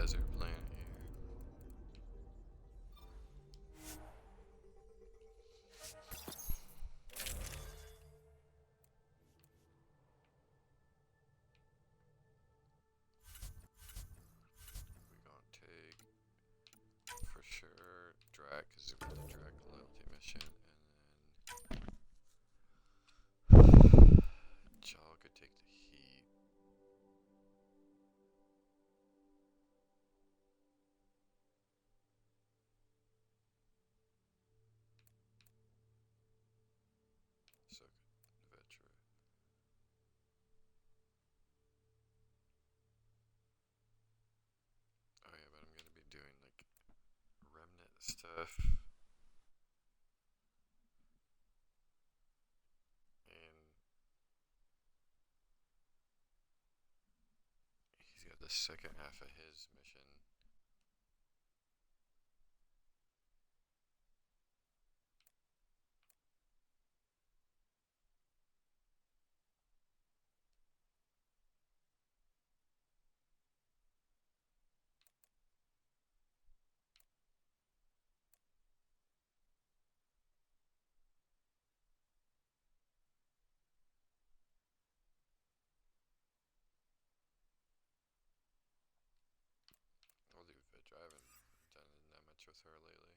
desert planet here. We're gonna take for sure Drac, because we've got the Drac loyalty mission, and then Jaw could take the heat. So could Vetra. Oh yeah, but I'm gonna be doing like remnant stuff. And he's got the second half of his mission. I'll do Vetra. I haven't done that much with her lately.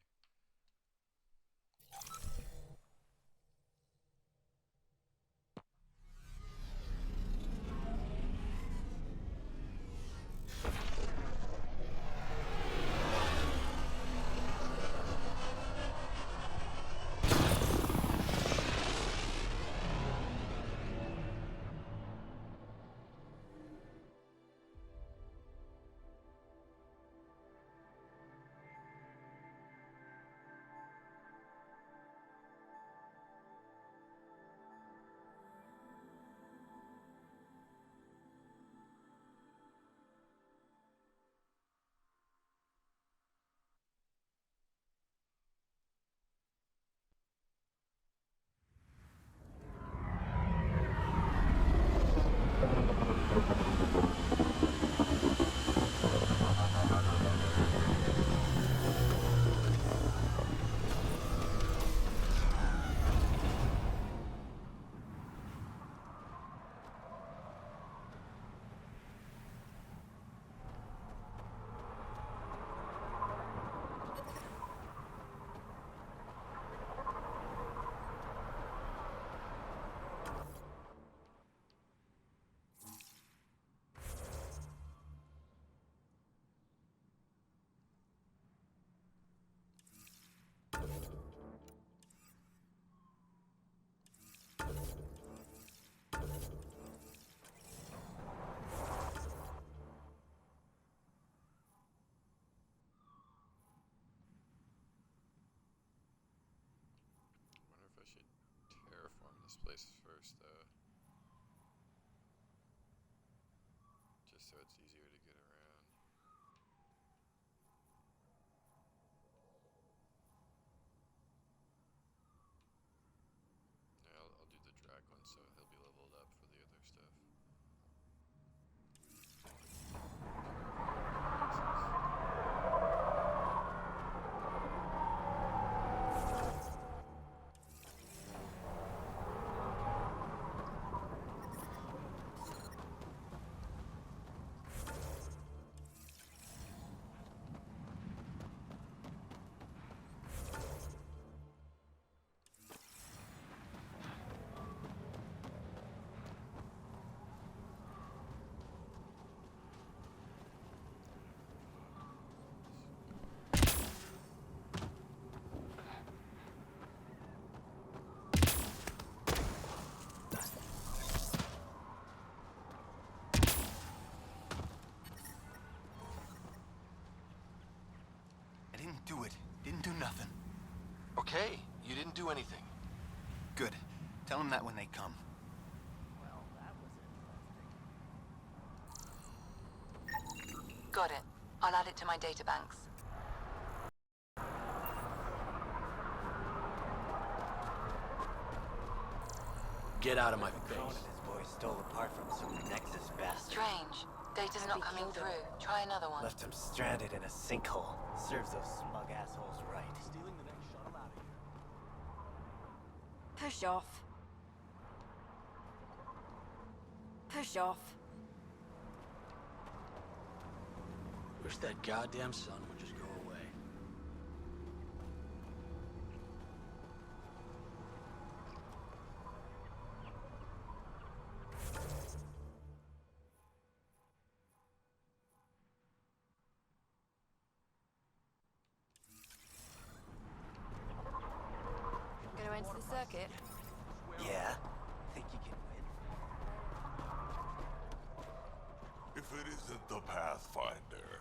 Wonder if I should terraform this place first, though. Just so it's easier to get around. Yeah, I'll do the Drac one so he'll be leveled up for the other stuff. Didn't do it. Didn't do nothing. Okay, you didn't do anything. Good. Tell them that when they come. Well, that was interesting. Got it. I'll add it to my databanks. Get out of my Conan face. and his boys stole a part from some Nexus bastard. Strange. Data's not coming through. Try another one. Left him stranded in a sinkhole. Serves those smug assholes right. Stealing the next shuttle out of here. Push off. Push off. Wish that goddamn sun would just go away. Gonna enter the circuit? Yeah? Think you can win? If it isn't the Pathfinder.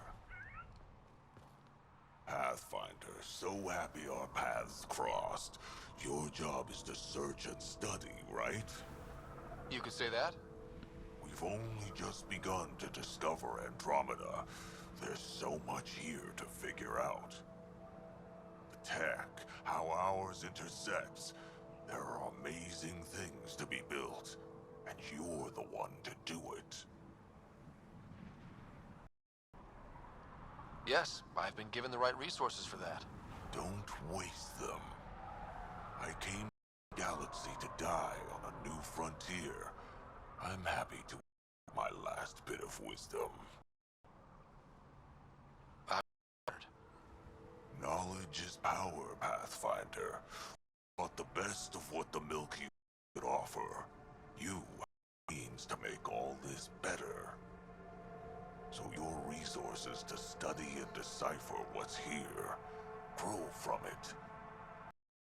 Pathfinder, so happy our paths crossed. Your job is to search and study, right? You could say that? We've only just begun to discover Andromeda. There's so much here to figure out. The tech, how ours intersects. There are amazing things to be built, and you're the one to do it. Yes, I've been given the right resources for that. Don't waste them. I came to the galaxy to die on a new frontier. I'm happy to my last bit of wisdom. Knowledge is power, Pathfinder. But the best of what the Milky Way could offer. You means to make all this better. So your resources to study and decipher what's here. Grow from it.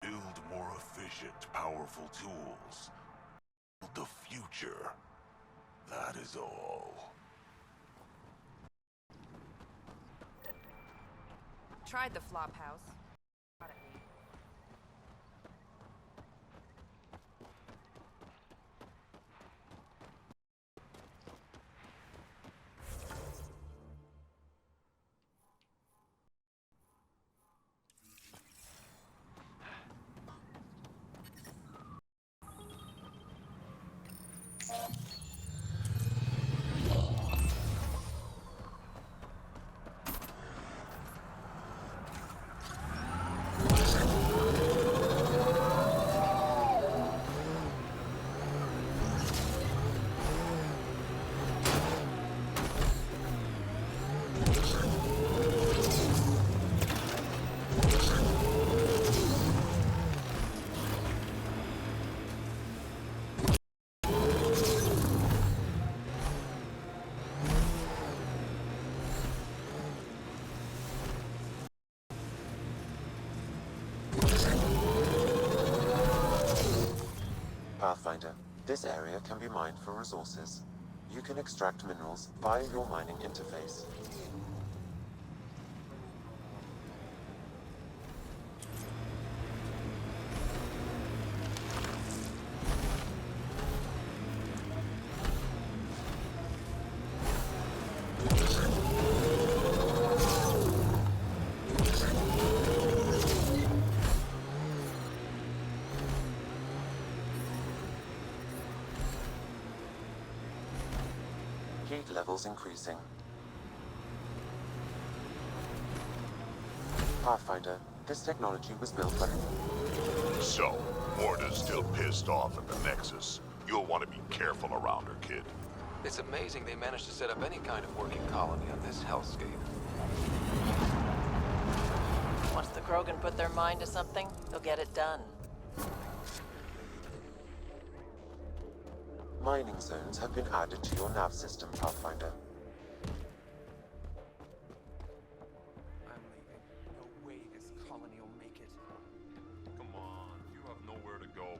Build more efficient, powerful tools. Build the future. That is all. Tried the flop house. Pathfinder, this area can be mined for resources. You can extract minerals via your mining interface. Heat levels increasing. Pathfinder, this technology was built by... So, Morta's still pissed off at the Nexus. You'll want to be careful around her, kid. It's amazing they managed to set up any kind of working colony on this hellscape. Once the Krogan put their mind to something, they'll get it done. Mining zones have been added to your nav system, Pathfinder. I'm leaving. No way this colony will make it. Come on, you have nowhere to go.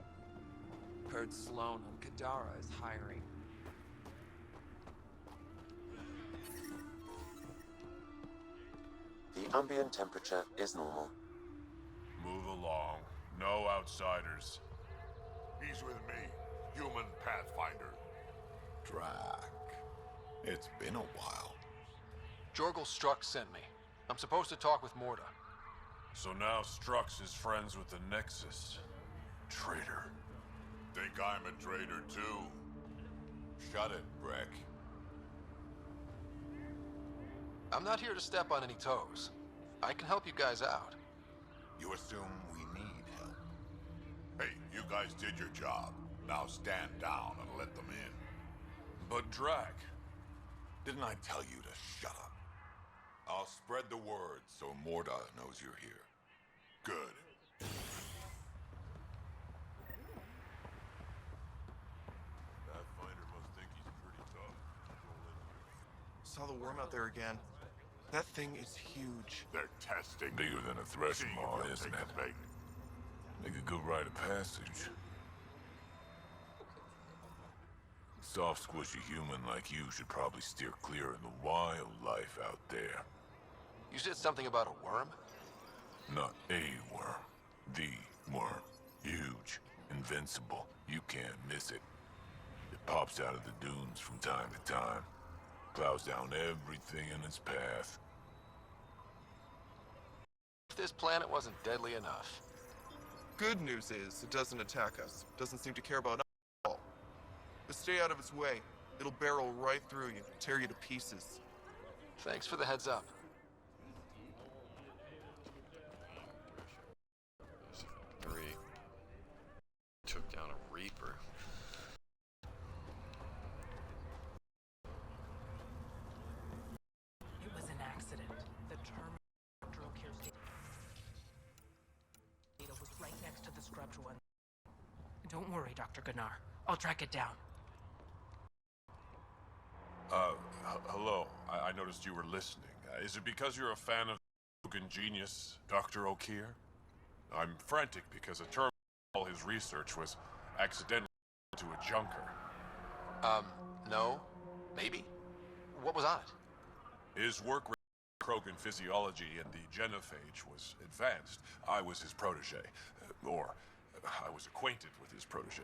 Heard Sloan on Kadara is hiring. The ambient temperature is normal. Move along. No outsiders. He's with me. Human Pathfinder. Drac. It's been a while. Jorgel Strux sent me. I'm supposed to talk with Morta. So now Strux is friends with the Nexus. Traitor. Think I'm a traitor too? Shut it, Breck. I'm not here to step on any toes. I can help you guys out. You assume we need help. Hey, you guys did your job. Now stand down and let them in. But Drac, didn't I tell you to shut up? I'll spread the word so Morda knows you're here. Good. Pathfinder must think he's pretty tough. Saw the worm out there again. That thing is huge. They're testing. Bigger than a threshing maul, isn't it? Make a good rite of passage. Soft, squishy human like you should probably steer clear of the wildlife out there. You said something about a worm? Not a worm. The worm. Huge. Invincible. You can't miss it. It pops out of the dunes from time to time. Plows down everything in its path. If this planet wasn't deadly enough. Good news is, it doesn't attack us. Doesn't seem to care about us at all. But stay out of its way. It'll barrel right through you, tear you to pieces. Thanks for the heads up. There's 3. Took down a Reaper. It was an accident. The terminal Dr. data was right next to the scrubbed one. Don't worry, Dr. Gunnar. I'll track it down. Hello. I noticed you were listening. Is it because you're a fan of Krogan genius, Dr. O'Keir? I'm frantic because a term all his research was accidentally to a junker. No. Maybe. What was on it? His work with Krogan physiology and the genophage was advanced. I was his protege. Or, I was acquainted with his protege.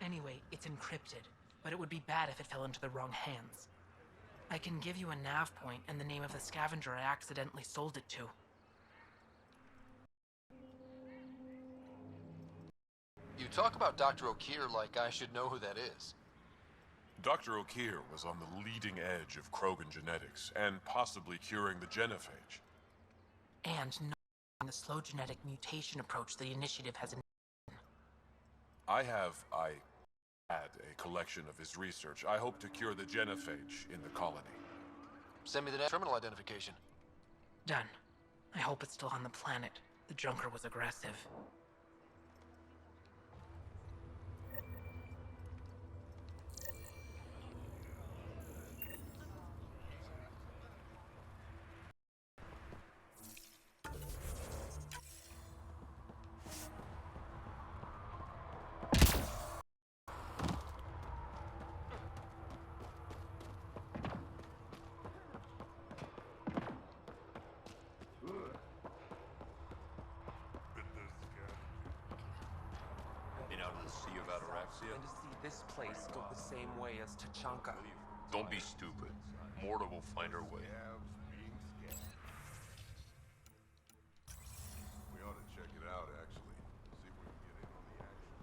Anyway, it's encrypted, but it would be bad if it fell into the wrong hands. I can give you a nav point and the name of the scavenger I accidentally sold it to. You talk about Dr. O'Keir like I should know who that is. Dr. O'Keir was on the leading edge of Krogan genetics, and possibly curing the genophage. And knowing the slow genetic mutation approach the initiative has. I had a collection of his research. I hope to cure the genophage in the colony. Send me the terminal identification. Done. I hope it's still on the planet. The junker was aggressive. And to see this place go the same way as Tachanka. Don't be stupid. Morta will find her way. We ought to check it out, actually. See if we can get in on the action.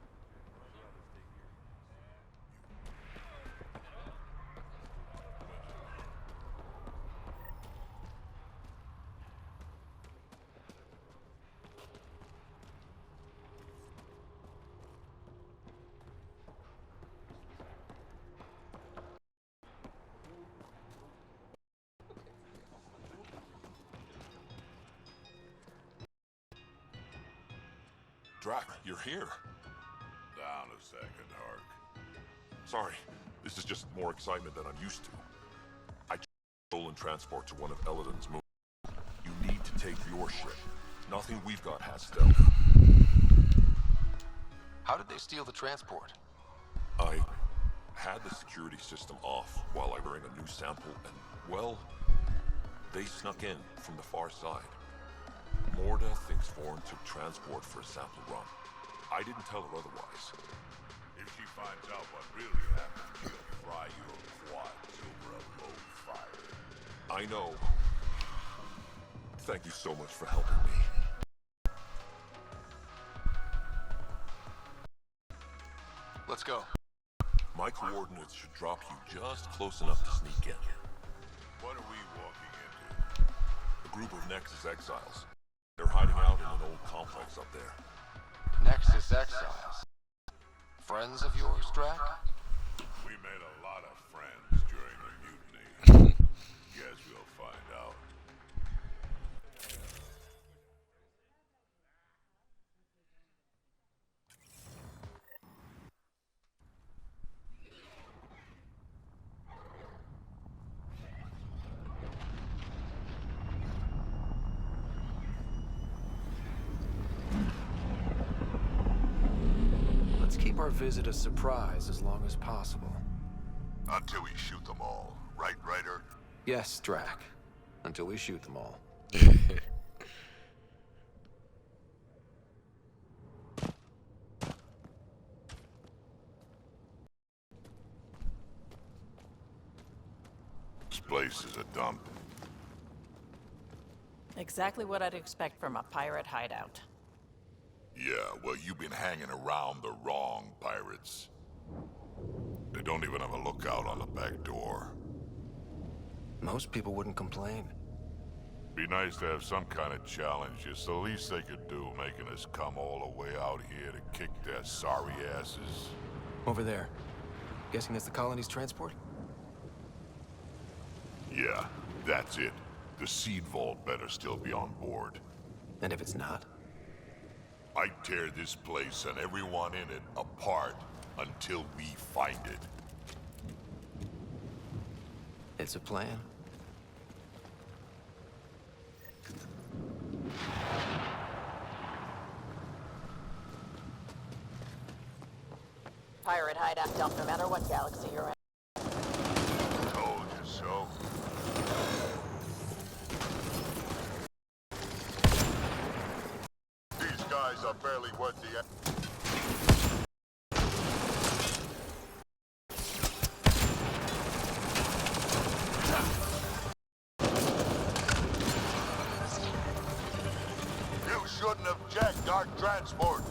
Drac, you're here. Down a second, Hark. Sorry, this is just more excitement than I'm used to. I stolen transport to one of Eladon's moons. You need to take your ship. Nothing we've got has stealth. How did they steal the transport? I had the security system off while I bring a new sample, and, well, they snuck in from the far side. Morda thinks Vorn took transport for a sample run. I didn't tell her otherwise. If she finds out what really happened, she'll fry your quads over a low fire. I know. Thank you so much for helping me. Let's go. My coordinates should drop you just close enough to sneak in. group of Nexus exiles. They're hiding out in an old complex up there. Nexus exiles. Friends of yours, Drac? We made a lot of friends during the mutiny. Guess we'll find out. Let's keep our visit a surprise as long as possible. Until we shoot them all. Right, Ryder? Yes, Drac. Until we shoot them all. This place is a dump. Exactly what I'd expect from a pirate hideout. Yeah, well, you've been hanging around the wrong pirates. They don't even have a lookout on the back door. Most people wouldn't complain. Be nice to have some kind of challenge. It's the least they could do, making us come all the way out here to kick their sorry asses. Over there. Guessing that's the colony's transport? Yeah, that's it. The seed vault better still be on board. And if it's not? I'd tear this place and everyone in it apart until we find it. It's a plan. Pirate hideout dump no matter what galaxy you're in. Told you so. These guys are barely worth the... You shouldn't have jacked our transport.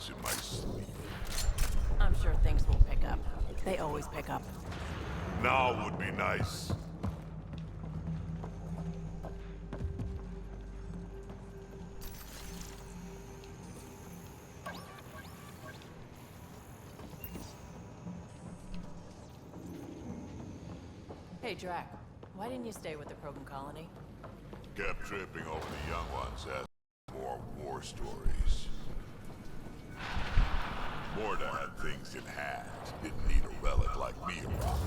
In my sleep. I'm sure things will pick up. They always pick up. Now would be nice. Hey, Drac. Why didn't you stay with the Krogan colony? Kept tripping over the young ones as more war stories. Morda had things in hand. Didn't need a relic like me around.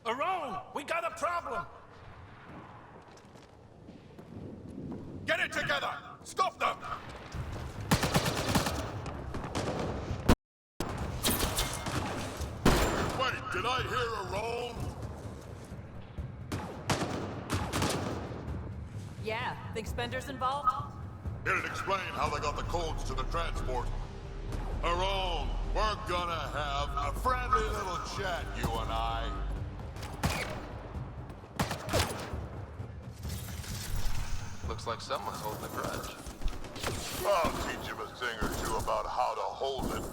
Around! We got a problem! Get it together! Stop them! Wait, did I hear a roll? Yeah, think Spender's involved? It'd explain how they got the codes to the transport. Aron, we're gonna have a friendly little chat, you and I. Looks like someone's holding a grudge. I'll teach him a thing or two about how to hold it.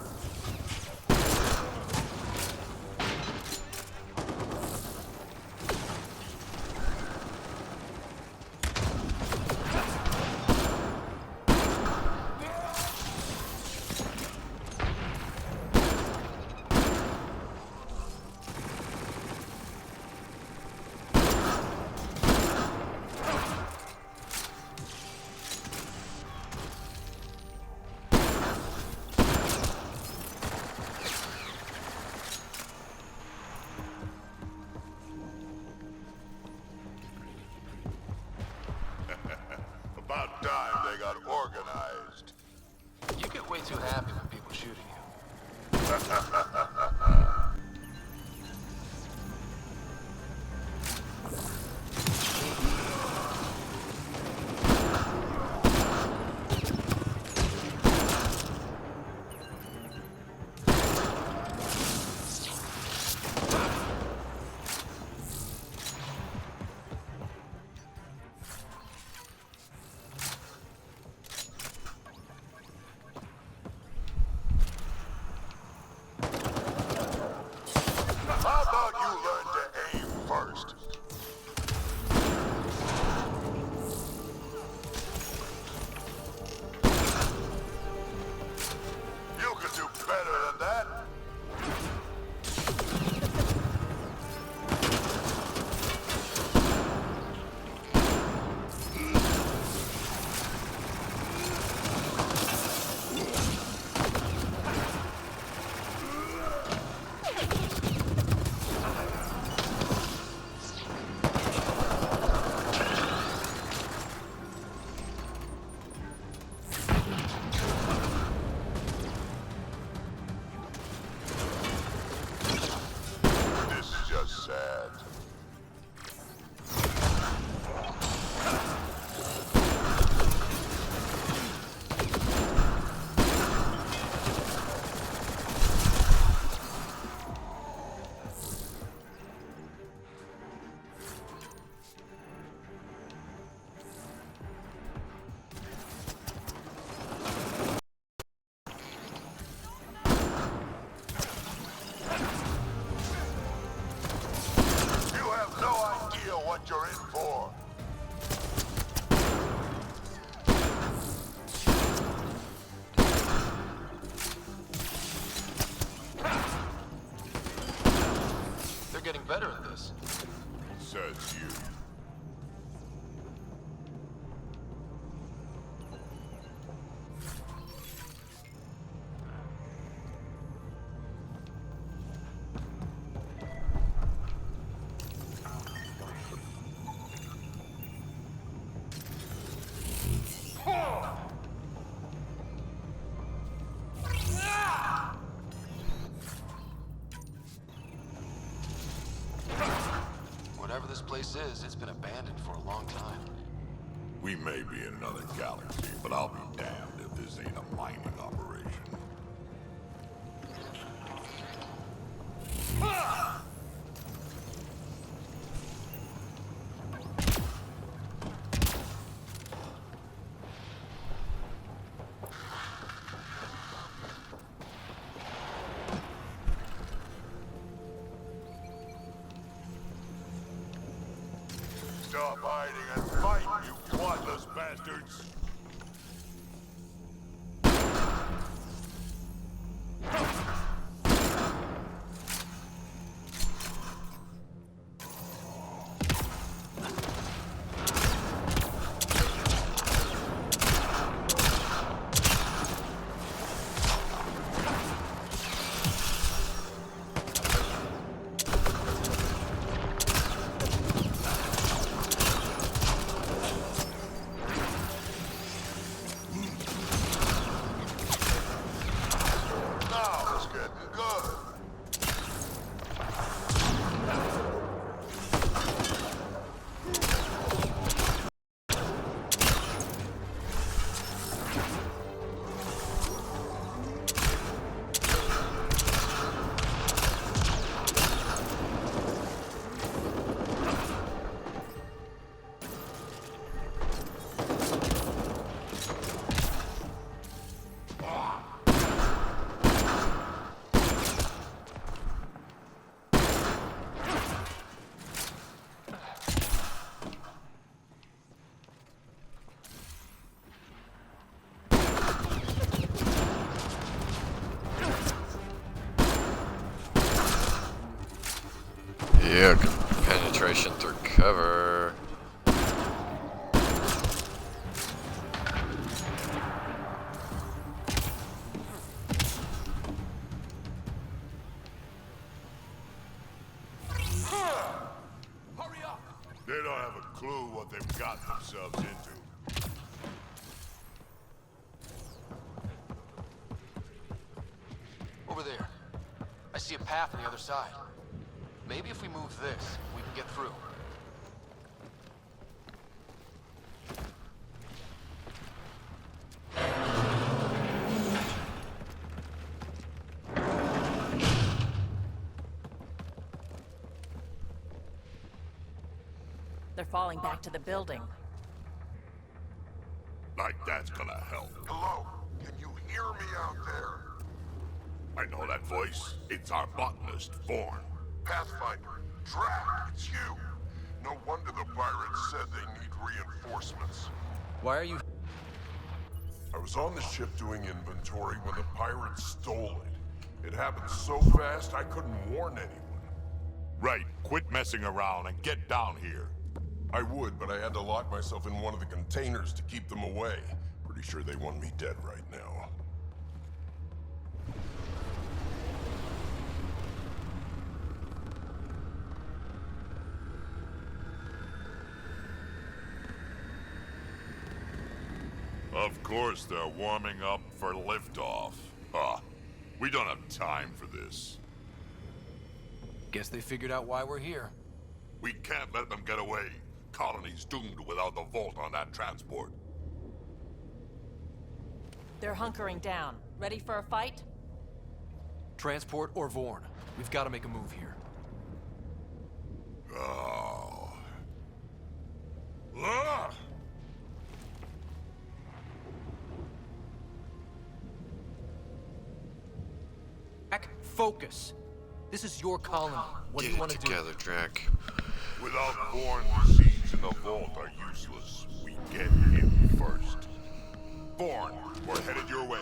got organized. You get way too happy when people shoot at you. How about you learn to aim first? You could do better than that. This is just sad. You have no idea what you're in for. They're getting better at this. Says you. Whatever this place is, it's been abandoned for a long time. We may be in another galaxy, but I'll be damned if this ain't a mining operation. Stop hiding and fight, you thoughtless bastards! Now it's getting good. Yeah, penetration through cover. They don't have a clue what they've got themselves into. see a path on the other side. Maybe if we move this, we can get through. They're falling back to the building. Like that's gonna help. Hello? Can you hear me out there? I know that voice. It's our botanist, Vaughn. Pathfinder, Drac, it's you. No wonder the pirates said they need reinforcements. Why are you... I was on the ship doing inventory when the pirates stole it. It happened so fast I couldn't warn anyone. Right, quit messing around and get down here. I would, but I had to lock myself in one of the containers to keep them away. Pretty sure they want me dead right now. Of course they're warming up for liftoff. We don't have time for this. Guess they figured out why we're here. We can't let them get away. Colony's doomed without the vault on that transport. They're hunkering down. Ready for a fight? Transport or Vaughn. We've got to make a move here. Oh. Ah! Drac, focus. This is your colony. What do you want to do? Get it together, Drac. Without Vaughn, the seeds in the vault are useless. We get him first. Vaughn, we're headed your way.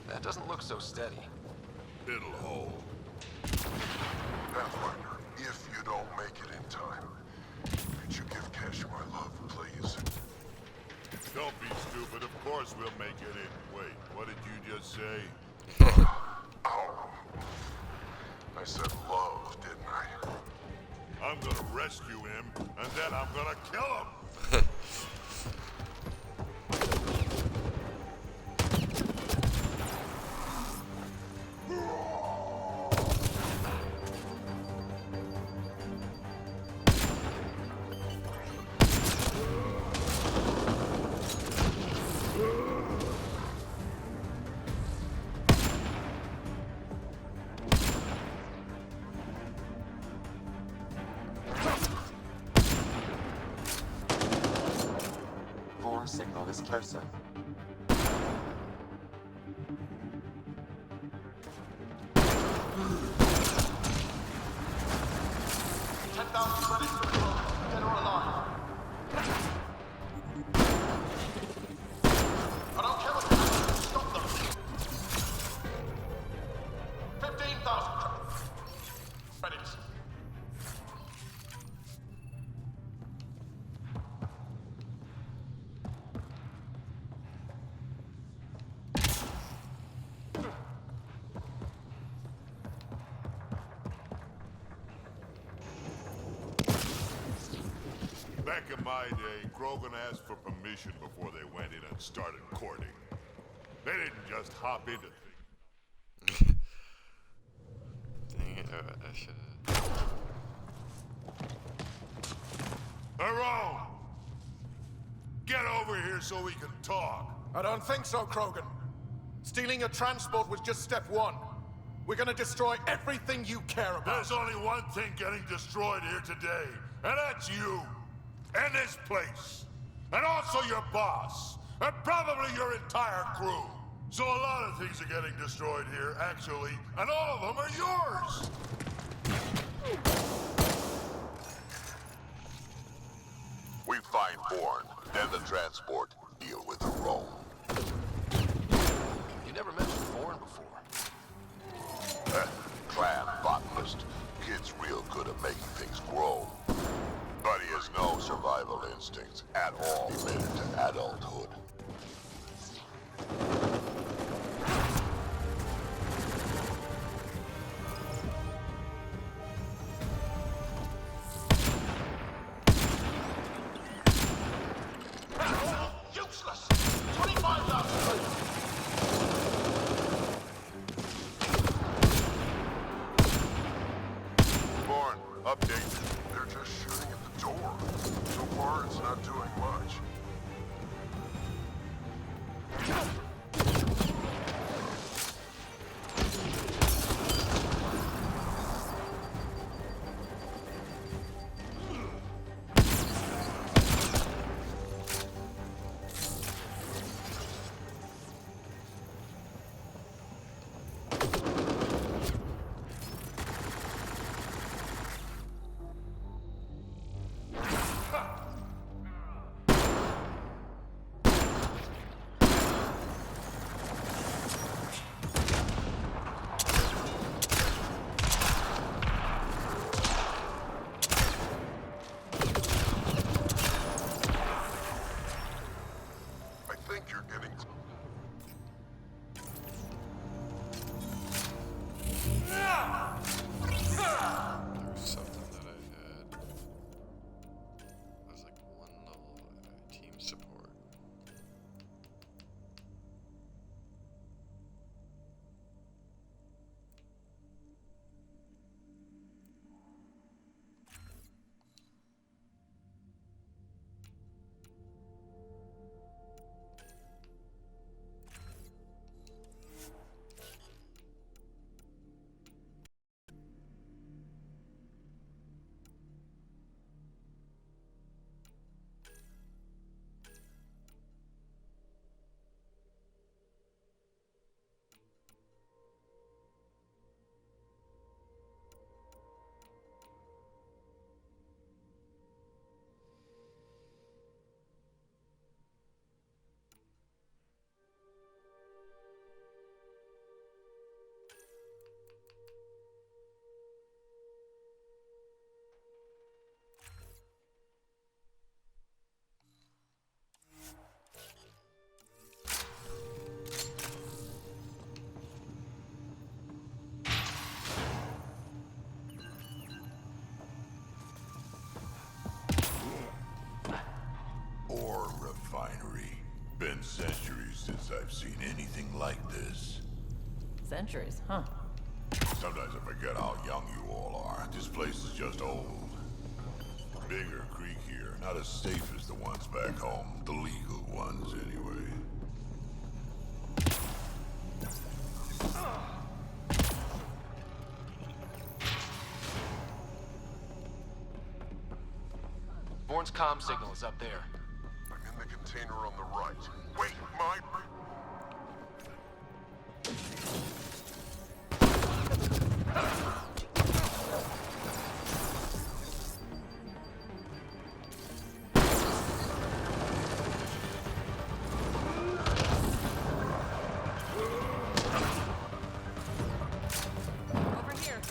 That doesn't look so steady. It'll hold. Pathfinder, if you don't make it in time, could you give Cash my love, please? Don't be stupid. Of course we'll make it in. Wait, what did you just say? Oh. I said love, didn't I? I'm gonna rescue him, and then I'm gonna kill him. Vaughn's signal is closer. Back in my day, Grogan asked for permission before they went in and started courting. They didn't just hop into things. Dang it, I should. Tyrone! Get over here so we can talk. I don't think so, Krogan. Stealing a transport was just step one. We're gonna destroy everything you care about. There's only one thing getting destroyed here today, and that's you. And this place. And also your boss. And probably your entire crew. So a lot of things are getting destroyed here, actually, and all of them are yours! We find Bourne, then the transport. Deal with the Rome. You never mentioned Vaughn before. Clan botanist. Kid's real good at making things grow. But he has no survival instincts at all. He made it to adulthood. been centuries since I've seen anything like this. Centuries, huh? Sometimes I forget how young you all are. This place is just old. Bigger creek here, not as safe as the ones back home. The legal ones, anyway. Bourne's comm signal is up there. I'm in the container on the right. Wait, my... Over here.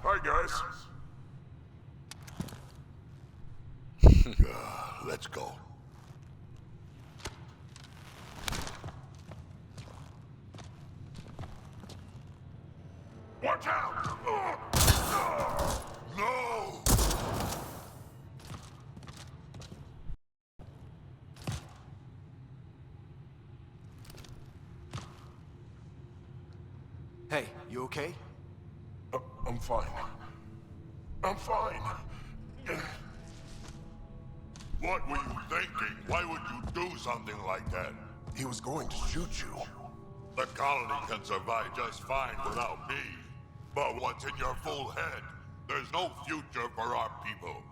Hi, guys. Let's go. Watch out! No! Hey, you okay? I'm fine. I'm fine. What were you thinking? Why would you do something like that? He was going to shoot you. The colony can survive just fine without me. But what's in your full head? There's no future for our people.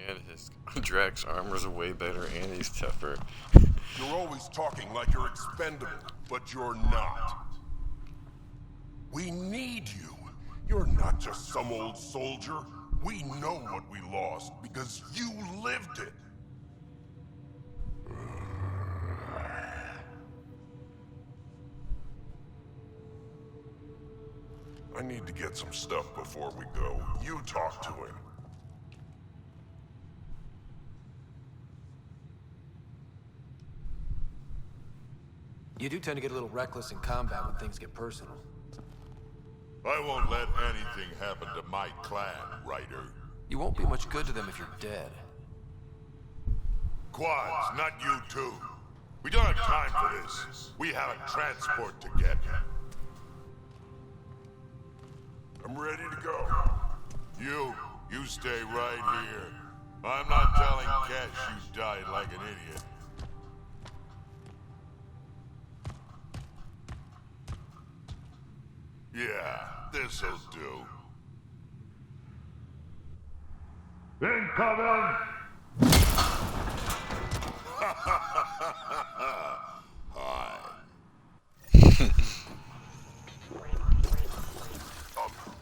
And his Drax armor's way better and he's tougher. You're always talking like you're expendable, but you're not. We need you. You're not just some old soldier. We know what we lost because you lived it. I need to get some stuff before we go. You talk to him. You do tend to get a little reckless in combat when things get personal. I won't let anything happen to my clan, Ryder. You won't be much good to them if you're dead. Quads, not you too. We don't have time for this. We have a transport to get. I'm ready to go. You stay right here. I'm not telling Cash you died like an idiot. Yeah, this'll do. Incoming! Hi.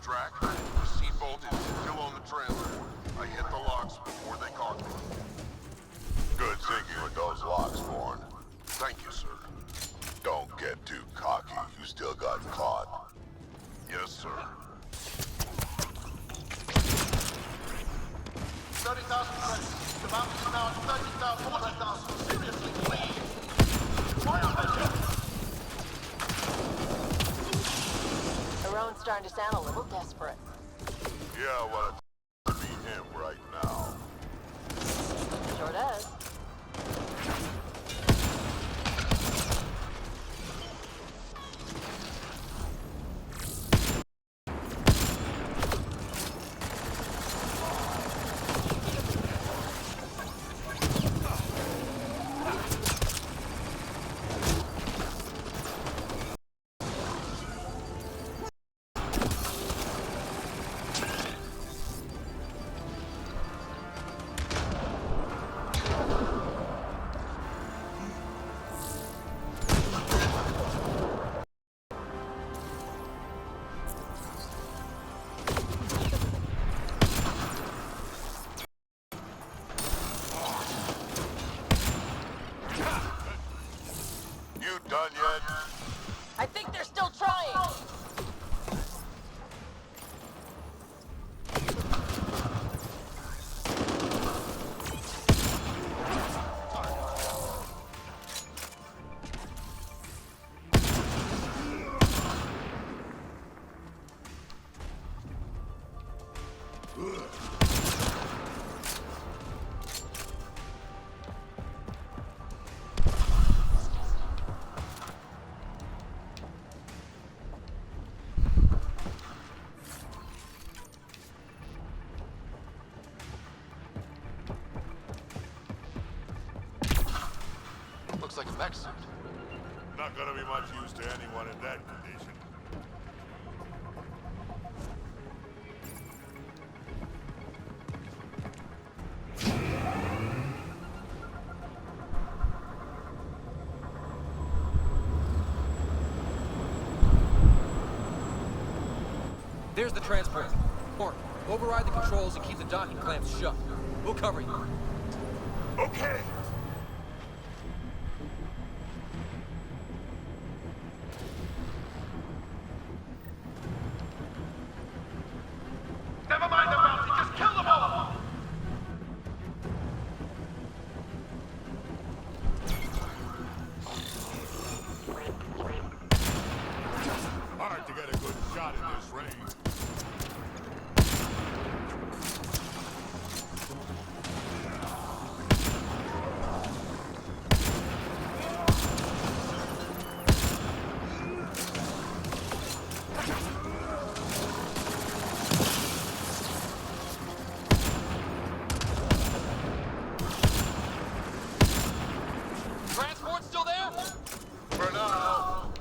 Drac, the seatbolt is still on the transport. I hit the locks before they caught me. Good thinking with those locks, Bourne. Thank you, sir. Don't get too cocky. You still got caught. Yes, sir. 30,000 credits. The bounty is now at 30,000, 40,000. Seriously, please. Why aren't you? Aron's starting to sound a little desperate. Yeah, well, it be him right now. Sure does. Looks like a mech suit. Not gonna be much use to anyone in that condition. There's the transport. Mark, override the controls and keep the docking clamps shut. We'll cover you. Okay. Never mind the bounty, just kill them all! Hard to get a good shot in this range. Transport still there? For now.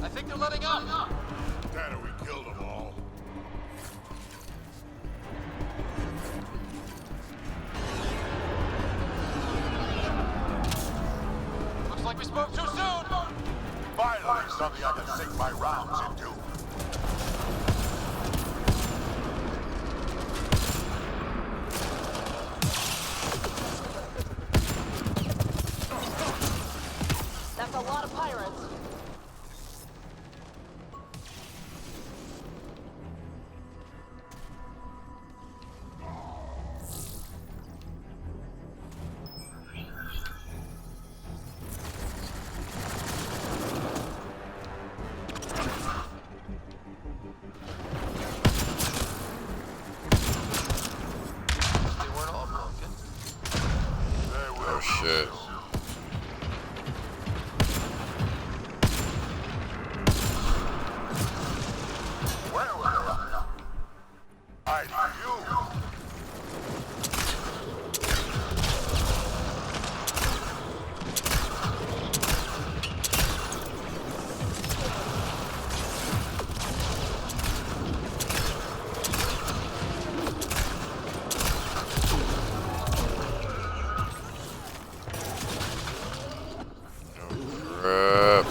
I think they're letting up. Tanner, we killed them all. Looks like we spoke too soon. Finally, something I can sink my rounds into. That's a lot of pirates. They weren't all broken. Oh shit. Where were I need you. Crap.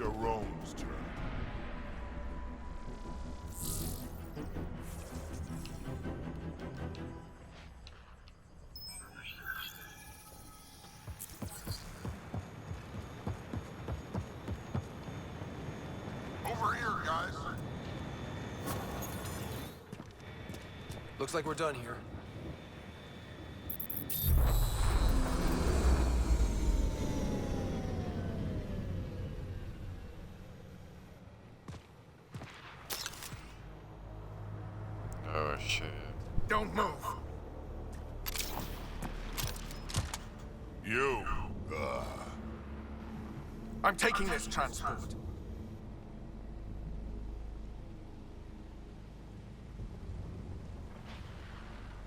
a Rome's turn. Over here, guys. Looks like we're done here. Oh shit. Don't move. You, I'm taking this transport.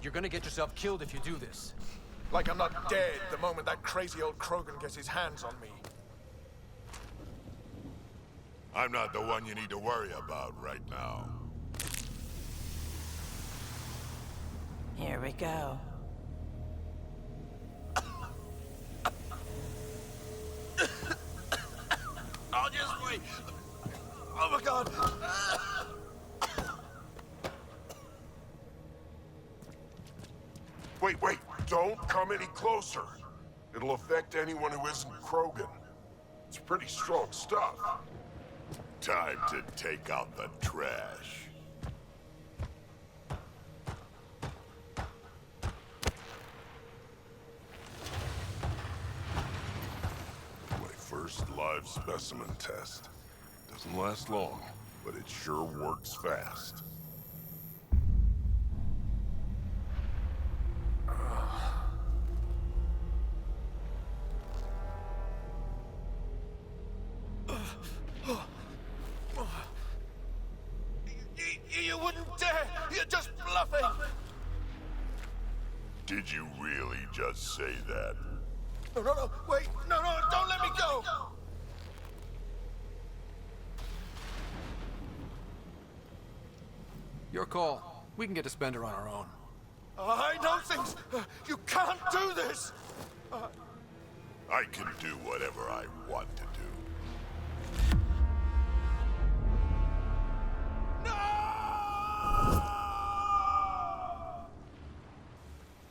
You're gonna get yourself killed if you do this. Like I'm not dead the moment that crazy old Krogan gets his hands on me. I'm not the one you need to worry about right now. Here we go. Oh, just wait. Oh my god. Wait, don't come any closer. It'll affect anyone who isn't Krogan. It's pretty strong stuff. Time to take out the trash. My first live specimen test. Doesn't last long, but it sure works fast. You wouldn't dare! You're just bluffing! Did you really just say that? No, wait, no, don't let me go! Your call. We can get to Spender on our own. I know things! You can't do this! I can do whatever I want to do.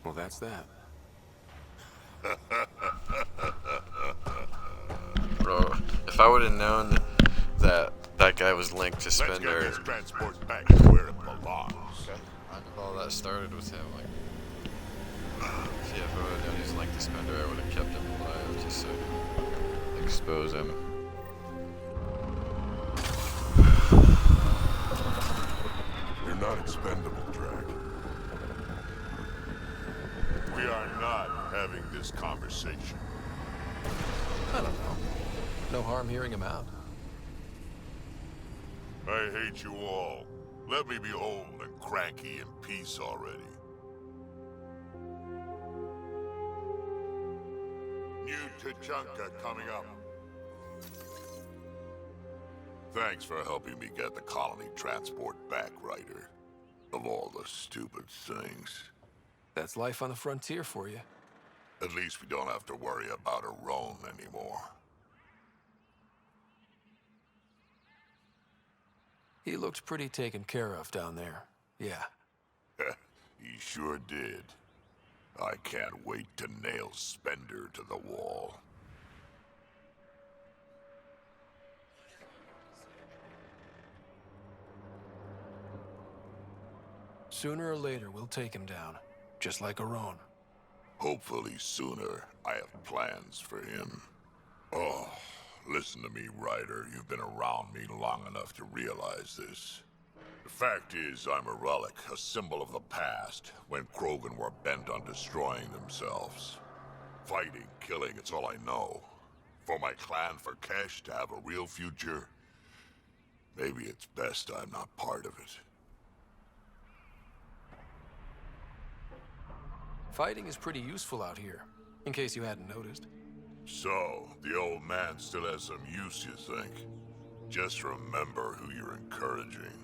Well, that's that. Bro, if I would have known that that guy was linked to Let's get Spender, this transport back to where it belongs. I know all that started with him. Like, if I would have known he's linked to Spender, I would have kept him alive just so I could expose him. You're not expendable, Drac. We are not having this conversation. I don't know. No harm hearing him out. I hate you all. Let me be old and cranky in peace already. New Tachanka coming up. Thanks for helping me get the colony transport back, Ryder. Of all the stupid things. That's life on the frontier for you. At least we don't have to worry about a Roan anymore. He looked pretty taken care of down there. Yeah. He sure did. I can't wait to nail Spender to the wall. Sooner or later, we'll take him down. Just like Aron. Hopefully sooner. I have plans for him. Oh, listen to me, Ryder. You've been around me long enough to realize this. The fact is, I'm a relic, a symbol of the past, when Krogan were bent on destroying themselves. Fighting, killing, it's all I know. For my clan, for Kesh to have a real future, maybe it's best I'm not part of it. Fighting is pretty useful out here, in case you hadn't noticed. So, the old man still has some use, you think? Just remember who you're encouraging.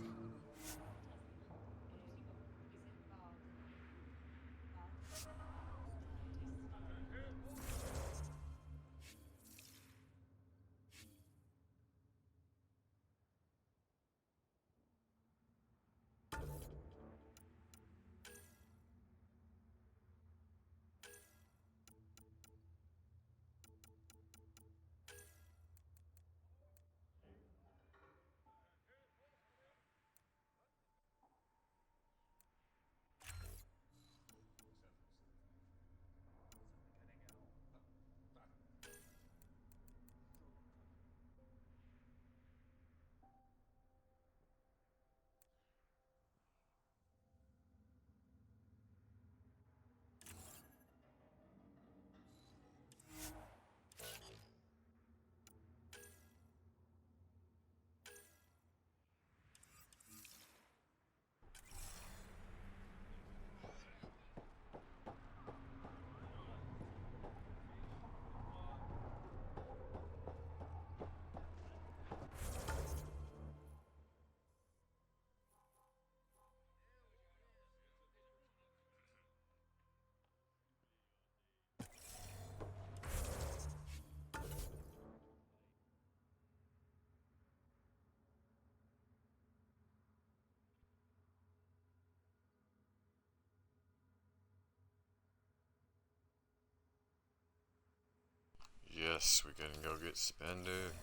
Yes, we can go get Spender.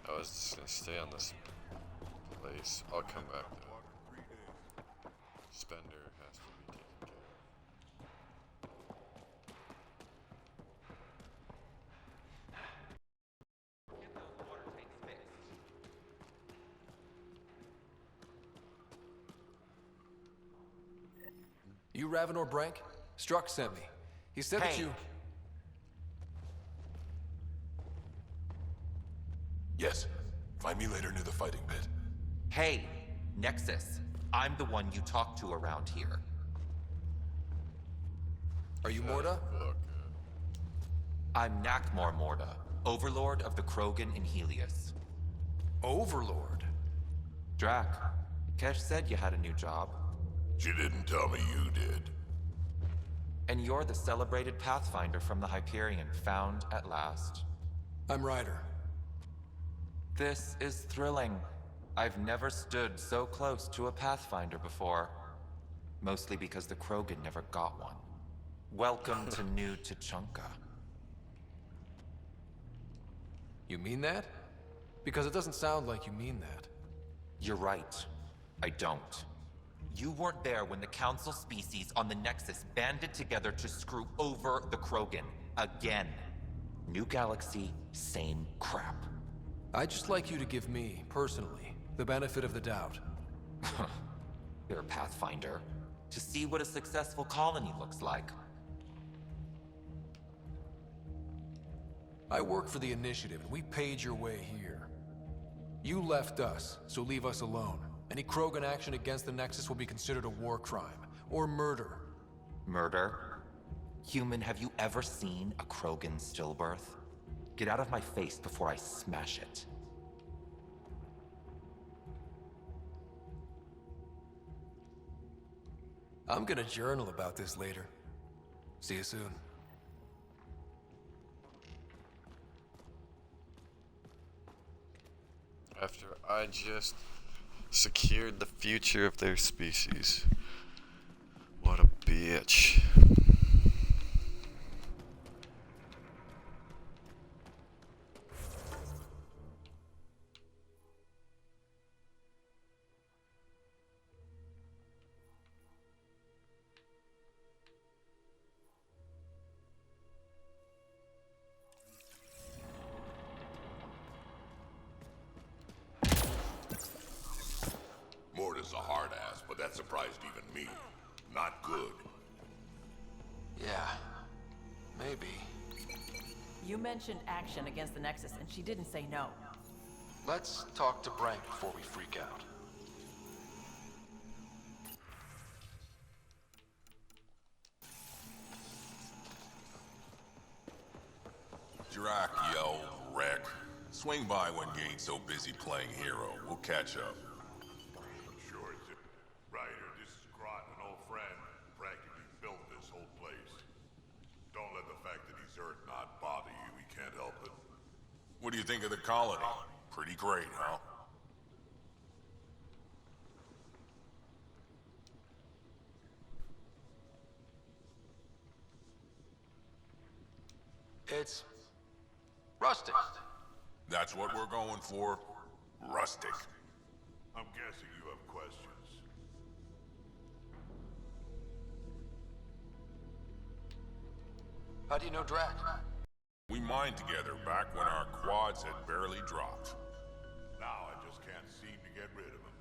I was just gonna stay on this place. I'll come back though. Spender has to be taken care You Ravenor Brank? Struck sent me. He said that you... Yes. Find me later near the fighting pit. Hey, Nexus. I'm the one you talk to around here. Are you Morda? I'm Nakmor Morda, Overlord of the Krogan in Helios. Overlord? Drac, Kesh said you had a new job. She didn't tell me you did. And you're the celebrated Pathfinder from the Hyperion, found at last. I'm Ryder. This is thrilling. I've never stood so close to a Pathfinder before. Mostly because the Krogan never got one. Welcome to New Tuchanka. You mean that? Because it doesn't sound like you mean that. You're right. I don't. You weren't there when the Council species on the Nexus banded together to screw over the Krogan. Again. New galaxy, same crap. I'd just like you to give me, personally, the benefit of the doubt. You're a Pathfinder. To see what a successful colony looks like. I work for the Initiative, and we paid your way here. You left us, so leave us alone. Any Krogan action against the Nexus will be considered a war crime, or murder. Murder? Human, have you ever seen a Krogan stillbirth? Get out of my face before I smash it. I'm gonna journal about this later. See you soon. after I just secured the future of their species. What a bitch. Morta's a hard ass, but that surprised even me. Not good. Yeah, maybe. You mentioned action against the Nexus, and she didn't say no. Let's talk to Brank before we freak out. Drac, yo, wreck. Swing by when you ain't so busy playing hero. We'll catch up. Sure it's it. Ryder, this is Grot, an old friend. Practically built this whole place. Don't let the fact that he's Earth not bother you. He can't help it. What do you think of the colony? Pretty great, huh? It's rustic. That's what we're going for. Rustic. I'm guessing you have questions. How do you know Drac? We mined together back when our quads had barely dropped. Now I just can't seem to get rid of him.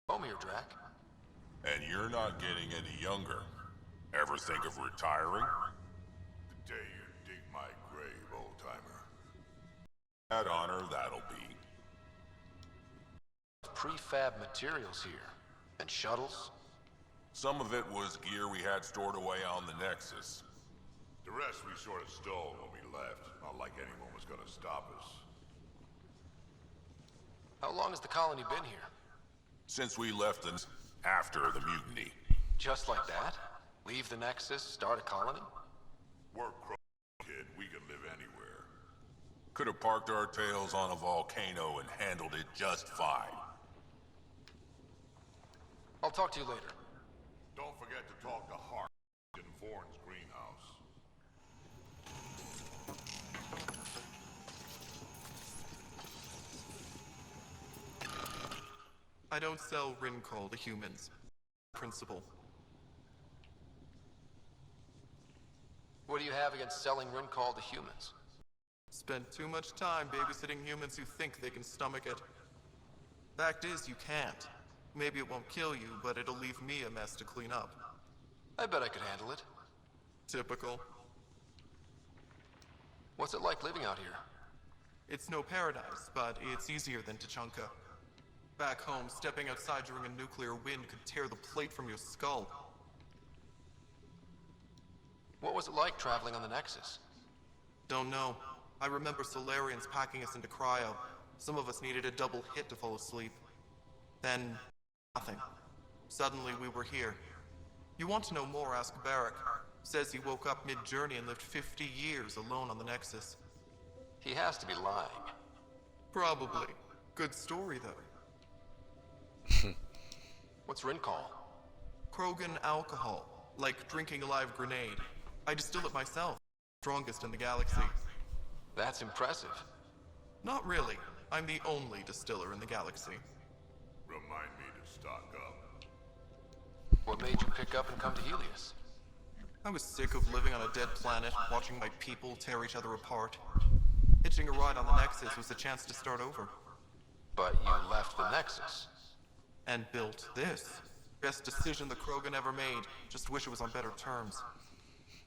Home here, Drac. And you're not getting any younger. Ever think of retiring? The day you dig my grave, old-timer. That honor, that'll be. Prefab materials here. And shuttles. Some of it was gear we had stored away on the Nexus. The rest we sort of stole when we left. Not like anyone was gonna stop us. How long has the colony been here? Since we left them after the mutiny. Just like that? Leave the Nexus, start a colony? We're kid, we can live anywhere. Could have parked our tails on a volcano and handled it just fine. I'll talk to you later. Don't forget to talk to Hart in Vorn's greenhouse. I don't sell Rincol to humans. Principle. What do you have against selling Rincol to humans? Spend too much time babysitting humans who think they can stomach it. Fact is, you can't. Maybe it won't kill you, but it'll leave me a mess to clean up. I bet I could handle it. Typical. What's it like living out here? It's no paradise, but it's easier than Tachanka. Back home, stepping outside during a nuclear wind could tear the plate from your skull. What was it like traveling on the Nexus? Don't know. I remember Solarians packing us into cryo. Some of us needed a double hit to fall asleep. Then, nothing. Suddenly we were here. You want to know more, ask Barrack. Says he woke up mid-journey and lived 50 years alone on the Nexus. He has to be lying. Probably. Good story, though. What's Rincol? Krogan alcohol. Like drinking a live grenade. I distill it myself. Strongest in the galaxy. That's impressive. Not really. I'm the only distiller in the galaxy. Remind me to stock up. What made you pick up and come to Helios? I was sick of living on a dead planet, watching my people tear each other apart. Hitching a ride on the Nexus was a chance to start over. But you left the Nexus. And built this. Best decision the Krogan ever made. Just wish it was on better terms.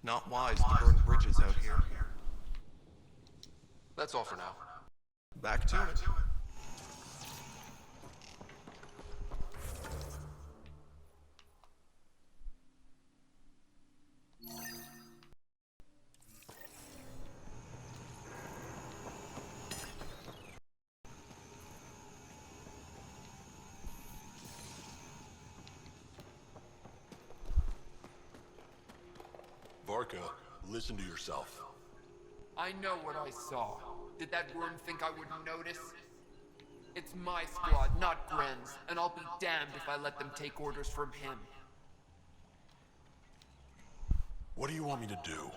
Not wise to burn bridges out here. That's all for now. Back to it. Varka, listen to yourself. I know what I saw. Did that worm think I wouldn't notice? It's my squad, not Gren's, and I'll be damned if I let them take orders from him. What do you want me to do?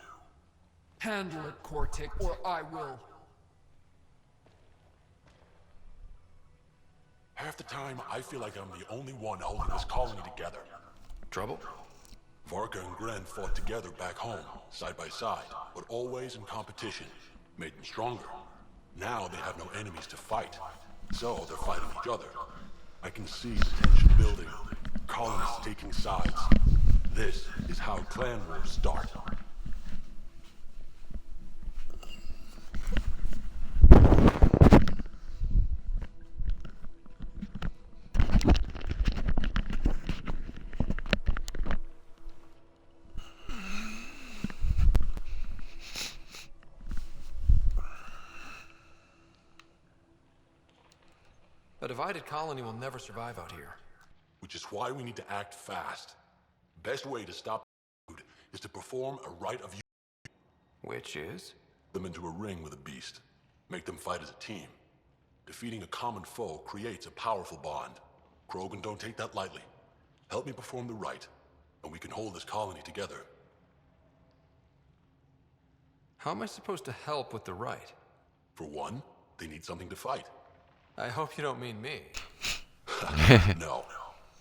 Handle it, Cortic, or I will. Half the time, I feel like I'm the only one holding this colony together. Trouble? Varka and Gren fought together back home, side by side, but always in competition. Made them stronger. Now they have no enemies to fight, so they're fighting each other. I can see the tension building, colonists taking sides. This is how clan wars start. A divided colony will never survive out here. Which is why we need to act fast. Best way to stop is to perform a rite of Which is? them into a ring with a beast. Make them fight as a team. Defeating a common foe creates a powerful bond. Krogan don't take that lightly. Help me perform the rite, and we can hold this colony together. How am I supposed to help with the rite? For one, they need something to fight. I hope you don't mean me. No,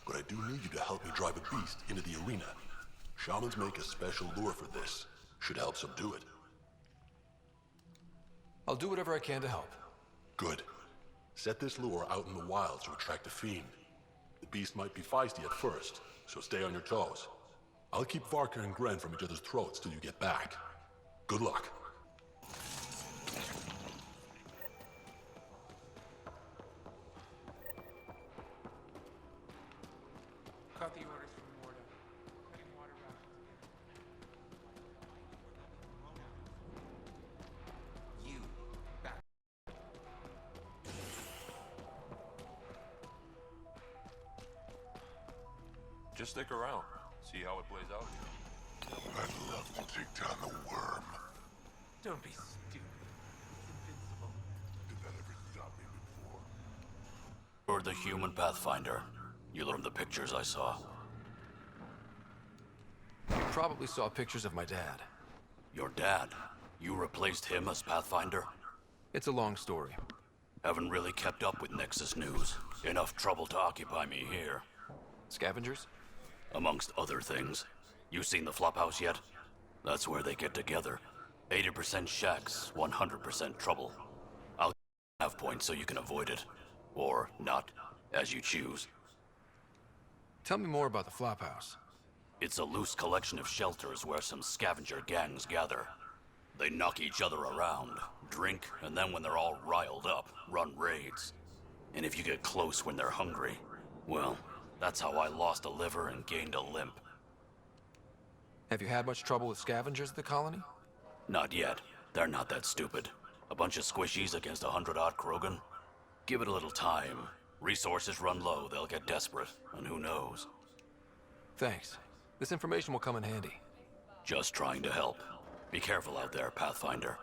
but I do need you to help me drive a beast into the arena. Shamans make a special lure for this. Should help subdue it. I'll do whatever I can to help. Good. Set this lure out in the wild to attract the fiend. The beast might be feisty at first, so stay on your toes. I'll keep Varka and Gren from each other's throats till you get back. Good luck. Cut the orders from Morta. Cutting water rations. You. Back. Just stick around. See how it plays out. I'd love to take down the worm. Don't be stupid. It's invincible. Did that ever stop me before? You're the human Pathfinder. You learned the pictures I saw. You probably saw pictures of my dad. Your dad? You replaced him as Pathfinder? It's a long story. Haven't really kept up with Nexus news. Enough trouble to occupy me here. Scavengers? Amongst other things. You seen the flophouse yet? That's where they get together. 80% shacks, 100% trouble. I'll have points so you can avoid it. Or not, as you choose. Tell me more about the flophouse. It's a loose collection of shelters where some scavenger gangs gather. They knock each other around, drink, and then when they're all riled up, run raids. And if you get close when they're hungry, well, that's how I lost a liver and gained a limp. Have you had much trouble with scavengers at the colony? Not yet. They're not that stupid. A bunch of squishies against 100-odd Krogan? Give it a little time. Resources run low, they'll get desperate, and who knows? Thanks. This information will come in handy. Just trying to help. Be careful out there, Pathfinder.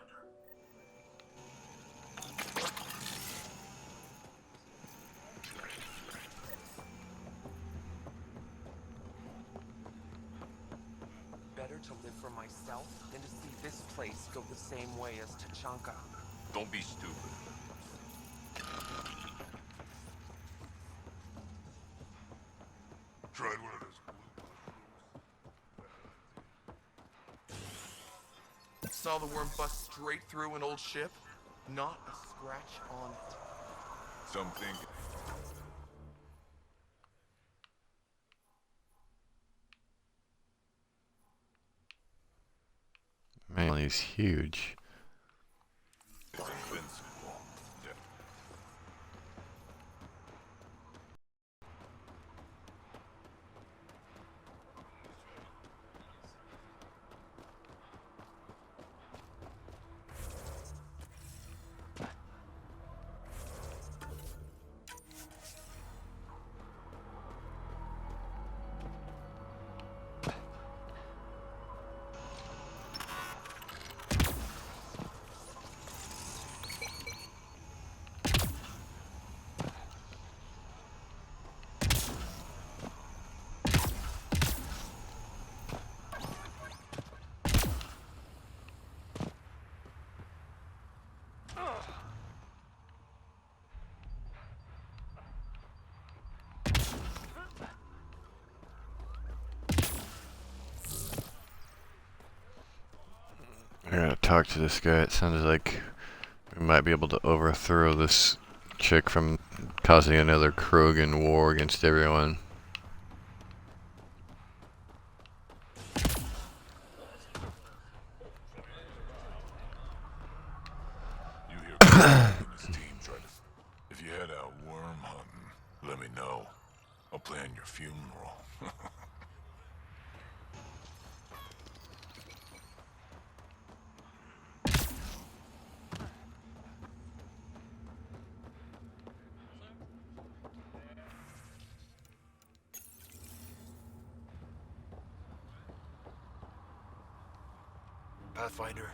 Better to live for myself than to see this place go the same way as Tachanka. Don't be stupid. Tried one of those Saw the worm bust straight through an old ship. Not a scratch on it. something. Man, he's huge. It's invincible. Yeah. I gotta talk to this guy. It sounds like we might be able to overthrow this chick from causing another Krogan war against everyone. You hear his team try to... If you head out worm hunting, let me know. I'll plan your funeral. Pathfinder,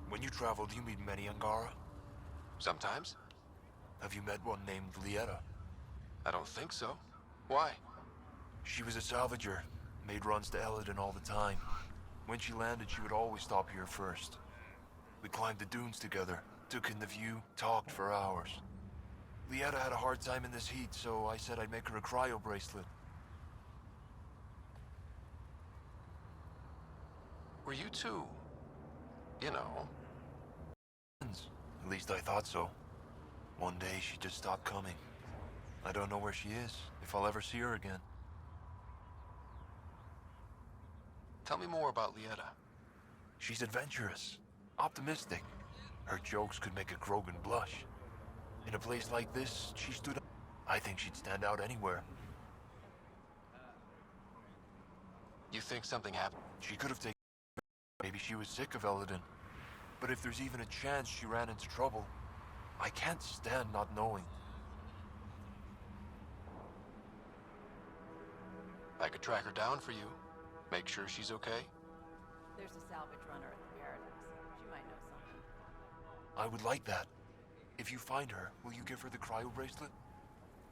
when you travel, do you meet many Angara? Sometimes. Have you met one named Lieta? I don't think so. Why? She was a salvager, made runs to Elodin all the time. When she landed, she would always stop here first. We climbed the dunes together, took in the view, talked for hours. Lieta had a hard time in this heat, so I said I'd make her a cryo bracelet. Were you two... you know... At least I thought so. One day she just stopped coming. I don't know where she is, if I'll ever see her again. Tell me more about Lieta. She's adventurous, optimistic. Her jokes could make a Krogan blush. In a place like this, she stood up. I think she'd stand out anywhere. You think something happened? She could have taken... Maybe she was sick of Elodin. But if there's even a chance she ran into trouble, I can't stand not knowing. I could track her down for you. Make sure she's okay. There's a salvage runner at the Paradise. She might know something. I would like that. If you find her, will you give her the cryo bracelet?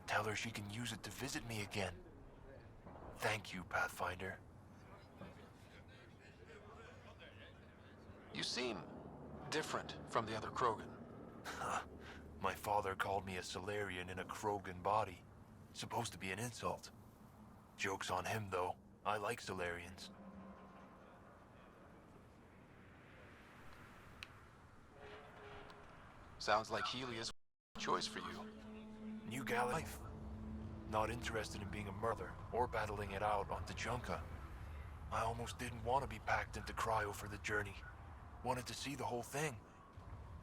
Tell her she can use it to visit me again. Thank you, Pathfinder. You seem different from the other Krogan. My father called me a Solarian in a Krogan body. Supposed to be an insult. Joke's on him, though. I like Solarians. Sounds like Healy is a choice for you. New Galaxy. Not interested in being a murderer or battling it out on Tachanka. I almost didn't want to be packed into cryo for the journey. Wanted to see the whole thing.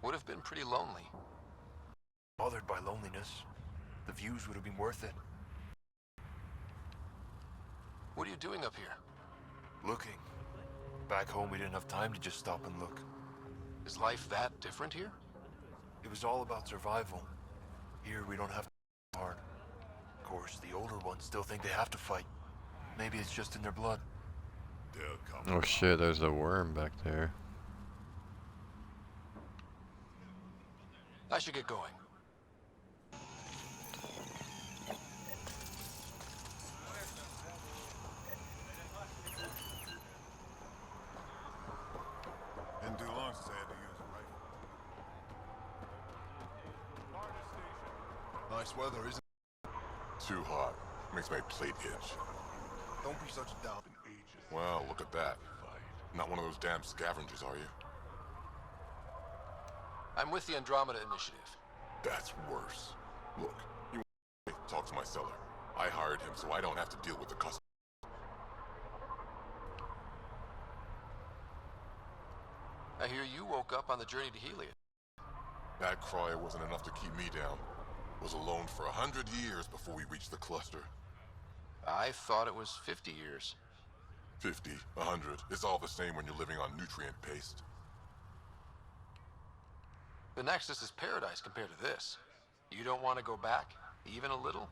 Would have been pretty lonely. Bothered by loneliness. The views would have been worth it. What are you doing up here? Looking. Back home we didn't have time to just stop and look. Is life that different here? It was all about survival. Here we don't have to hard. Of course, the older ones still think they have to fight. Maybe it's just in their blood. Oh shit, there's a worm back there. I should get going. Been too long since I had to use a rifle. Nice weather, isn't it? Too hot. Makes my plate itch. Don't be such a down. Well, look at that. Not one of those damn scavengers, are you? I'm with the Andromeda Initiative. That's worse. Look, you talk to my seller. I hired him so I don't have to deal with the customer. I hear you woke up on the journey to Helios. That cryo wasn't enough to keep me down. Was alone for 100 years before we reached the cluster. I thought it was 50 years. 50, 100, it's all the same when you're living on nutrient paste. The Nexus is paradise compared to this. You don't want to go back, even a little?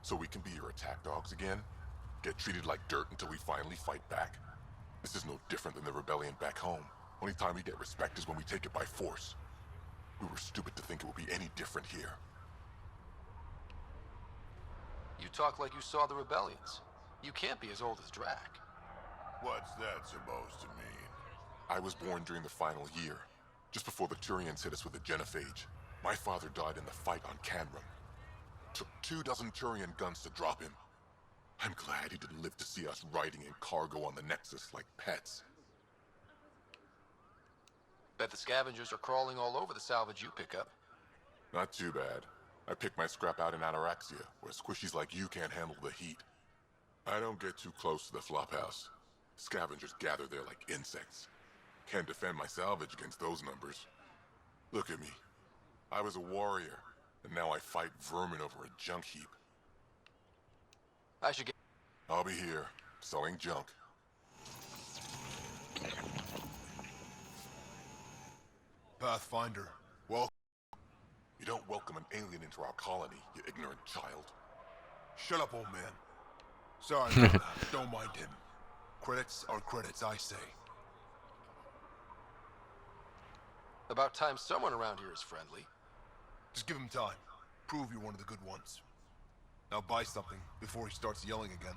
So we can be your attack dogs again? Get treated like dirt until we finally fight back? This is no different than the rebellion back home. Only time we get respect is when we take it by force. We were stupid to think it would be any different here. You talk like you saw the rebellions. You can't be as old as Drac. What's that supposed to mean? I was born during the final year, just before the Turians hit us with the genophage. My father died in the fight on Canrum. Took 24 Turian guns to drop him. I'm glad he didn't live to see us riding in cargo on the Nexus like pets. Bet the scavengers are crawling all over the salvage you pick up. Not too bad. I picked my scrap out in Ataraxia, where squishies like you can't handle the heat. I don't get too close to the flophouse. Scavengers gather there like insects. Can't defend my salvage against those numbers. Look at me. I was a warrior, and now I fight vermin over a junk heap. I should get... I'll be here, selling junk. Pathfinder, welcome. You don't welcome an alien into our colony, you ignorant child. Shut up, old man. Sorry about that. Don't mind him. Credits are credits, I say. About time someone around here is friendly. Just give him time. Prove you're one of the good ones. Now buy something before he starts yelling again.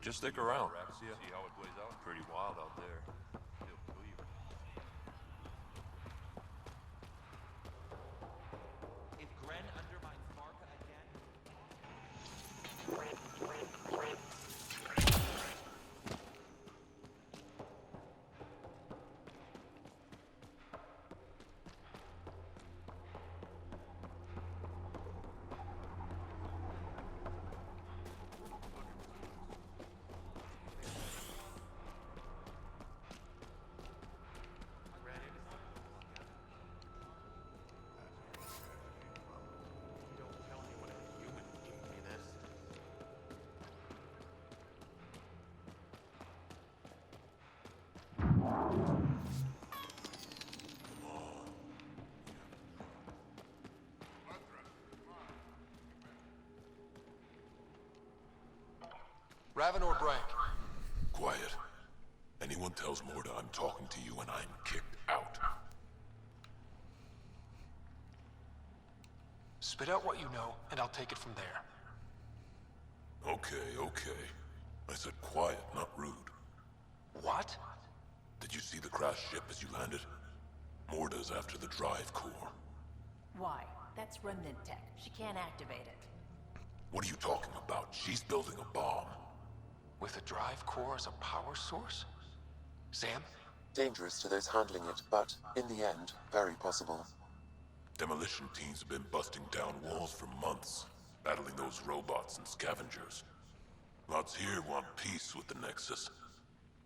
Just stick around. See how it plays out. Pretty wild out there. If Gren undermines Marka again... Raven or Brank? Quiet. Anyone tells Morda I'm talking to you and I'm kicked out. Spit out what you know, and I'll take it from there. Okay, okay. I said quiet, not rude. What? Did you see the crashed ship as you landed? Morda's after the drive core. Why? That's remnant tech. She can't activate it. What are you talking about? She's building a bomb. With a drive core as a power source? Sam? Dangerous to those handling it, but, in the end, very possible. Demolition teams have been busting down walls for months, battling those robots and scavengers. Lots here want peace with the Nexus.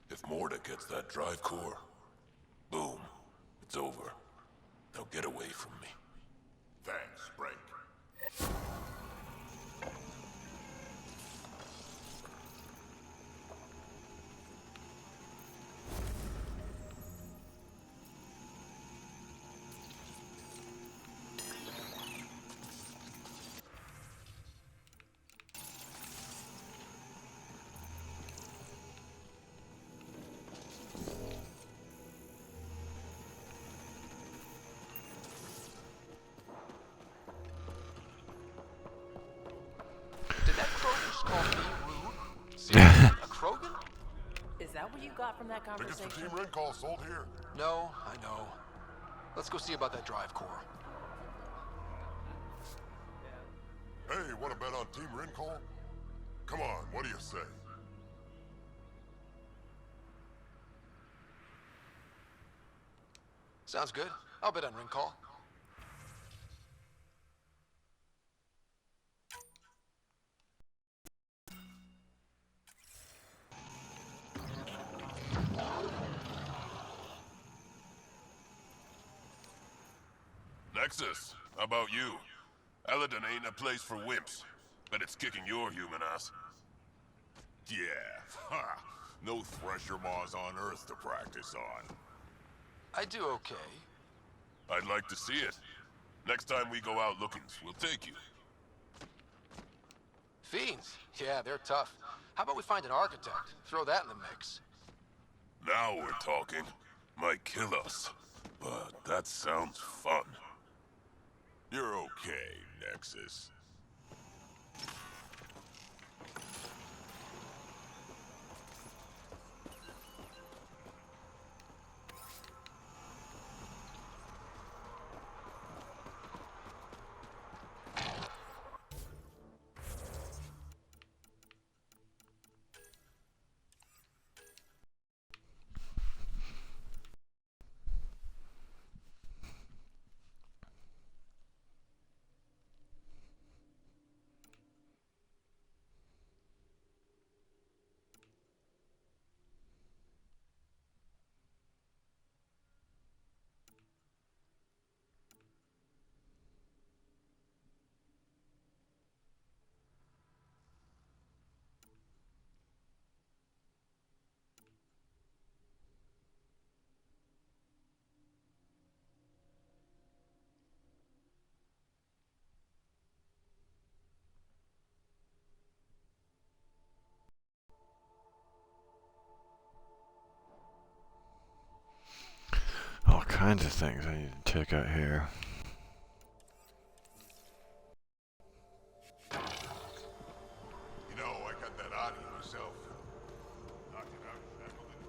If Morda gets that drive core, boom, it's over. Now get away from me. Thanks, Break. Did that Krogan call me rude? Seriously, a Krogan? Is that what you got from that Tickets for conversation? Team Red Call sold here. No, I know. Let's go see about that drive core. Hey, wanna bet on Team Red Call? Come on, what do you say? Sounds good. I'll bet on ring call. Nexus, how about you? Eladon ain't a place for wimps. Bet it's kicking your human ass. Yeah, ha! No thresher maws on Earth to practice on. I do okay. I'd like to see it. Next time we go out looking, we'll take you. Fiends? Yeah, they're tough. How about we find an architect? Throw that in the mix. Now we're talking. Might kill us. But that sounds fun. You're okay, Nexus. All kinds of things I need to check out here. You know, I got that Audi myself. Knocked it out and handled it.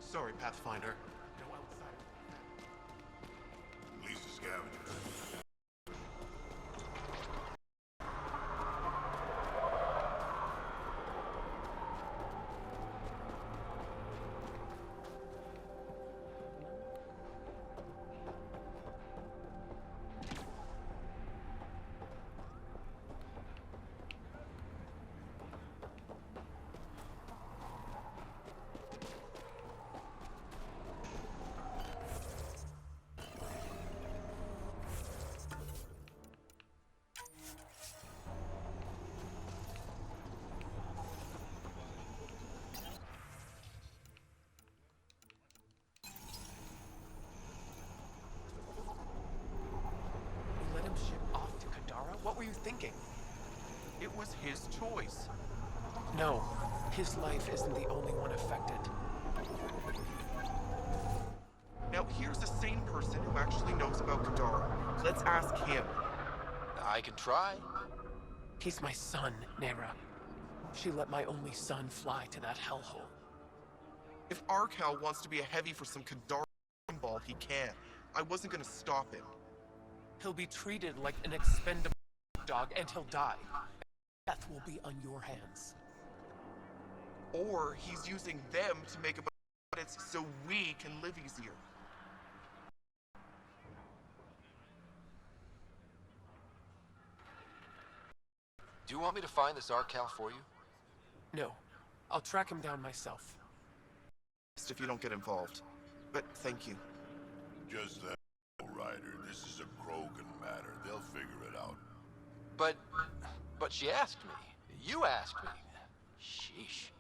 Sorry, Pathfinder. Least a scavenger. What were you thinking? It was his choice. No, his life isn't the only one affected. Now, here's a sane person who actually knows about Kadara. Let's ask him. I can try. He's my son, Nera. She let my only son fly to that hellhole. If Arcal wants to be a heavy for some Kadara ball, he can. I wasn't gonna stop him. He'll be treated like an expendable dog and he'll die. Death will be on your hands. Or he's using them to make up credits so we can live easier. Do you want me to find this Arcal for you? No, I'll track him down myself. If you don't get involved. But thank you. Just that, Ryder. This is a Krogan matter. They'll figure it out. But she asked me. You asked me. Sheesh.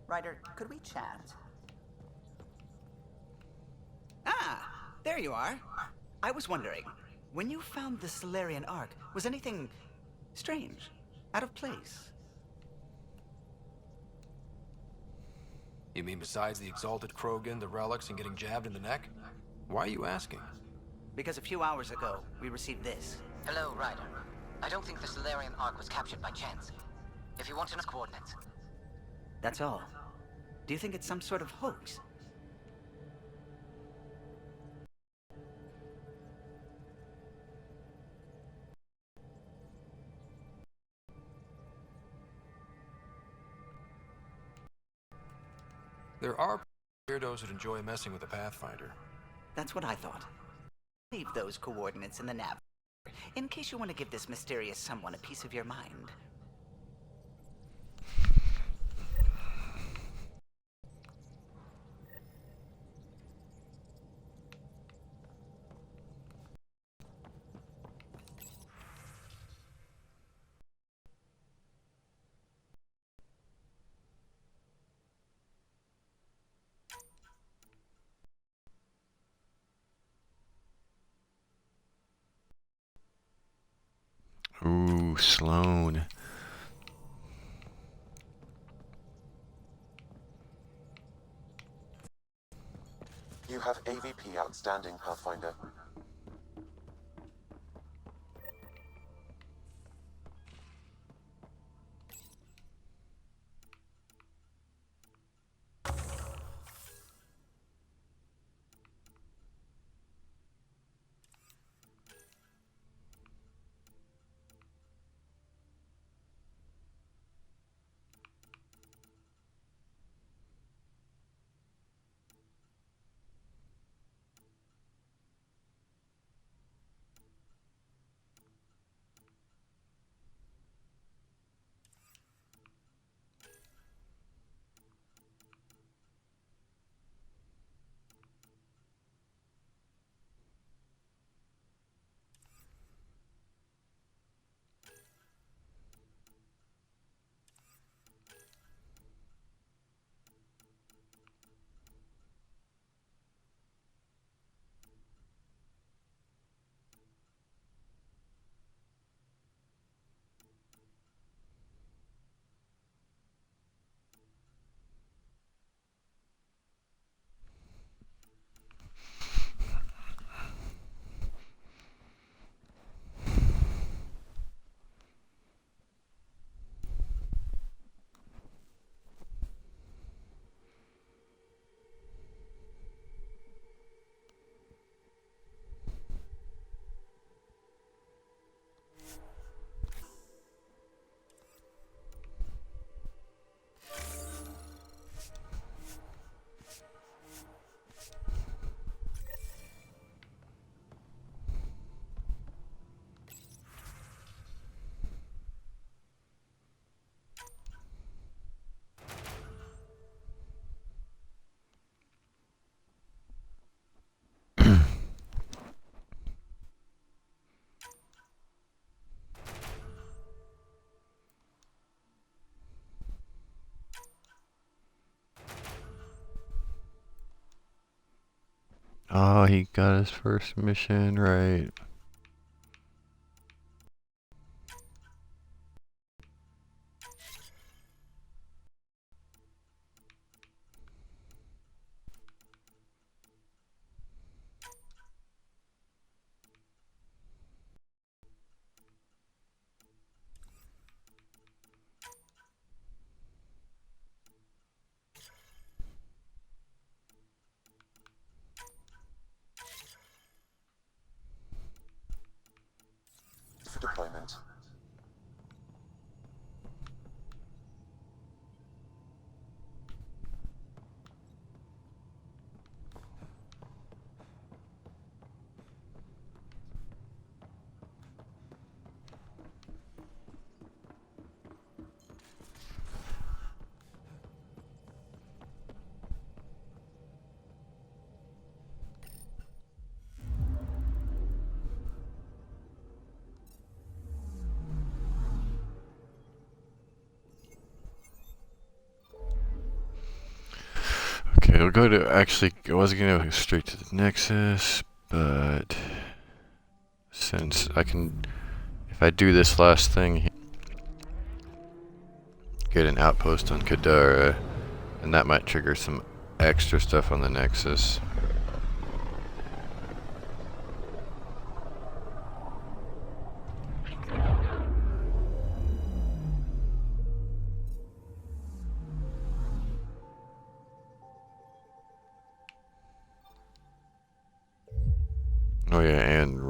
Ryder, could we chat? Ah, there you are. I was wondering, when you found the Solarian Ark, was anything strange, out of place? You mean besides the exalted Krogan, the relics, and getting jabbed in the neck? Why are you asking? Because a few hours ago, we received this. Hello, Ryder. I don't think the Solarian Ark was captured by chance. If you want to know coordinates. That's all. Do you think it's some sort of hoax? There are weirdos that enjoy messing with the Pathfinder. That's what I thought. Leave those coordinates in the nav, in case you want to give this mysterious someone a piece of your mind. Ooh, Sloan. You have AVP outstanding, Pathfinder. Oh, he got his first mission right. For deployment. Okay, we'll go to, actually, I was gonna go straight to the Nexus, but since I can, if I do this last thing, get an outpost on Kadara, and that might trigger some extra stuff on the Nexus. Oh yeah, and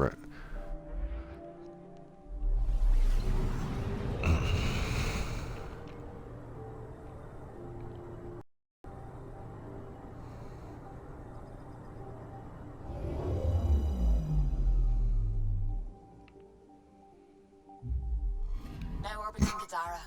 Now orbiting Kadara.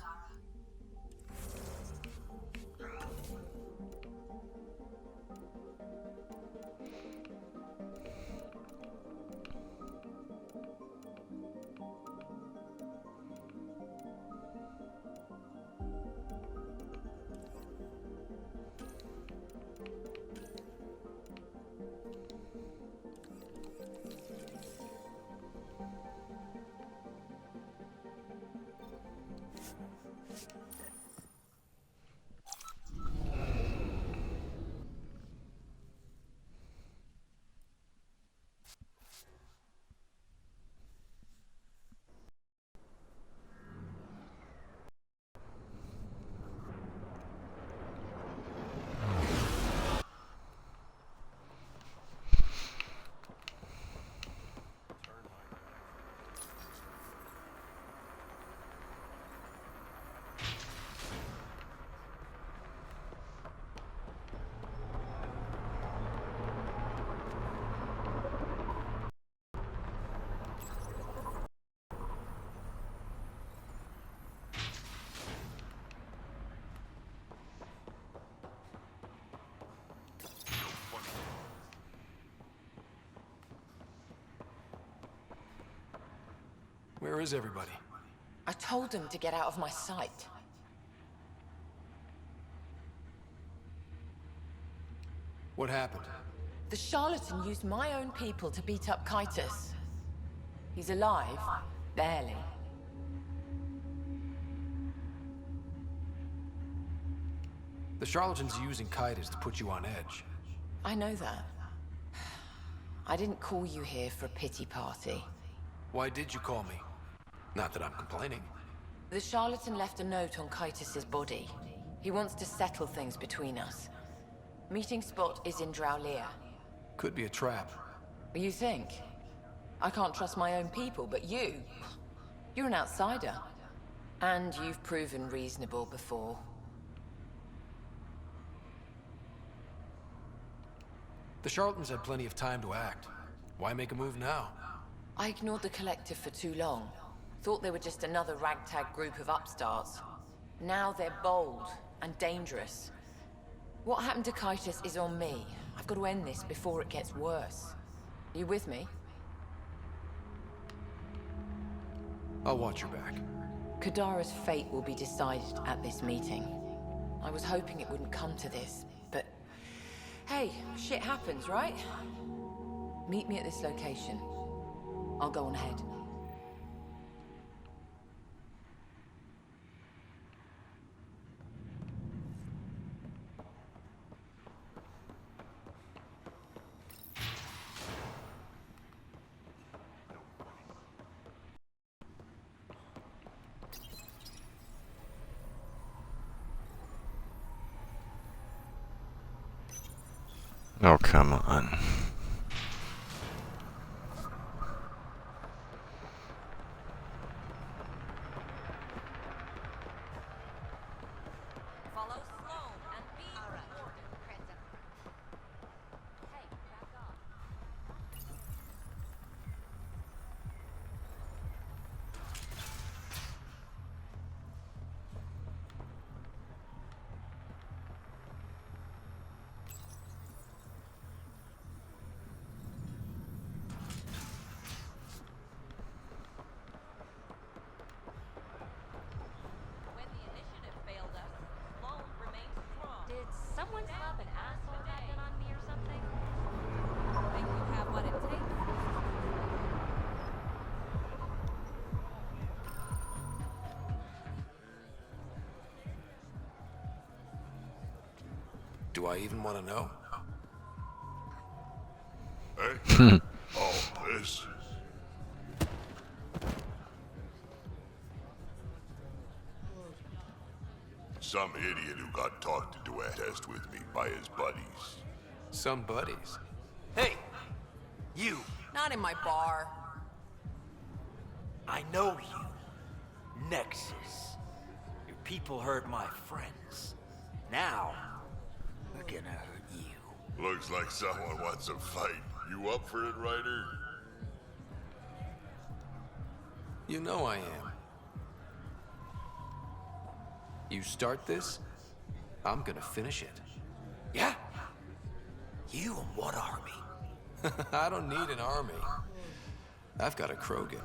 Where is everybody? I told them to get out of my sight. What happened? The charlatan used my own people to beat up Kitus. He's alive, barely. The charlatan's using Kitus to put you on edge. I know that. I didn't call you here for a pity party. Why did you call me? Not that I'm complaining. The charlatan left a note on Kitus's body. He wants to settle things between us. Meeting spot is in Drowlear. Could be a trap. You think? I can't trust my own people, but you're an outsider. And you've proven reasonable before. The charlatans had plenty of time to act. Why make a move now? I ignored the collective for too long. Thought they were just another ragtag group of upstarts. Now they're bold and dangerous. What happened to Kitus is on me. I've got to end this before it gets worse. You with me? I'll watch your back. Kadara's fate will be decided at this meeting. I was hoping it wouldn't come to this, but hey, shit happens, right? Meet me at this location. I'll go on ahead. Oh, come on. Follow Sloan and be rewarded. Hey, back off. When the initiative failed us, Sloan remained strong. Did someone slap an asshole back on me or something? Think you have what it takes? Do I even want to know? Hey? Oh, this? Some idiot who got talked into a test with me by his buddies. Some buddies. Hey! You! Not in my bar. I know you. Nexus. Your people hurt my friends. Now, we're gonna hurt you. Looks like someone wants a fight. You up for it, Ryder? You know I am. You start this, I'm gonna finish it. Yeah? You and what army? I don't need an army. I've got a Krogan.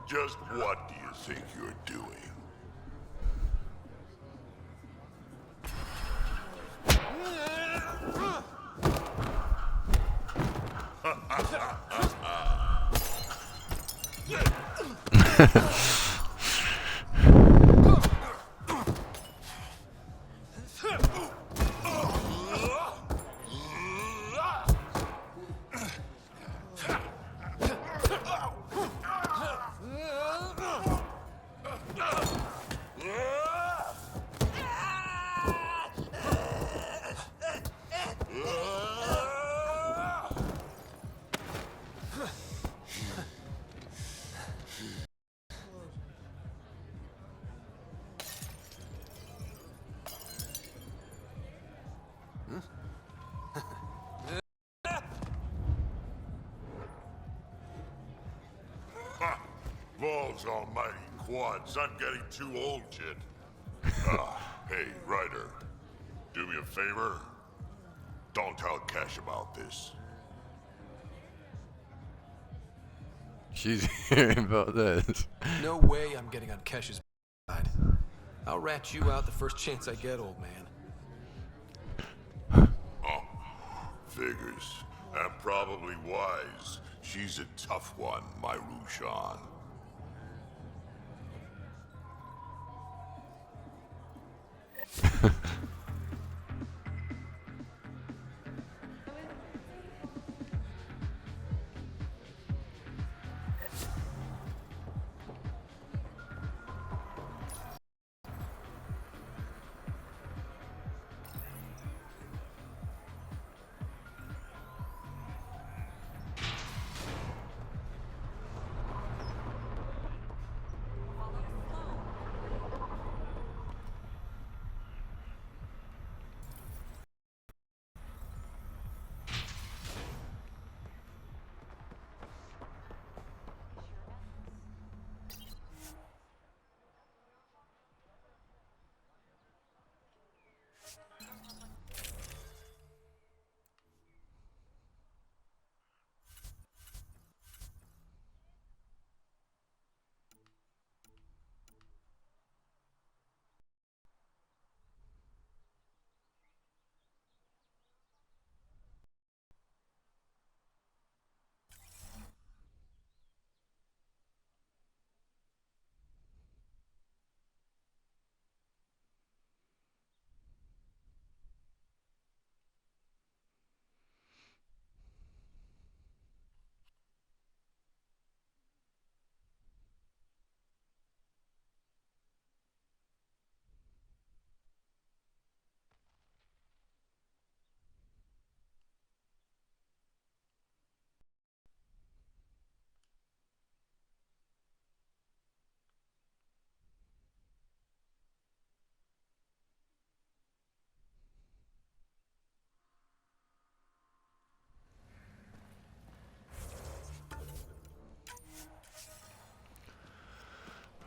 Just what do you think you're doing? Balls almighty quads, I'm getting too old, kid. Hey, Ryder. Do me a favor. Don't tell Cash about this. She's hearing about this. No way I'm getting on Kesh's side. I'll rat you out the first chance I get, old man. Oh, figures. And probably wise. She's a tough one, my Rushan.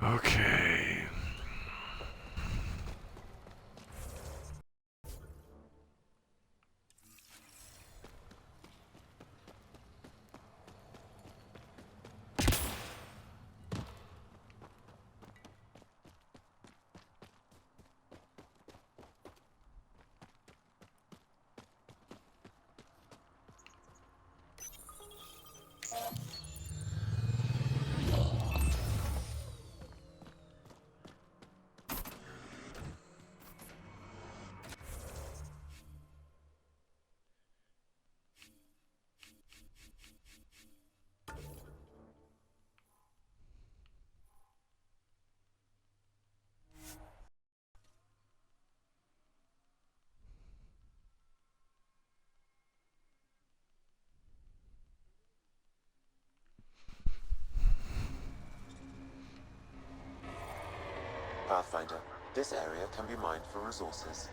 Okay. Pathfinder, this area can be mined for resources.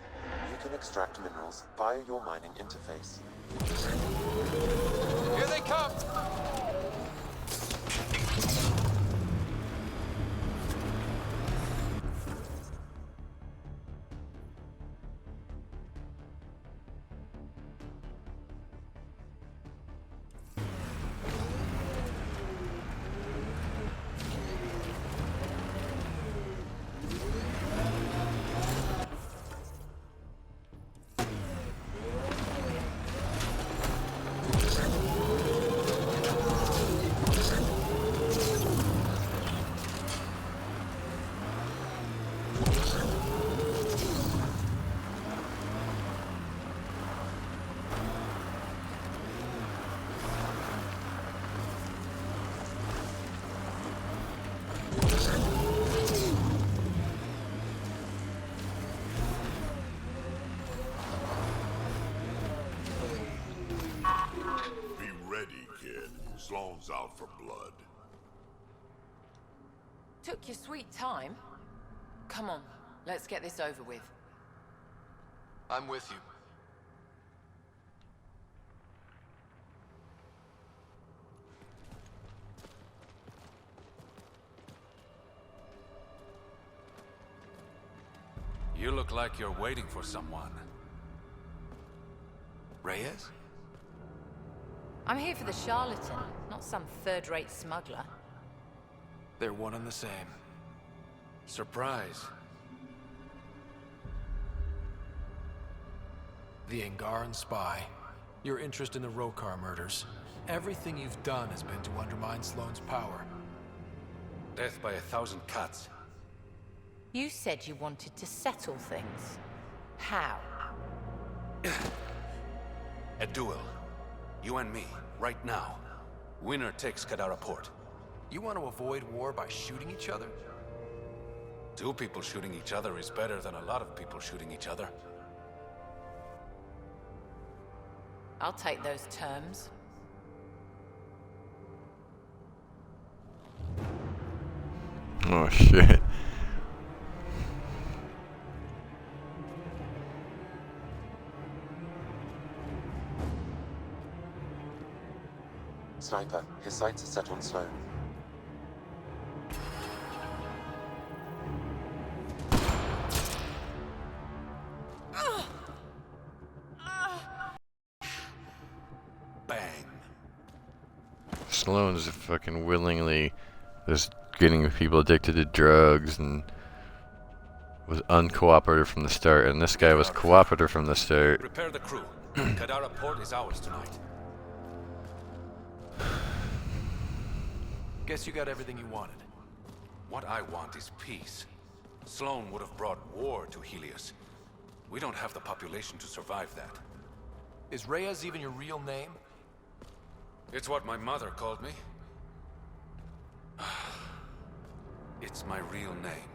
You can extract minerals via your mining interface. Here they come! Be ready, kid. Sloan's out for blood. Took your sweet time. Come on, let's get this over with. I'm with you. You look like you're waiting for someone. Reyes? I'm here for the charlatan, not some third-rate smuggler. They're one and the same. Surprise. The Angaran spy. Your interest in the Rokar murders. Everything you've done has been to undermine Sloane's power. Death by 1,000 cuts. You said you wanted to settle things. How? A duel. You and me, right now. Winner takes Kadara Port. You want to avoid war by shooting each other? Two people shooting each other is better than a lot of people shooting each other. I'll take those terms. Oh shit. Sniper, his sights are set on Sloane. Bang. Sloane's fucking willingly just getting people addicted to drugs and was uncooperative from the start, and this guy was cooperative from the start. Prepare the crew. Kadara Port is ours tonight. Guess you got everything you wanted. What I want is peace. Sloane would have brought war to Helios. We don't have the population to survive that. Is Reyes even your real name? It's what my mother called me. It's my real name.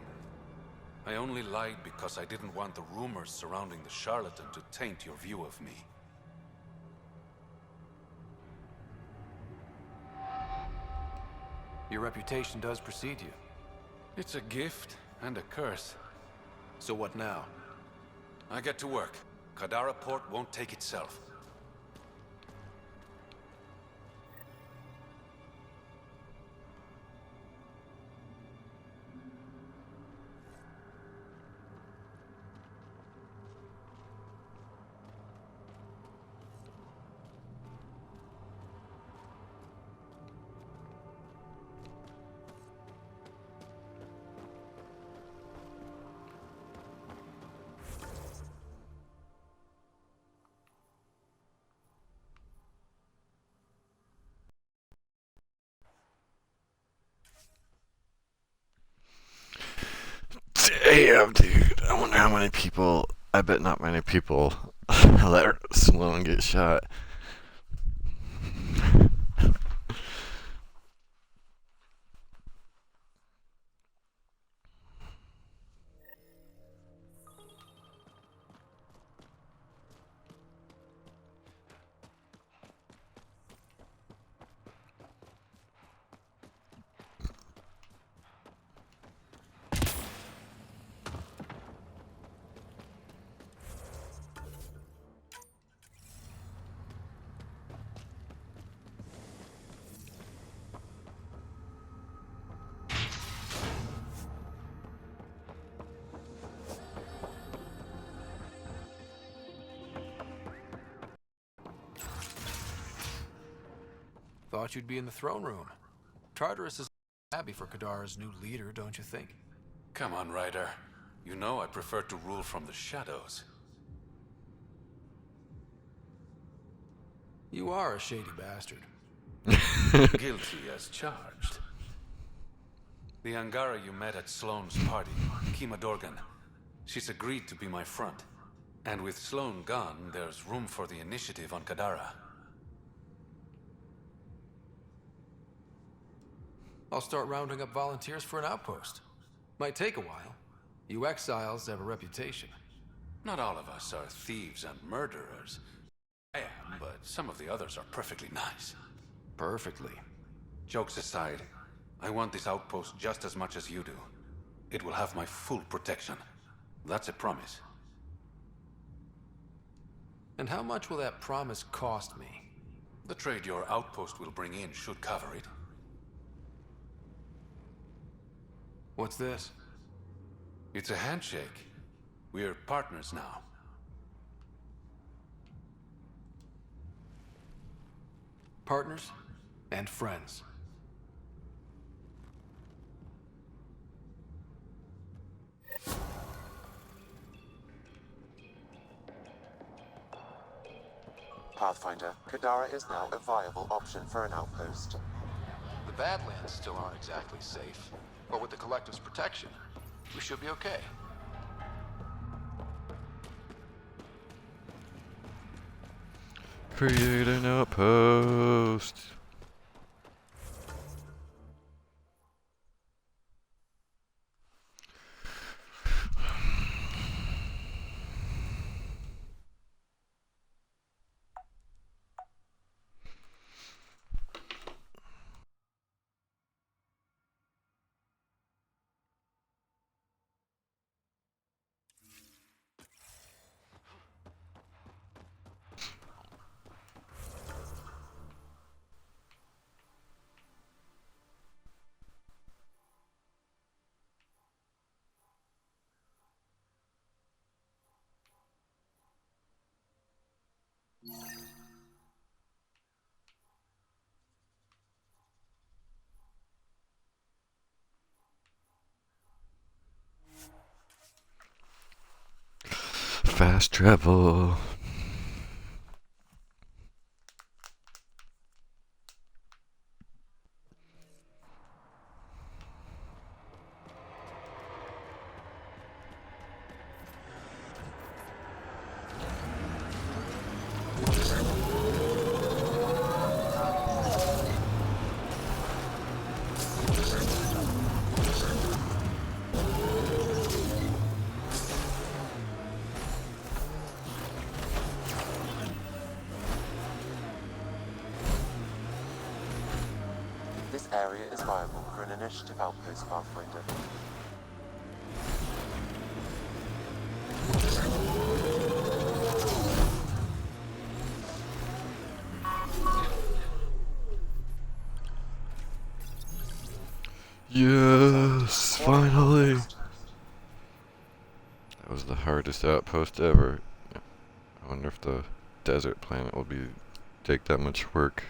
I only lied because I didn't want the rumors surrounding the charlatan to taint your view of me. Your reputation does precede you. It's a gift and a curse. So what now? I get to work. Kadara Port won't take itself. Damn, dude. I wonder how many people. I bet not many people let Sloane get shot. Thought you'd be in the throne room. Tartarus is happy for Kadara's new leader, don't you think? Come on, Ryder. You know I prefer to rule from the shadows. You are a shady bastard. Guilty as charged. The Angara you met at Sloane's party, Kima Dorgan, she's agreed to be my front. And with Sloane gone, there's room for the initiative on Kadara. I'll start rounding up volunteers for an outpost. Might take a while. You exiles have a reputation. Not all of us are thieves and murderers. I am, but some of the others are perfectly nice. Perfectly. Jokes aside, I want this outpost just as much as you do. It will have my full protection. That's a promise. And how much will that promise cost me? The trade your outpost will bring in should cover it. What's this? It's a handshake. We're partners now. Partners and friends. Pathfinder, Kadara is now a viable option for an outpost. The Badlands still aren't exactly safe, but with the Collective's protection, we should be okay. Create an outpost. Fast travel. This area is viable for an initiative outpost, Pathfinder. Yes, finally. That was the hardest outpost ever. I wonder if the desert planet will take that much work.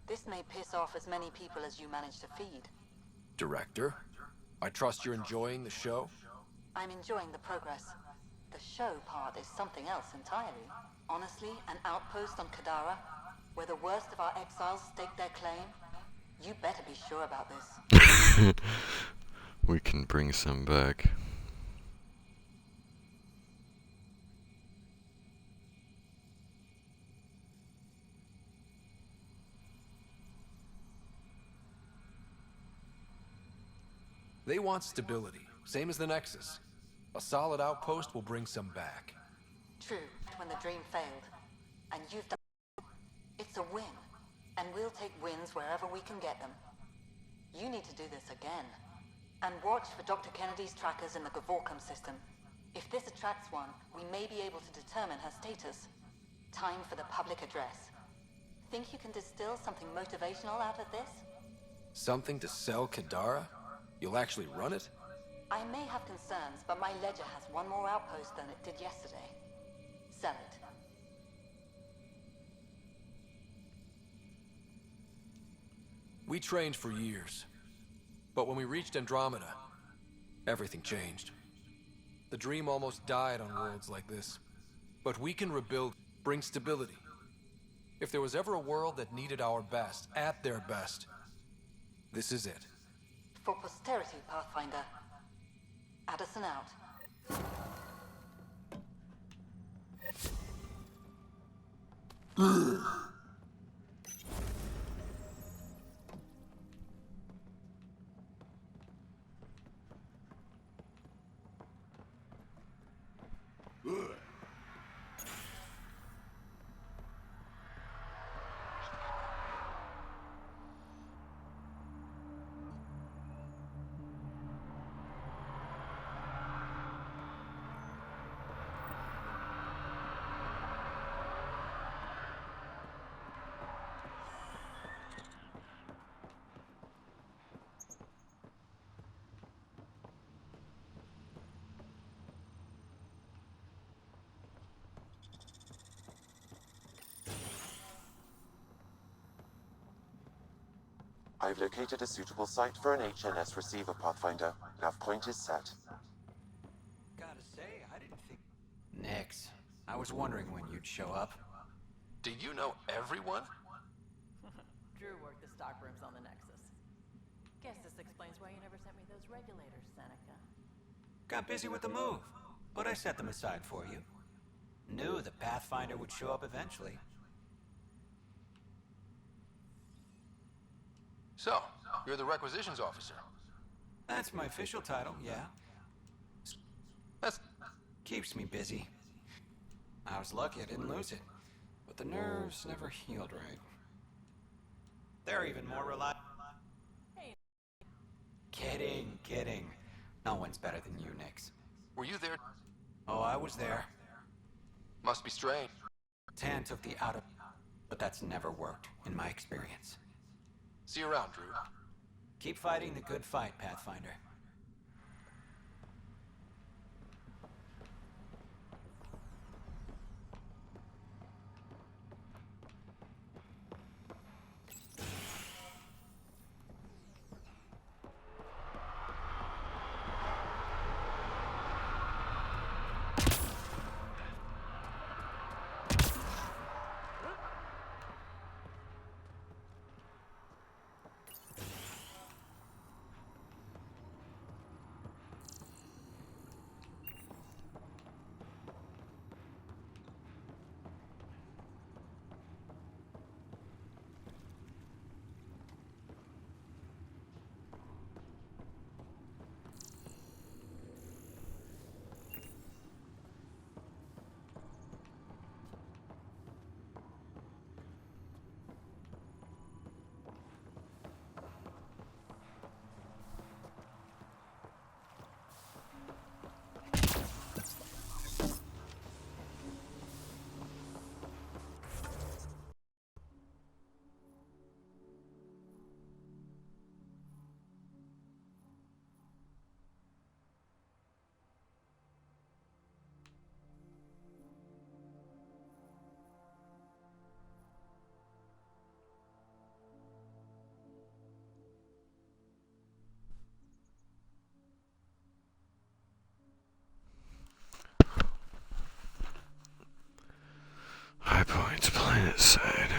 This may piss off as many people as you manage to feed. Director, I trust you're enjoying the show? I'm enjoying the progress. The show part is something else entirely. Honestly, an outpost on Kadara, where the worst of our exiles stake their claim, you better be sure about this. We can bring some back. They want stability, same as the Nexus. A solid outpost will bring some back. True, when the dream failed. And you've done... It's a win. And we'll take wins wherever we can get them. You need to do this again. And watch for Dr. Kennedy's trackers in the Gavorcom system. If this attracts one, we may be able to determine her status. Time for the public address. Think you can distill something motivational out of this? Something to sell Kadara? You'll actually run it? I may have concerns, but my ledger has one more outpost than it did yesterday. Sell it. We trained for years. But when we reached Andromeda, everything changed. The dream almost died on worlds like this. But we can rebuild, bring stability. If there was ever a world that needed our best, at their best, this is it. For posterity, Pathfinder. Addison out. I've located a suitable site for an HNS receiver, Pathfinder. Nav point is set. Gotta say, I didn't think... Nix. I was wondering when you'd show up. Do you know everyone? Drew worked the stockrooms on the Nexus. Guess this explains why you never sent me those regulators, Seneca. Got busy with the move, but I set them aside for you. Knew the Pathfinder would show up eventually. So, you're the requisitions officer. That's my official title, yeah. That's... Keeps me busy. I was lucky I didn't lose it, but the nerves never healed right. They're even more reliable. Hey. Kidding. No one's better than you, Nix. Were you there? Oh, I was there. Must be strange. Tan took the out of... But that's never worked, in my experience. See you around, Drew. Keep fighting the good fight, Pathfinder. High points, planet side.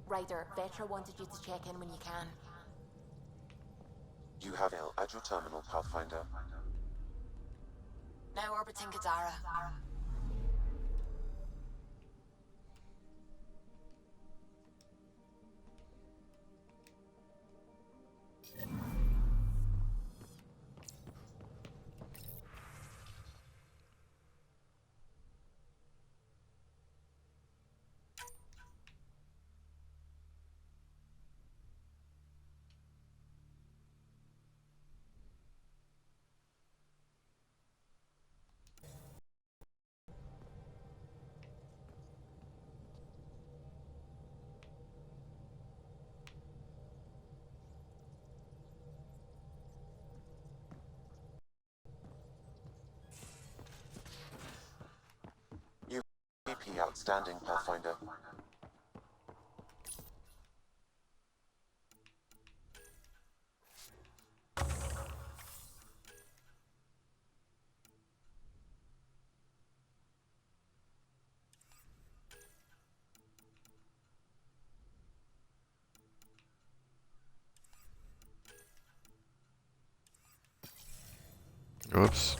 Ryder, Vetra wanted you to check in when you can. You have L at your terminal, Pathfinder. Now orbiting Gadara. the outstanding, Pathfinder. Whoops.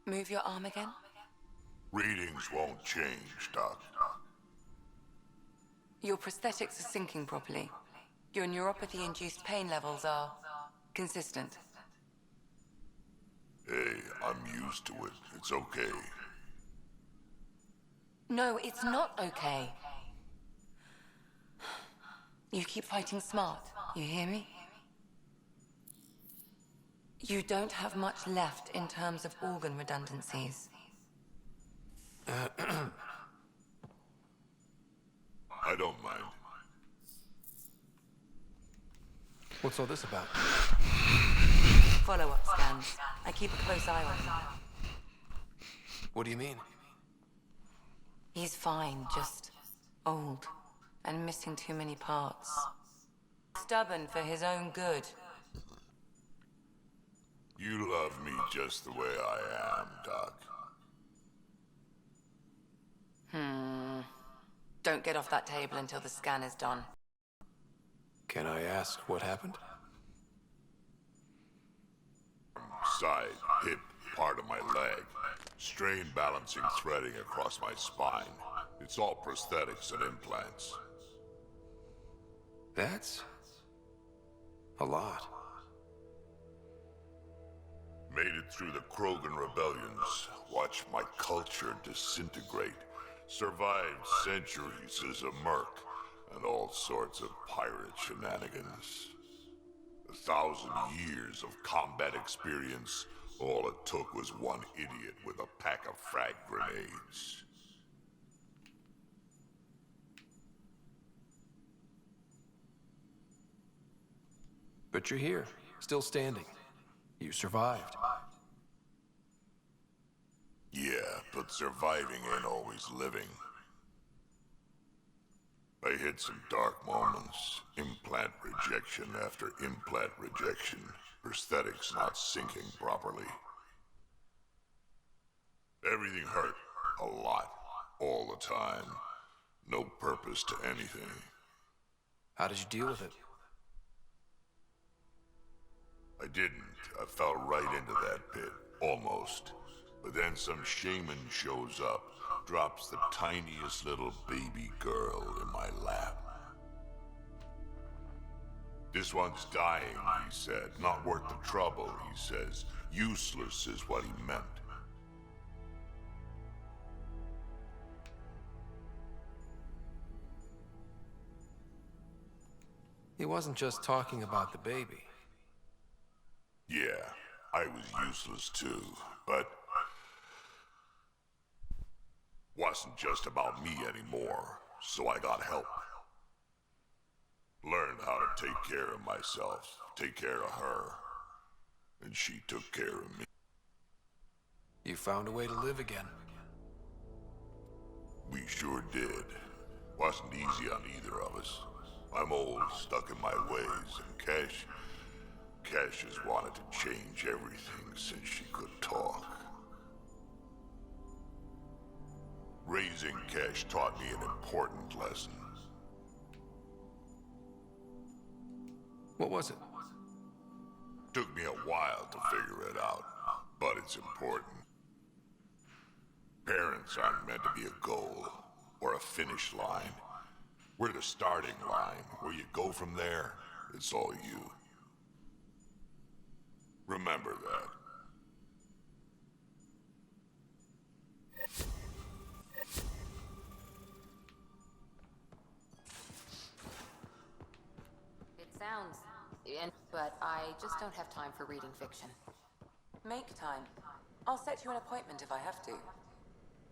Move your arm again? Readings won't change, Doc. Your prosthetics are syncing properly. Your neuropathy-induced pain levels are consistent. Hey, I'm used to it. It's okay. No, it's not okay. You keep fighting smart, you hear me? You don't have much left in terms of organ redundancies. I don't mind. What's all this about? Follow-up scans. I keep a close eye on him. What do you mean? He's fine, just old and missing too many parts. Stubborn for his own good. You love me just the way I am, Doc. Don't get off that table until the scan is done. Can I ask what happened? Side, hip, part of my leg. Strain balancing threading across my spine. It's all prosthetics and implants. That's a lot. Made it through the Krogan rebellions. Watched my culture disintegrate. Survived centuries as a merc and all sorts of pirate shenanigans. 1,000 years of combat experience. All it took was one idiot with a pack of frag grenades. But you're here, still standing. You survived. Yeah, but surviving ain't always living. I hit some dark moments. Implant rejection after implant rejection. Prosthetics not syncing properly. Everything hurt. A lot. All the time. No purpose to anything. How did you deal with it? I didn't. I fell right into that pit. Almost. But then some shaman shows up, drops the tiniest little baby girl in my lap. This one's dying, he said. Not worth the trouble, he says. Useless is what he meant. He wasn't just talking about the baby. Yeah, I was useless too, but wasn't just about me anymore, so I got help. Learned how to take care of myself, take care of her, and she took care of me. You found a way to live again. We sure did. Wasn't easy on either of us. I'm old, stuck in my ways, and Cash has wanted to change everything since she could talk. Raising Cash taught me an important lesson. What was it? Took me a while to figure it out, but it's important. Parents aren't meant to be a goal or a finish line. We're the starting line. Where you go from there, it's all you. Remember that. It sounds... but I just don't have time for reading fiction. Make time. I'll set you an appointment if I have to.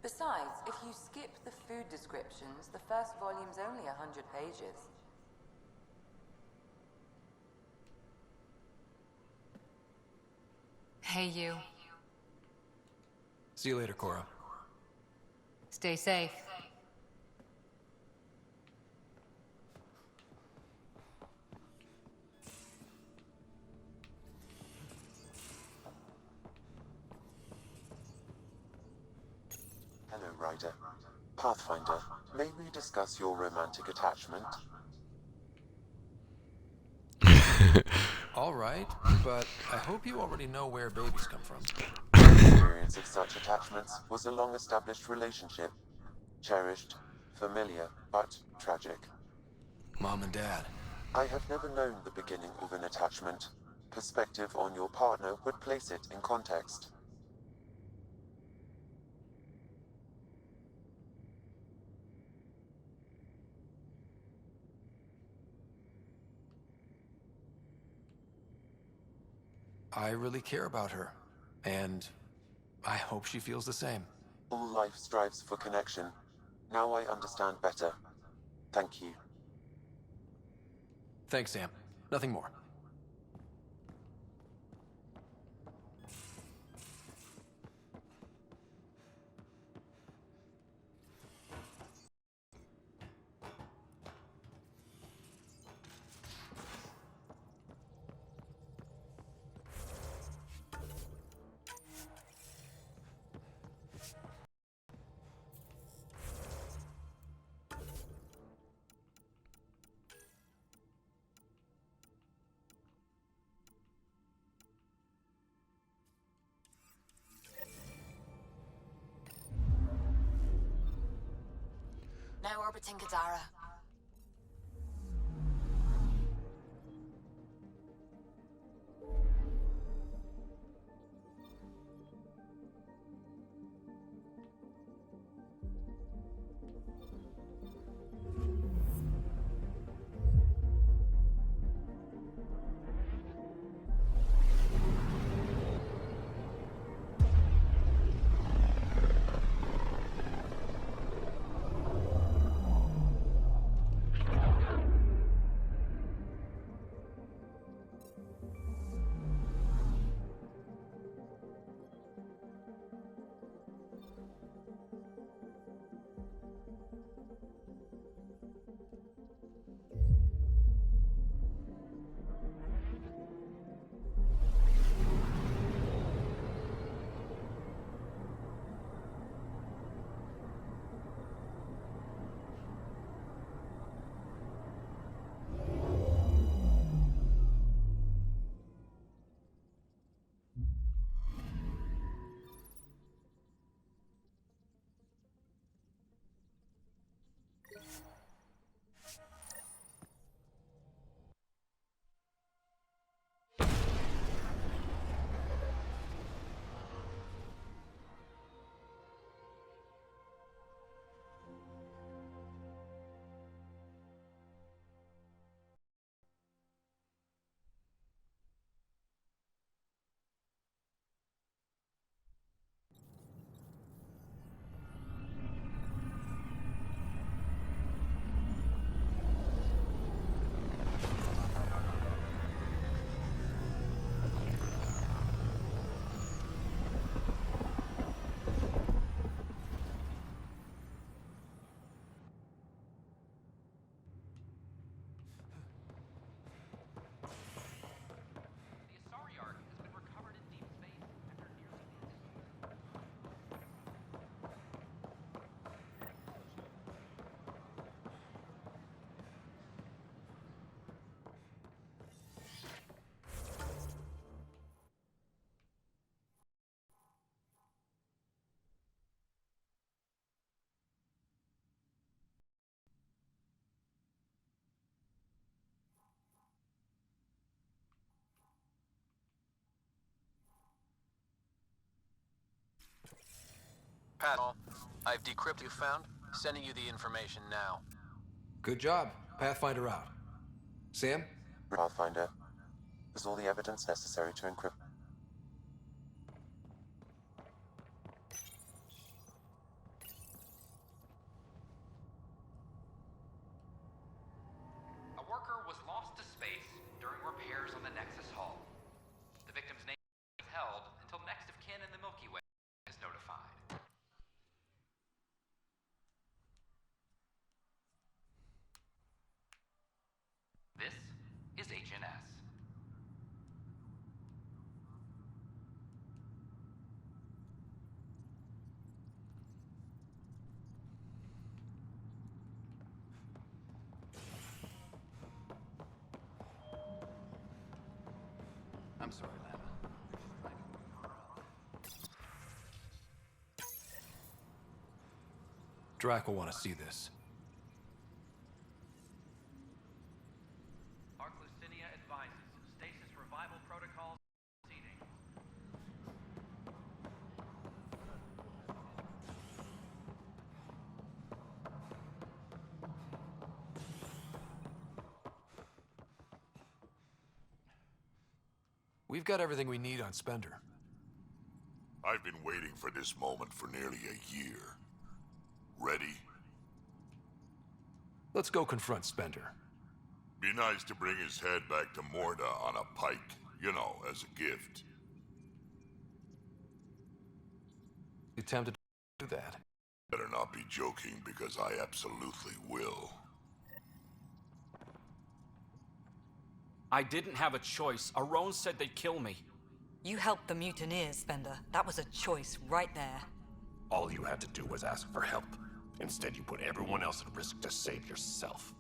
Besides, if you skip the food descriptions, the first volume's only 100 pages. Hey, you. See you later, Cora. Stay safe. Hello, Ryder. Pathfinder, may we discuss your romantic attachment? All right, but I hope you already know where babies come from. My experience of such attachments was a long-established relationship. Cherished, familiar, but tragic. Mom and Dad. I have never known the beginning of an attachment. Perspective on your partner would place it in context. I really care about her, and I hope she feels the same. All life strives for connection. Now I understand better. Thank you. Thanks, Sam. Nothing more. Now orbiting Gadara. Pat, I've decrypted you found. Sending you the information now. Good job. Pathfinder out. Sam? Pathfinder. Is all the evidence necessary to encrypt? A worker was lost to space during repairs on the Nexus Hull. The victim's name is held until next of kin in the Milky Way is notified. This is HNS. I'm sorry, Lana. Drac will want to see this. Arclucinia advises stasis revival protocols proceeding. We've got everything we need on Spender. I've been waiting for this moment for nearly a year. Ready? Let's go confront Spender. Be nice to bring his head back to Morda on a pike, you know, as a gift. You tempted to do that? Better not be joking, because I absolutely will. I didn't have a choice. Aron said they'd kill me. You helped the mutineers, Spender. That was a choice right there. All you had to do was ask for help. Instead, you put everyone else at risk to save yourself.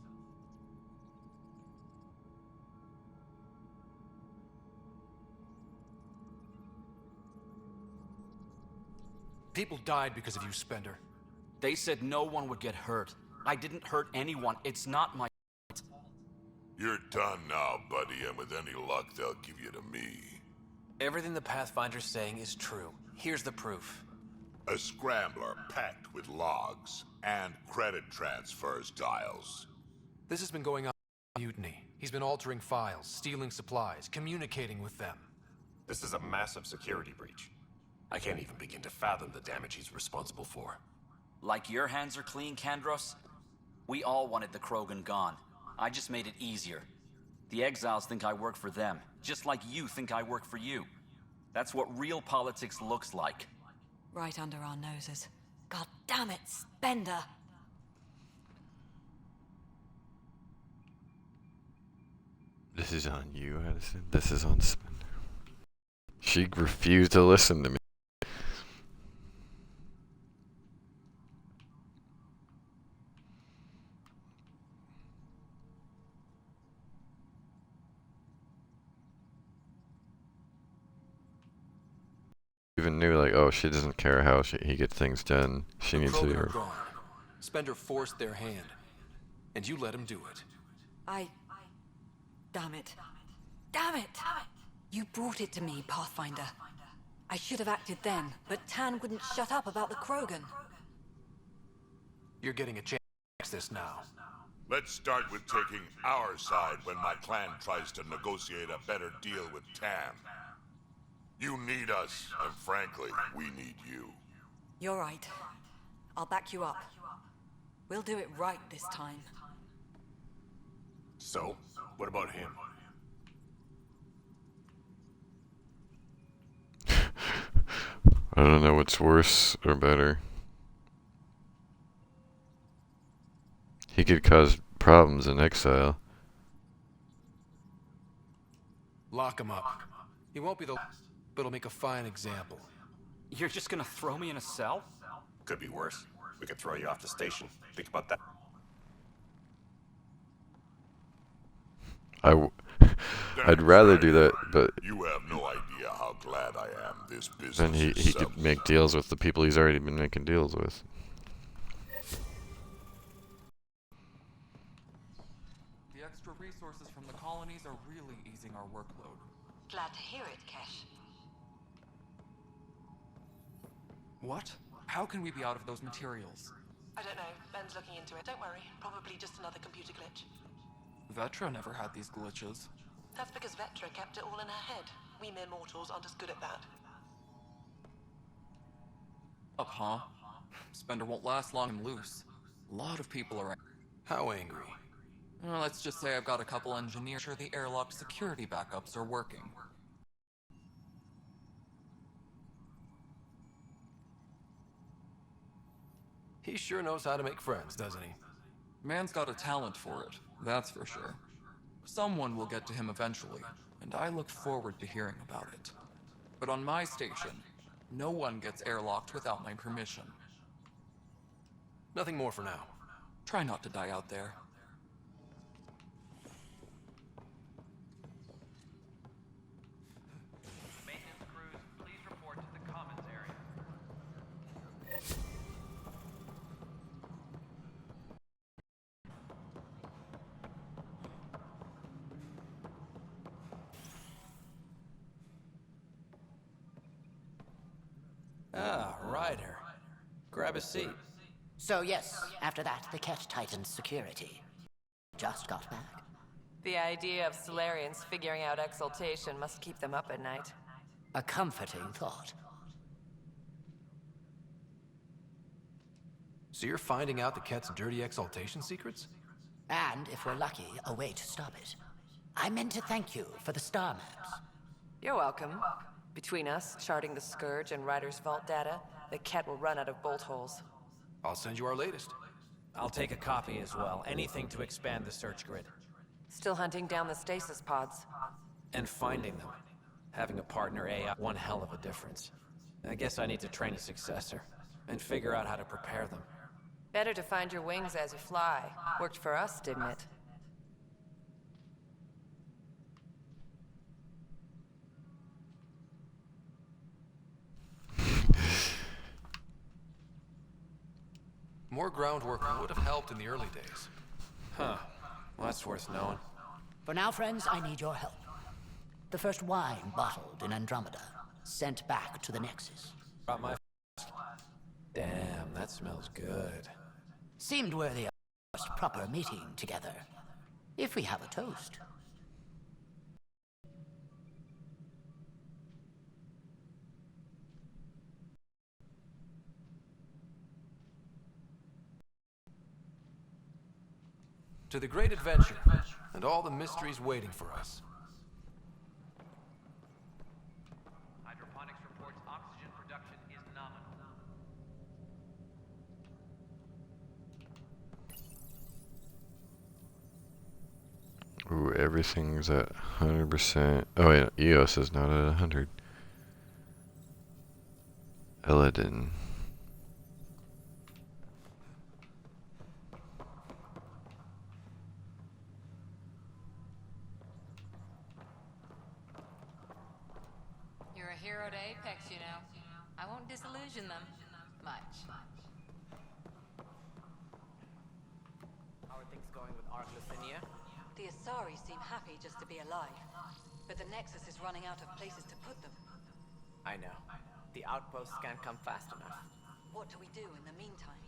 People died because of you, Spender. They said no one would get hurt. I didn't hurt anyone. It's not my fault. You're done now, buddy, and with any luck, they'll give you to me. Everything the Pathfinder's saying is true. Here's the proof. A scrambler packed with logs and credit transfers dials. This has been going on in Mutiny. He's been altering files, stealing supplies, communicating with them. This is a massive security breach. I can't even begin to fathom the damage he's responsible for. Like your hands are clean, Kandros? We all wanted the Krogan gone. I just made it easier. The exiles think I work for them, just like you think I work for you. That's what real politics looks like. Right under our noses. God damn it, Spender! This is on you, Addison. This is on Spender. She refused to listen to me. Even knew, like, oh, she doesn't care how he gets things done. She needs Krogan are to. gone. Spender forced their hand, and you let him do it. Damn it. Damn it! You brought it to me, Pathfinder. I should have acted then, but Tan wouldn't shut up about the Krogan. You're getting a chance to fix this now. Let's start with taking our side when my clan tries to negotiate a better deal with Tam. You need us, and frankly, we need you. You're right. I'll back you up. We'll do it right this time. So, what about him? I don't know what's worse or better. He could cause problems in exile. Lock him up. He won't be the last, but he'll make a fine example. You're just gonna throw me in a cell? Could be worse. We could throw you off the station. Think about that. I'd rather do that, but You have no idea how glad I am this business then he is could make deals with the people he's already been making deals with. The extra resources from the colonies are really easing our workload. Glad to hear it, Kesh. What? How can we be out of those materials? I don't know. Ben's looking into it. Don't worry. Probably just another computer glitch. Vetra never had these glitches. That's because Vetra kept it all in her head. We mere mortals aren't as good at that. Up, huh? Spender won't last long and loose. A lot of people are... How angry? Well, let's just say I've got a couple engineers sure the airlock security backups are working. He sure knows how to make friends, doesn't he? Man's got a talent for it, that's for sure. Someone will get to him eventually, and I look forward to hearing about it. But on my station, no one gets airlocked without my permission. Nothing more for now. Try not to die out there. Maintenance crews, please report to the commons area. Ah, Ryder. Grab a seat. So yes, after that, the Ket tightened security. Just got back. The idea of Solarians figuring out exaltation must keep them up at night. A comforting thought. So you're finding out the Ket's dirty exaltation secrets? And, if we're lucky, a way to stop it. I meant to thank you for the star maps. You're welcome. Between us, charting the Scourge and Ryder's vault data, the Ket will run out of bolt holes. I'll send you our latest. I'll take a copy as well. Anything to expand the search grid. Still hunting down the stasis pods. And finding them. Having a partner AI, one hell of a difference. I guess I need to train a successor. And figure out how to prepare them. Better to find your wings as you fly. Worked for us, didn't it? More groundwork would have helped in the early days. Huh. Well, that's worth knowing. For now, friends, I need your help. The first wine bottled in Andromeda, sent back to the Nexus. Brought my Damn, that smells good. Seemed worthy of a first proper meeting together. If we have a toast. To the great adventure, and all the mysteries waiting for us. Hydroponics reports oxygen production is nominal. Ooh, everything's at 100%. Oh yeah, EOS is not at 100. Eladin. You're a hero to Apex, you know. I won't disillusion them. Much. How are things going with Ark Lucinia? The Asari seem happy just to be alive, but the Nexus is running out of places to put them. I know. The outposts can't come fast enough. What do we do in the meantime?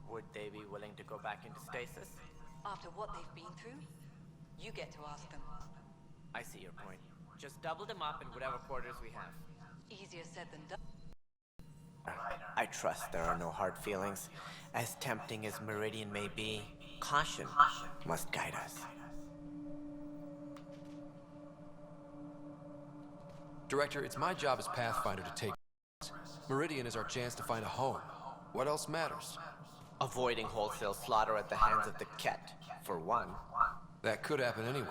Would they be willing to go back into stasis? After what they've been through, you get to ask them. I see your point. Just double them up in whatever quarters we have. Easier said than done. I trust there are no hard feelings. As tempting as Meridian may be, caution must guide us. Director, it's my job as Pathfinder to take Meridian is our chance to find a home. What else matters? Avoiding wholesale slaughter at the hands of the Ket, for one. That could happen anyway.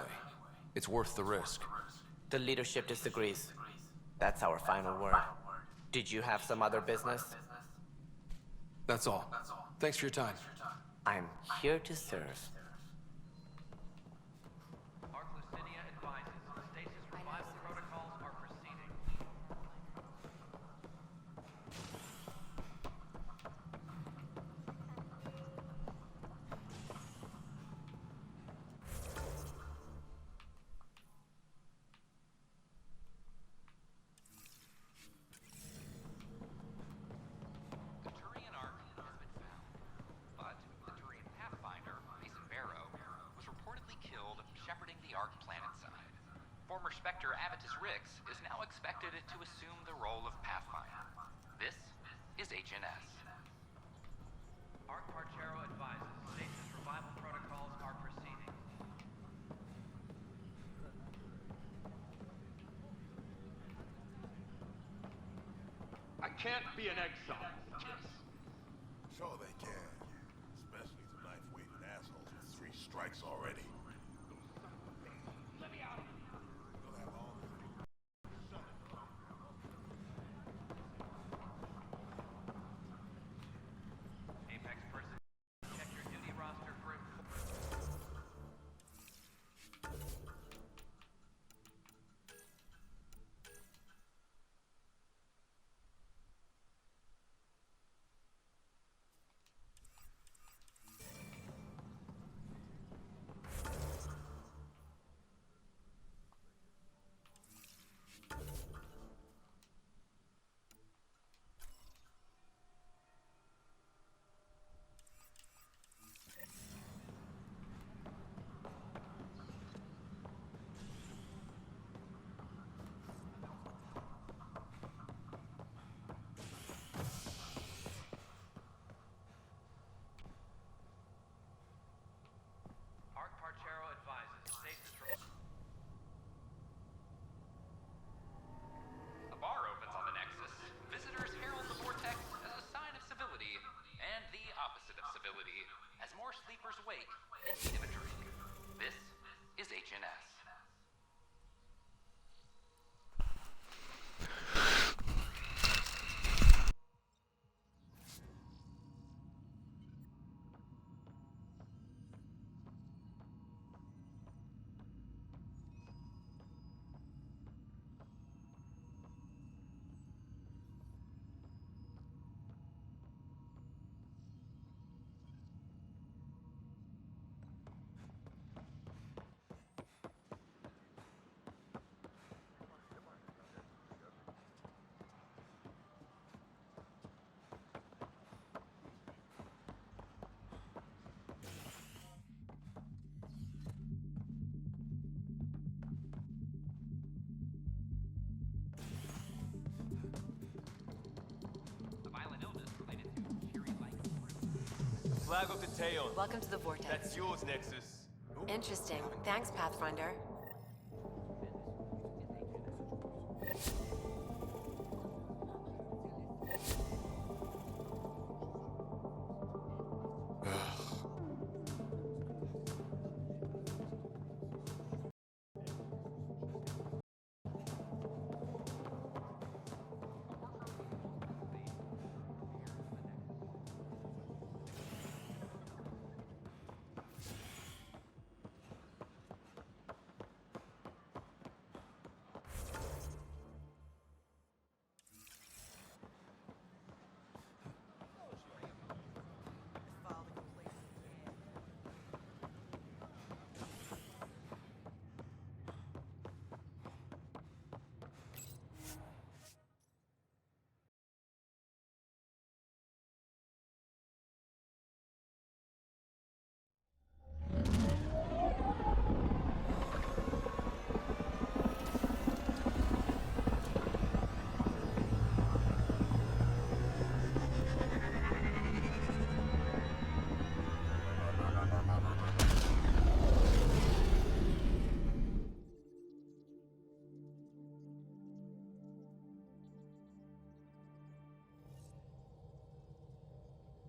It's worth the risk. The leadership disagrees. That's our final word. Did you have some other business? That's all. Thanks for your time. I'm here to serve. Ark Lucinia advises stasis revival protocols are proceeding. killed shepherding the Ark planet side. Former Spectre Avitus Rix is now expected to assume the role of Pathfinder. This is HNS. Ark Parchero advises stasis revival protocols are proceeding. I can't be an exile. Sure they can. Especially to knife-weighted assholes with 3 strikes already. Let me out. You'll have all Apex person, check your duty roster for Ark Parchero advises stasis A bar opens on the Nexus. Visitors herald the vortex as a sign of civility, and the opposite of civility, as more sleepers wake in need of a drink. This is HNS. A violent illness related to cheery light. Flag of the Tail. Welcome to the Vortex. That's yours, Nexus. Interesting. Thanks, Pathfinder.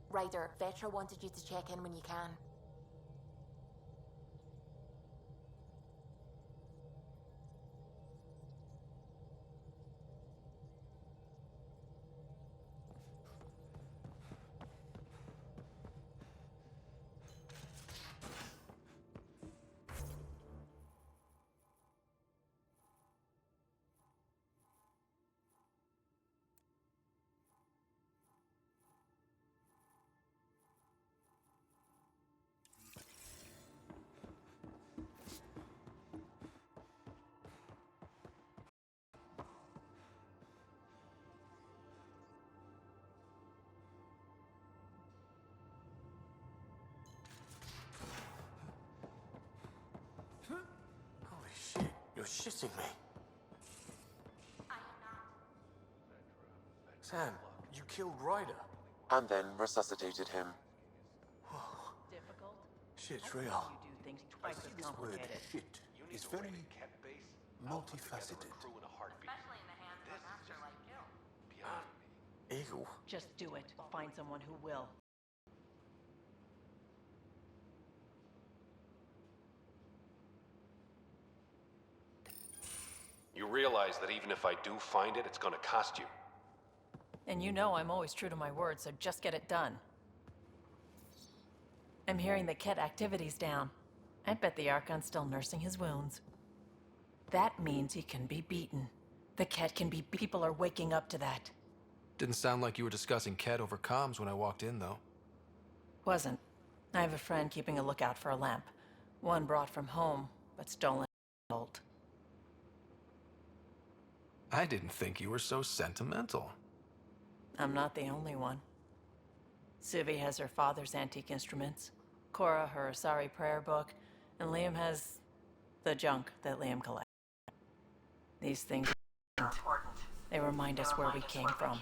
Ryder, Vetra wanted you to check in when you can. shit, you're shitting me. Sam, you killed Ryder. And then resuscitated him. Shit's real. I think this word shit is very multifaceted. Eagle. Just do it. Find someone who will. You realize that even if I do find it, it's gonna cost you. And you know I'm always true to my word, so just get it done. I'm hearing the Ket activity's down. I bet the Archon's still nursing his wounds. That means he can be beaten. The Ket can be... People are waking up to that. Didn't sound like you were discussing Ket over comms when I walked in, though. Wasn't. I have a friend keeping a lookout for a lamp. One brought from home, but stolen. Old. I didn't think you were so sentimental. I'm not the only one. Civi has her father's antique instruments, Cora her Asari prayer book, and Liam has the junk that Liam collects. These things are important. They remind us where we came from.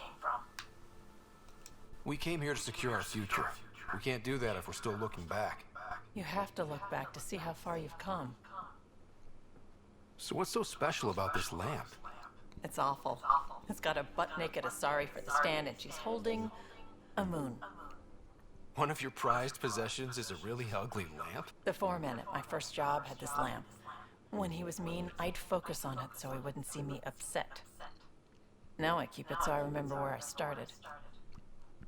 We came here to secure our future. We can't do that if we're still looking back. You have to look back to see how far you've come. So what's so special about this lamp? It's awful. It's got a butt-naked Asari for the stand, and she's holding a moon. One of your prized possessions is a really ugly lamp? The foreman at my first job had this lamp. When he was mean, I'd focus on it so he wouldn't see me upset. Now I keep it so I remember where I started.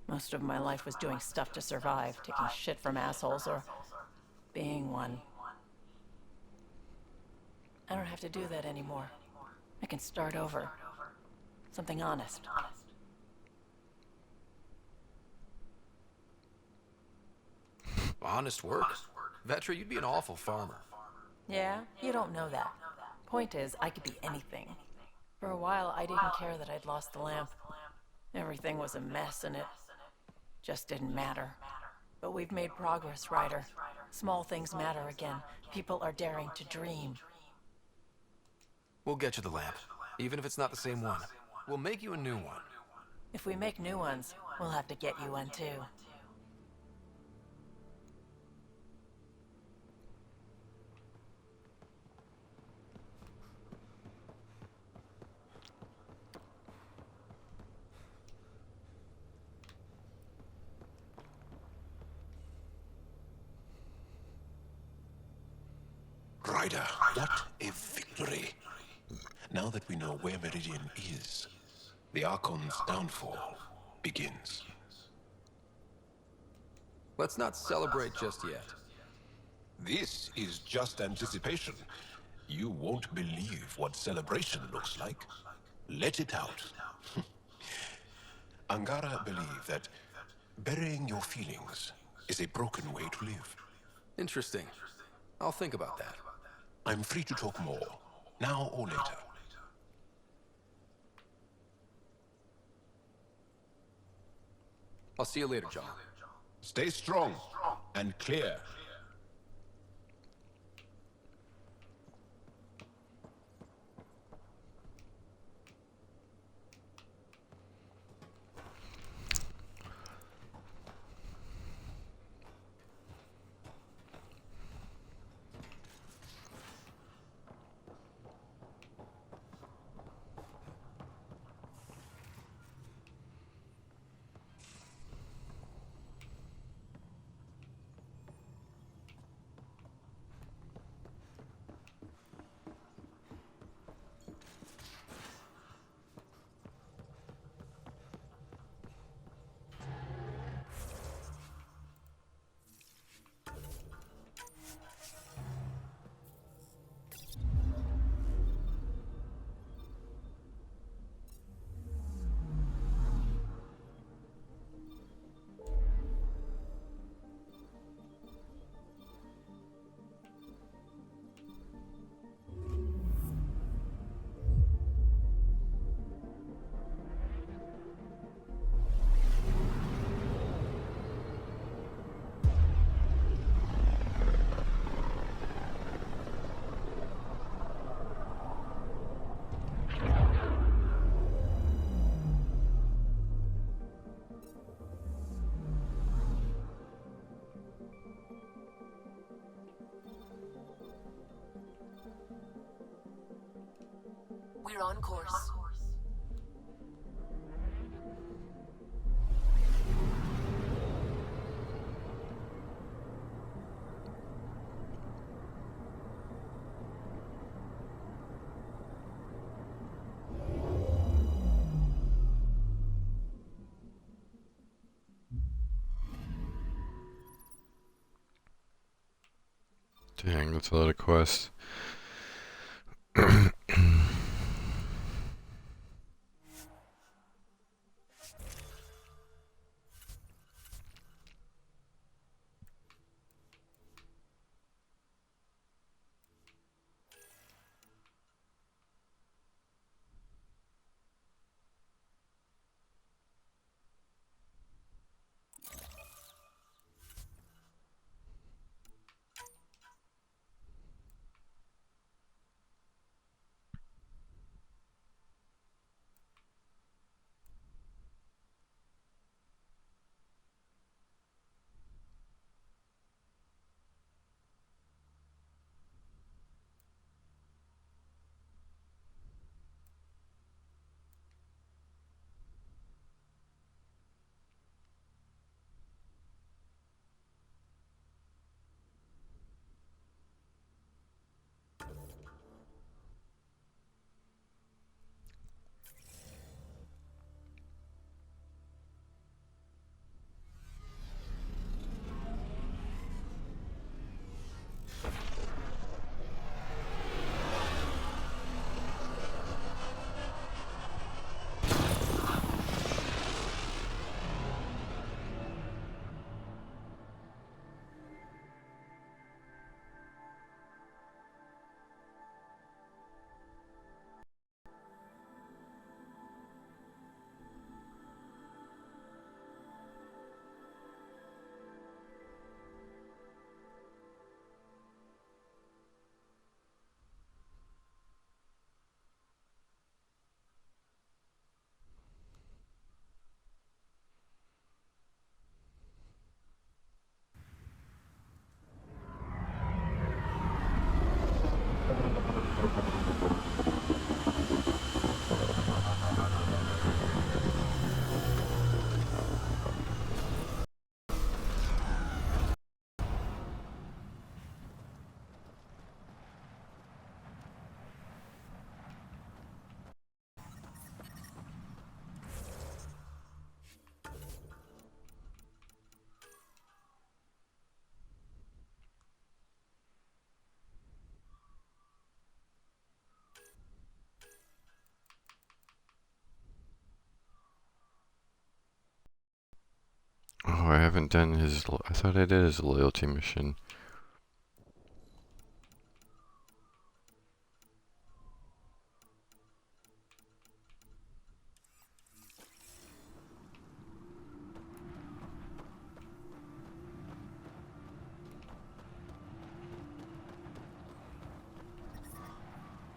Most of my life was doing stuff to survive, taking shit from assholes or being one. I don't have to do that anymore. I can start over. Something honest. Honest work? Vetra, you'd be an awful farmer. Yeah? You don't know that. Point is, I could be anything. For a while, I didn't care that I'd lost the lamp. Everything was a mess and it just didn't matter. But we've made progress, Ryder. Small things matter again. People are daring to dream. We'll get you the lamp, even if it's not the same one. We'll make you a new one. If we make new ones, we'll have to get you one too. Ryder, what a victory. Now that we know where Meridian is, the Archon's downfall begins. Let's not celebrate just yet. This is just anticipation. You won't believe what celebration looks like. Let it out. Angara believe that burying your feelings is a broken way to live. Interesting. I'll think about that. I'm free to talk more, now or later. I'll see you later, John. Stay strong and clear. We're on course. Dang, that's a lot of quests. Oh, I haven't done his... I thought I did his loyalty mission.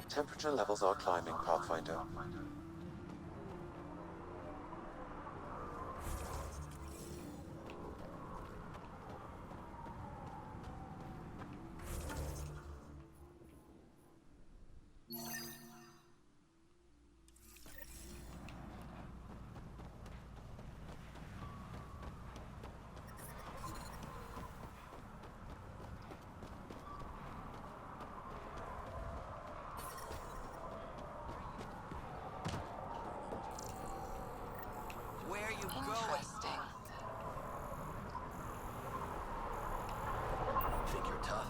Temperature levels are climbing, Pathfinder. Interesting. Think you're tough?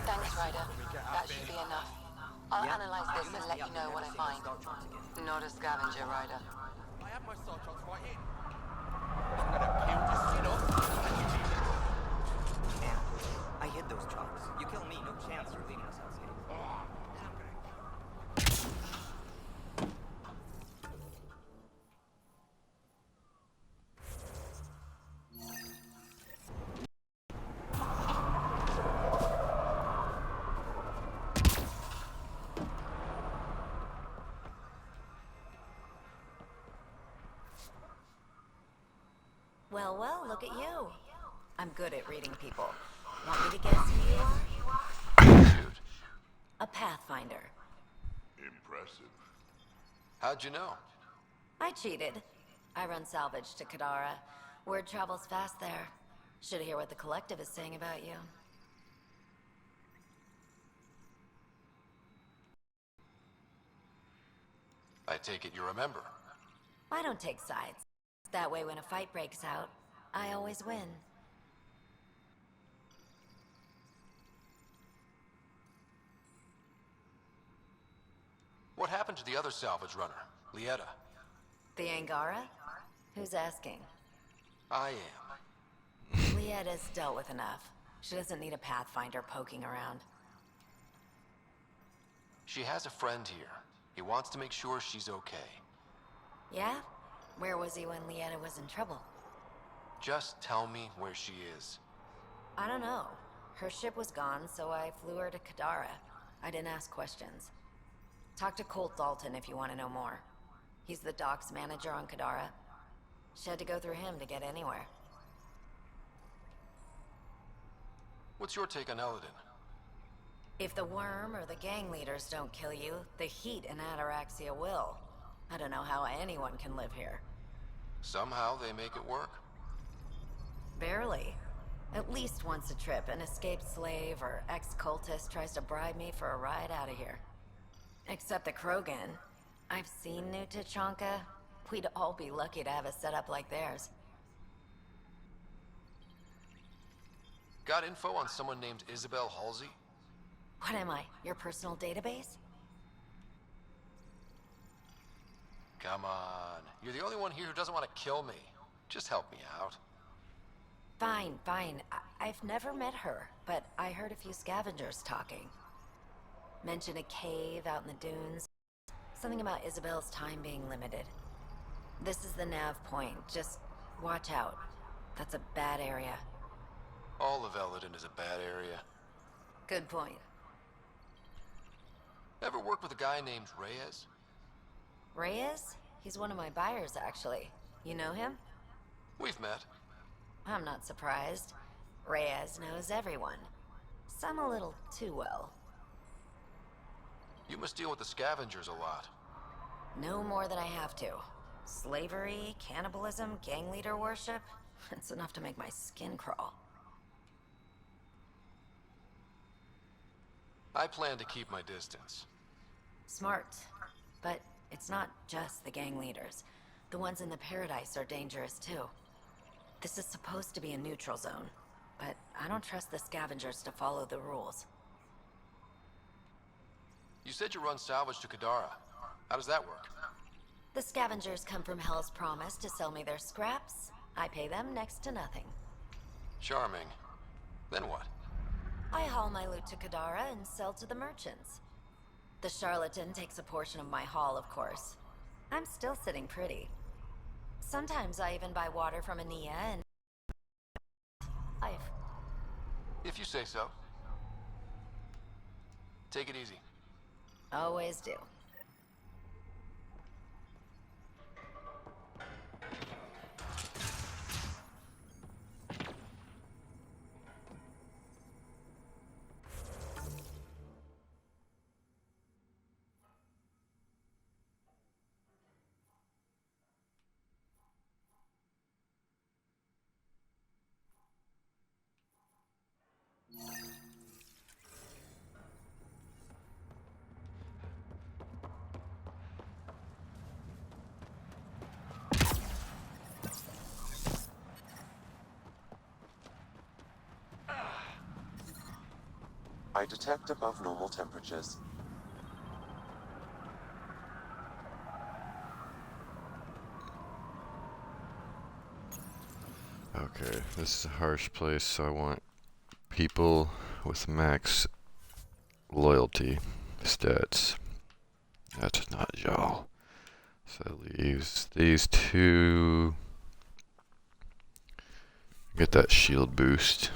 Thanks, Ryder. That should be enough. I'll analyze this and let you know what I find. Not a scavenger, Ryder. I have my star charts right here. I'm gonna peel this shit off and you well, look at you. I'm good at reading people. Want me to guess who you are? Shoot. A Pathfinder. Impressive. How'd you know? I cheated. I run salvage to Kadara. Word travels fast there. Should hear what the Collective is saying about you. I take it you remember. I don't take sides. That way when a fight breaks out, I always win. What happened to the other salvage runner, Lieta? The Angara? Who's asking? I am. Lietta's dealt with enough. She doesn't need a Pathfinder poking around. She has a friend here. He wants to make sure she's okay. Yeah? Where was he when Lieta was in trouble? Just tell me where she is. I don't know. Her ship was gone, so I flew her to Kadara. I didn't ask questions. Talk to Colt Dalton if you want to know more. He's the docks manager on Kadara. She had to go through him to get anywhere. What's your take on Eladin? If the worm or the gang leaders don't kill you, the heat in Ataraxia will. I don't know how anyone can live here. Somehow they make it work. Barely. At least once a trip, an escaped slave or ex-cultist tries to bribe me for a ride out of here. Except the Krogan. I've seen New Tachanka. We'd all be lucky to have a setup like theirs. Got info on someone named Isabel Halsey? What am I, your personal database? Come on. You're the only one here who doesn't want to kill me. Just help me out. Fine, fine. I've never met her, but I heard a few scavengers talking. Mention a cave out in the dunes. Something about Isabel's time being limited. This is the nav point. Just watch out. That's a bad area. All of Eladin is a bad area. Good point. Ever work with a guy named Reyes? Reyes? He's one of my buyers, actually. You know him? We've met. I'm not surprised. Reyes knows everyone. Some a little too well. You must deal with the scavengers a lot. No more than I have to. Slavery, cannibalism, gang leader worship. It's enough to make my skin crawl. I plan to keep my distance. Smart. But it's not just the gang leaders. The ones in the Paradise are dangerous too. This is supposed to be a neutral zone, but I don't trust the scavengers to follow the rules. You said you run salvage to Kadara. How does that work? The scavengers come from Hell's Promise to sell me their scraps. I pay them next to nothing. Charming. Then what? I haul my loot to Kadara and sell to the merchants. The charlatan takes a portion of my haul, of course. I'm still sitting pretty. Sometimes I even buy water from Ania and... If you say so. Take it easy. Always do. I detect above normal temperatures. Okay, this is a harsh place, so I want people with max loyalty stats. That's not y'all. So that leaves these two. Get that shield boost.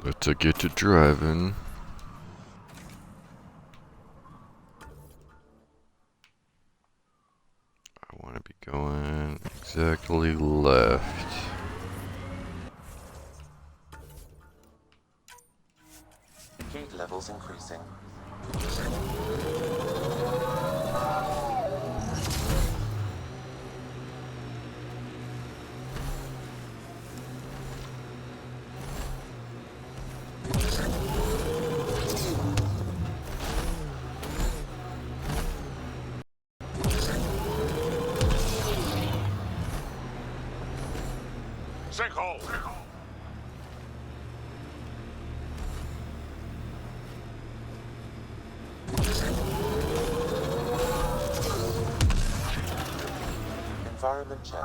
Let's get to driving. I want to be going exactly left. Heat levels increasing. Sinkhole! Environment check.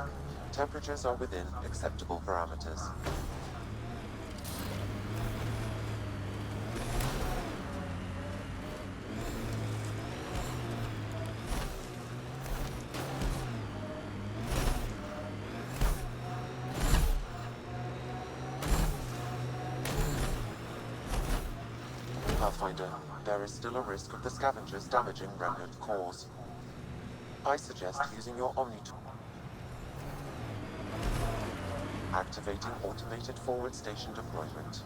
Temperatures are within acceptable parameters. Pathfinder, there is still a risk of the scavengers damaging remnant cores. I suggest using your Omni tool. Activating automated forward station deployment.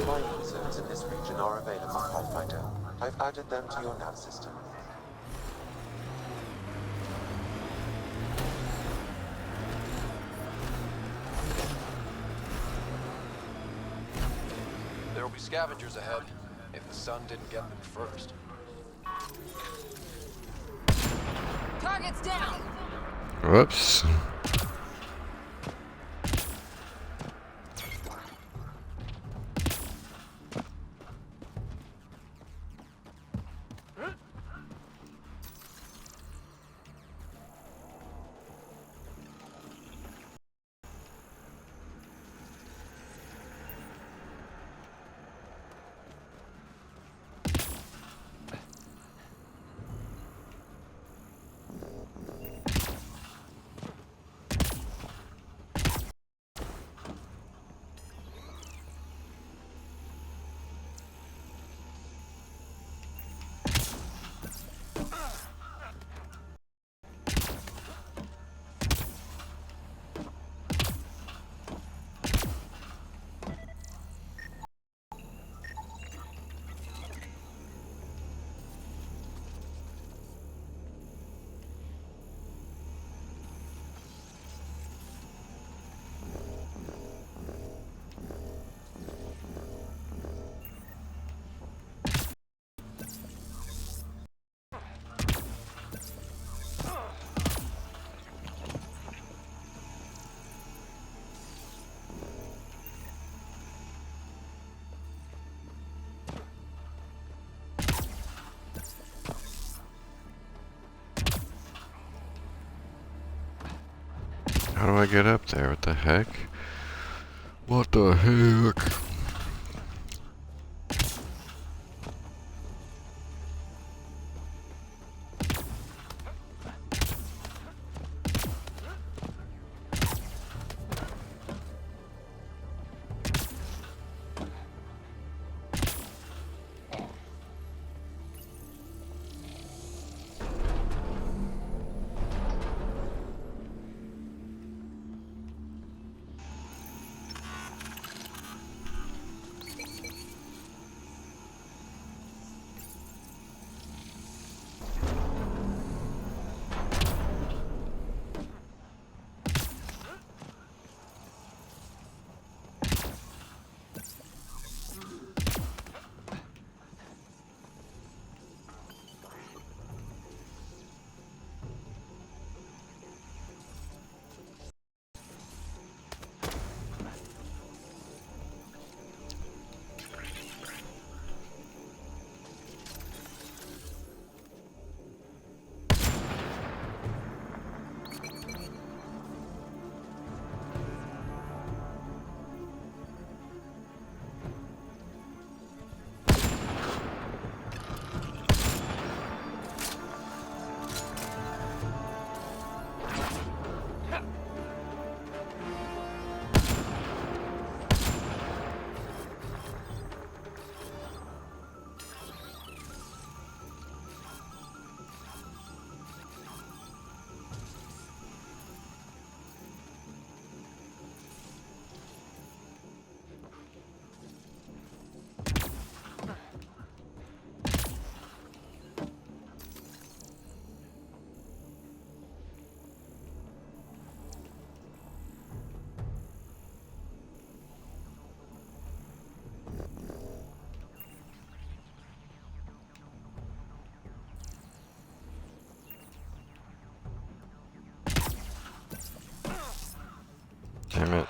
Mining zones in this region are available, Pathfinder. I've added them to your nav system. There will be scavengers ahead, if the sun didn't get them first. Target's down! Whoops. How do I get up there? What the heck? What the heck? Damn it.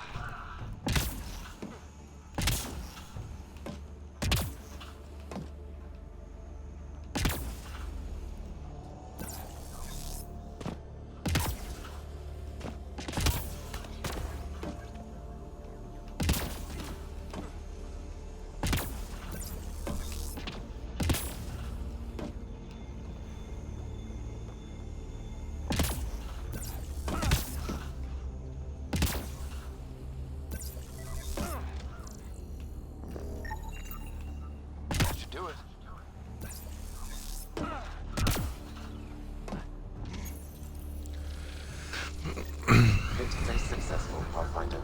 Do it. Interface successful, Pathfinder.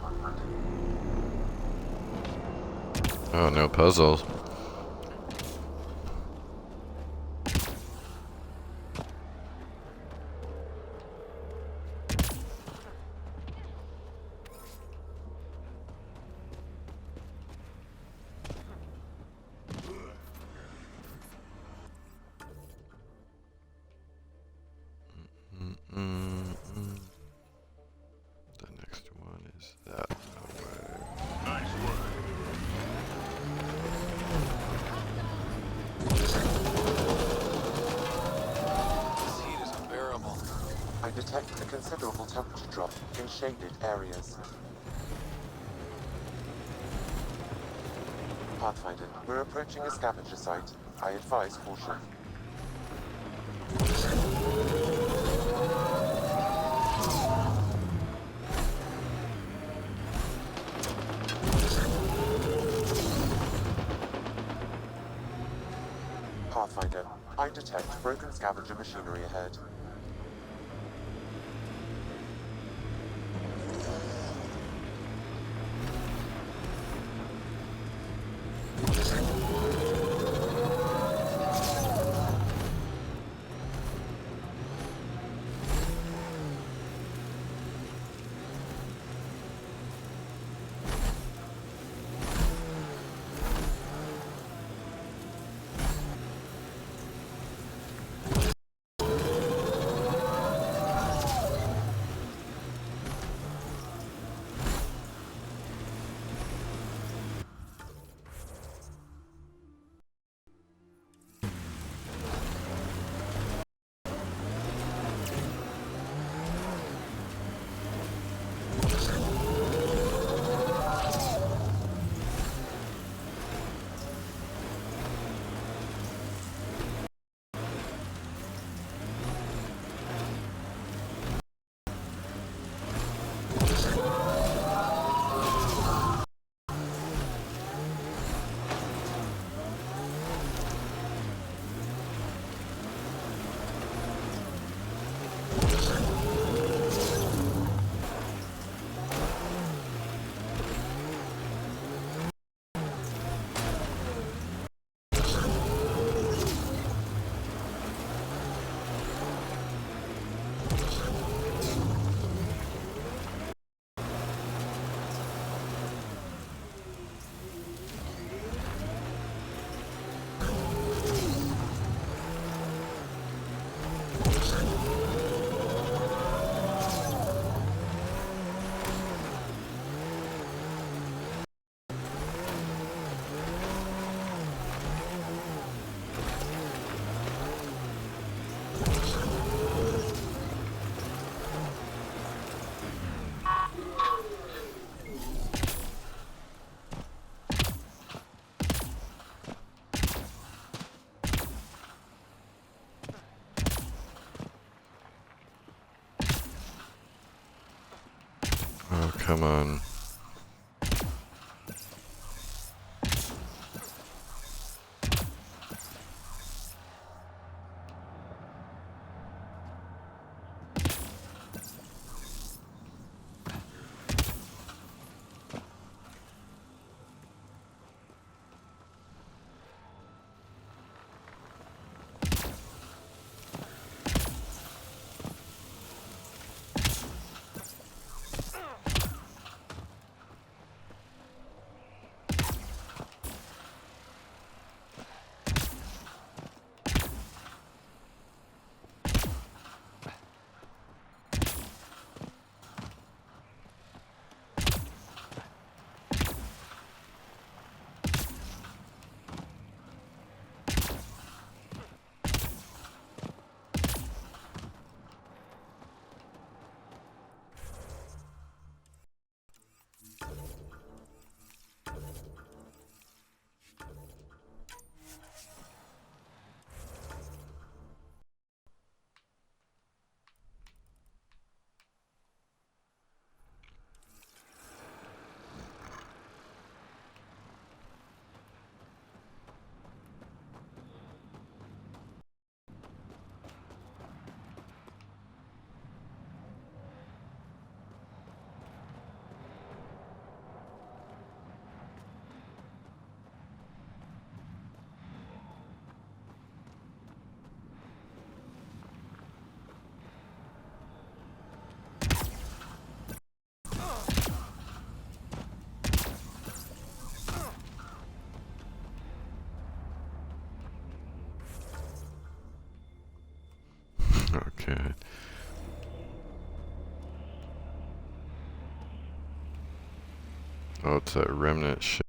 Oh, no puzzles. The next one is that way. Nice work. This heat is unbearable. I detect a considerable temperature drop in shaded areas. Pathfinder, we're approaching a scavenger site. I advise caution. Pathfinder, I detect broken scavenger machinery ahead. Oh, come on. Oh, it's that remnant shit.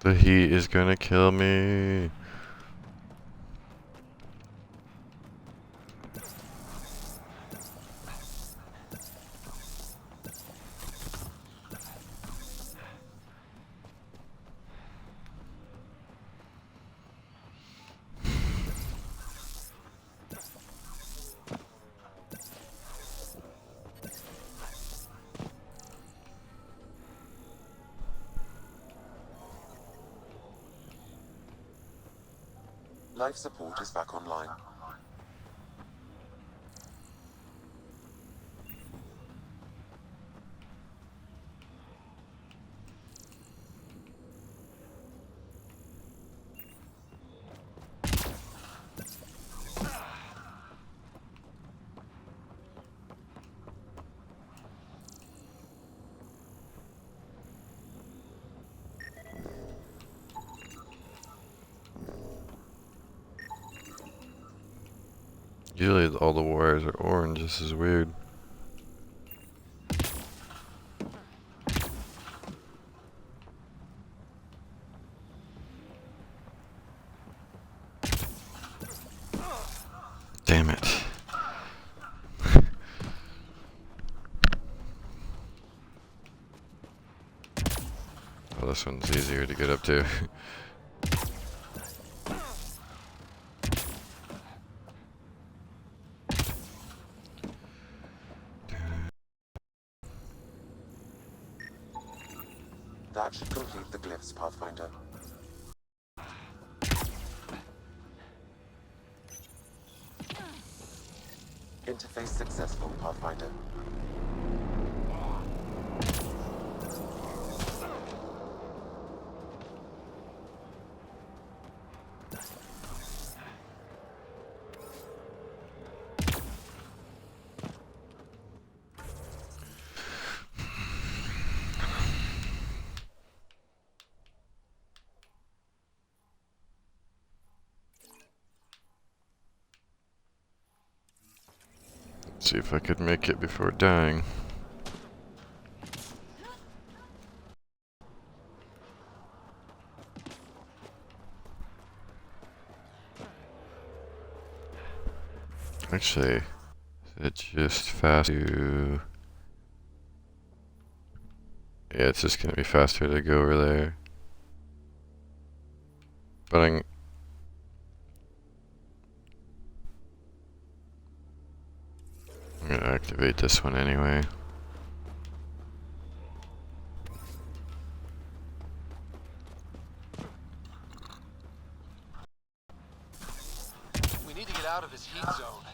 The heat is gonna kill me. Life support is back online. Usually all the wires are orange. This is weird. Damn it. Oh, this one's easier to get up to. That should complete the glyphs, Pathfinder. Interface successful, Pathfinder. See if I could make it before dying. Actually, it's just fast to... Yeah, it's just gonna be faster to go over there. But I'm gonna activate this one anyway. We need to get out of this heat zone.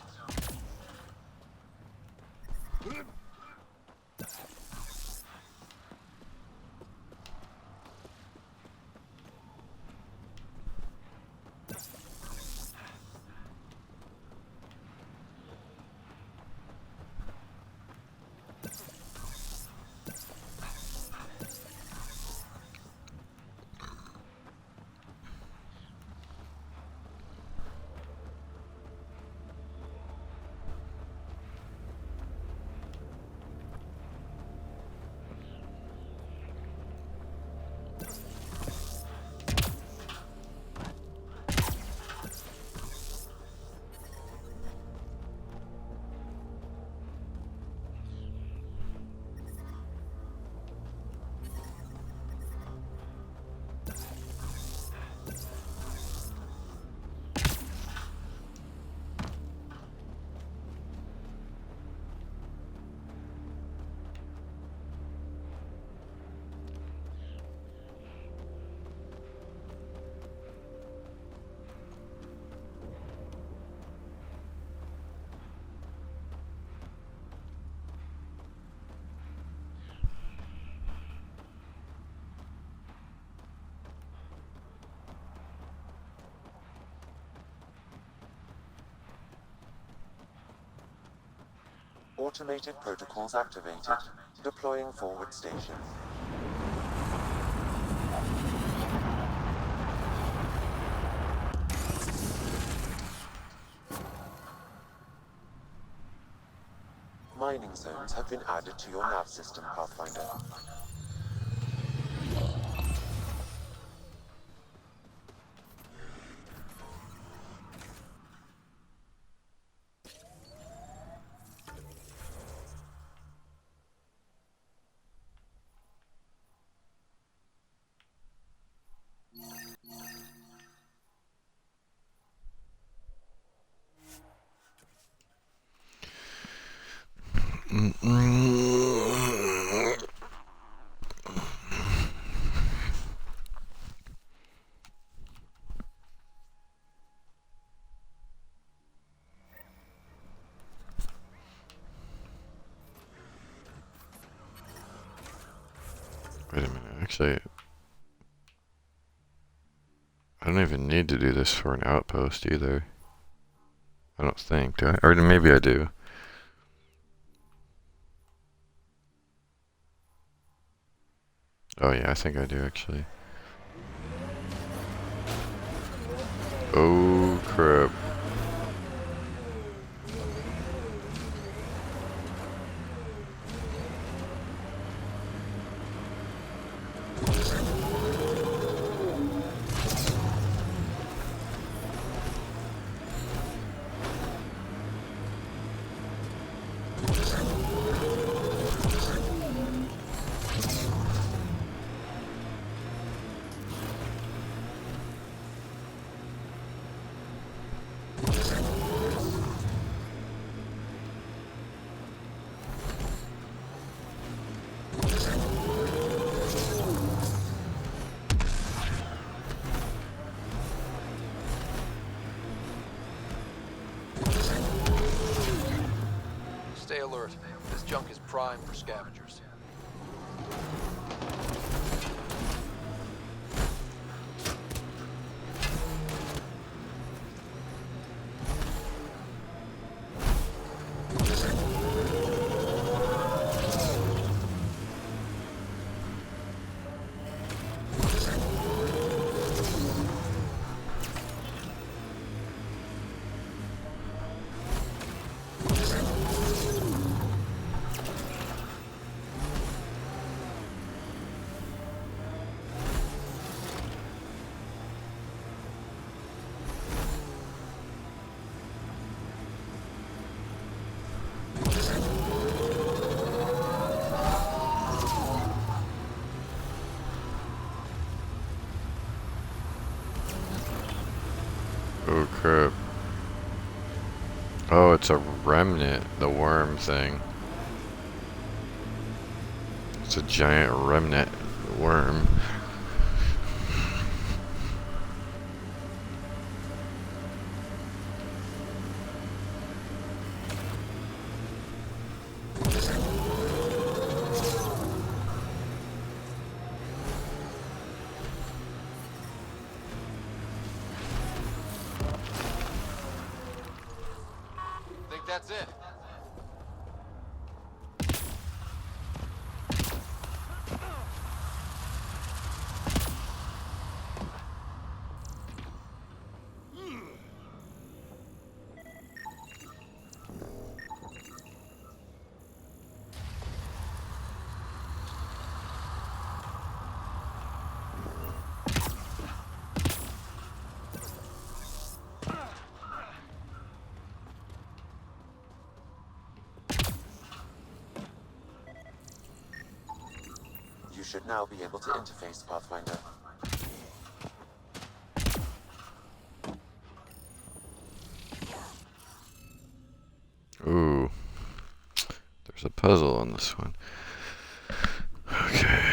Automated protocols activated. Deploying forward station. Mining zones have been added to your nav system, Pathfinder. Wait a minute, actually, I don't even need to do this for an outpost either. I don't think, do I? Or maybe I do. Oh yeah, I think I do actually. Oh crap. Stay alert. This junk is prime for scavengers. Oh crap. Oh, it's a remnant, the worm thing. It's a giant remnant worm. Think that's it? You should now be able to interface, Pathfinder. Ooh. There's a puzzle on this one. Okay.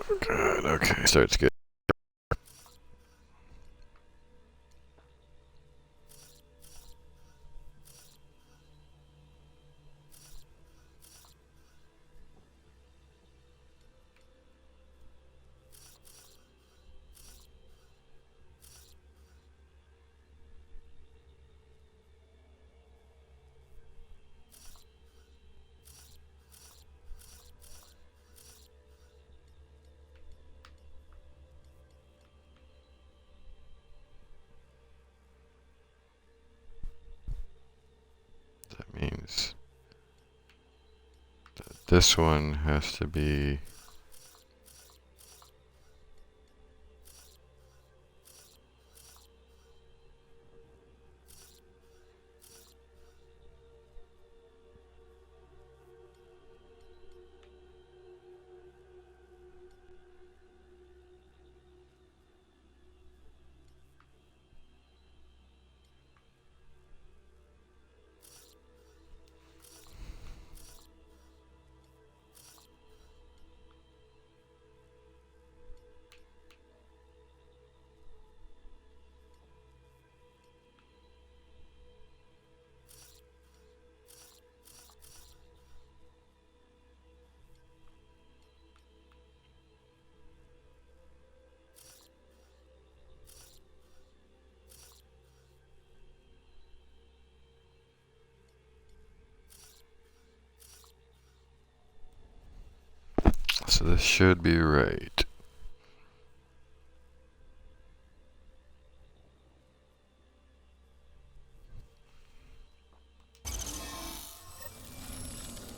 God, okay. Starts good. That means that this one has to be so this should be right.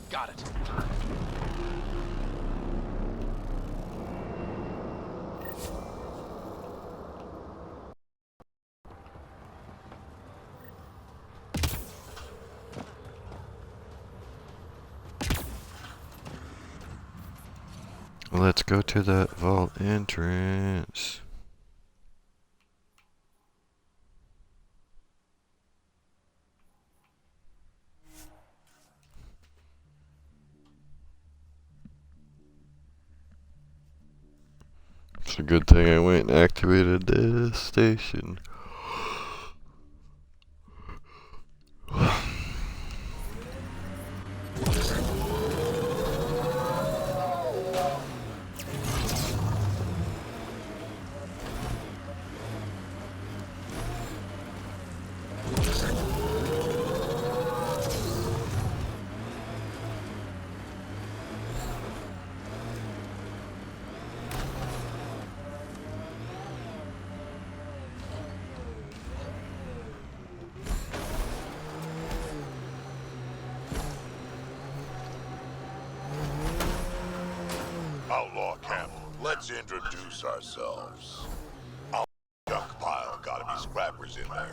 Got it. Let's go to that vault entrance. It's a good thing I went and activated this station. Outlaw camp, let's introduce ourselves. Our junk pile gotta be scrappers in there.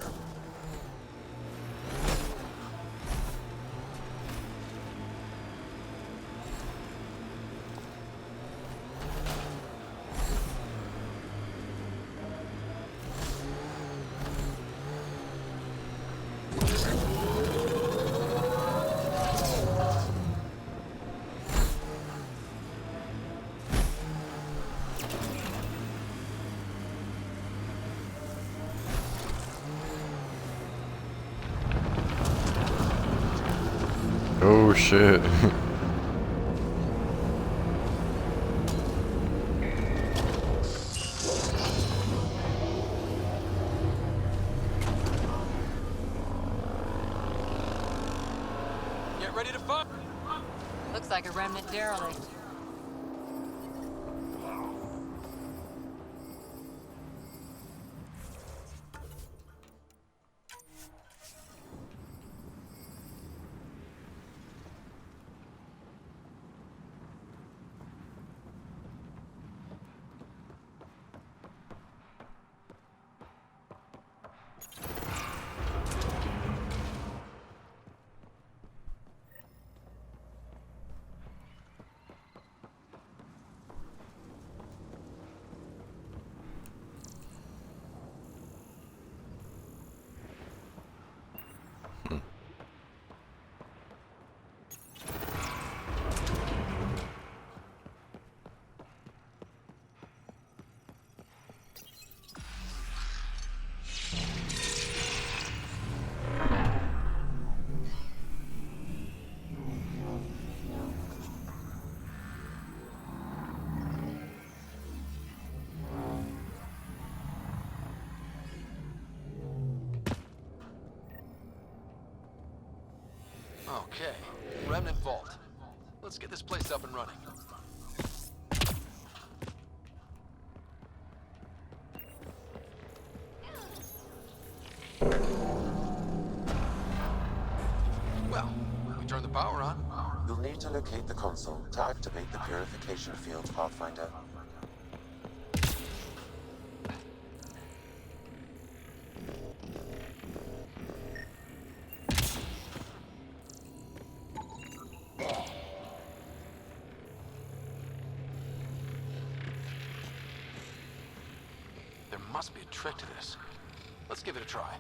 Oh shit. Get ready to fire. Looks like a remnant derelict. Okay, Remnant Vault. Let's get this place up and running. Well, we turn the power on. You'll need to locate the console to activate the purification field, Pathfinder. There must be a trick to this. Let's give it a try.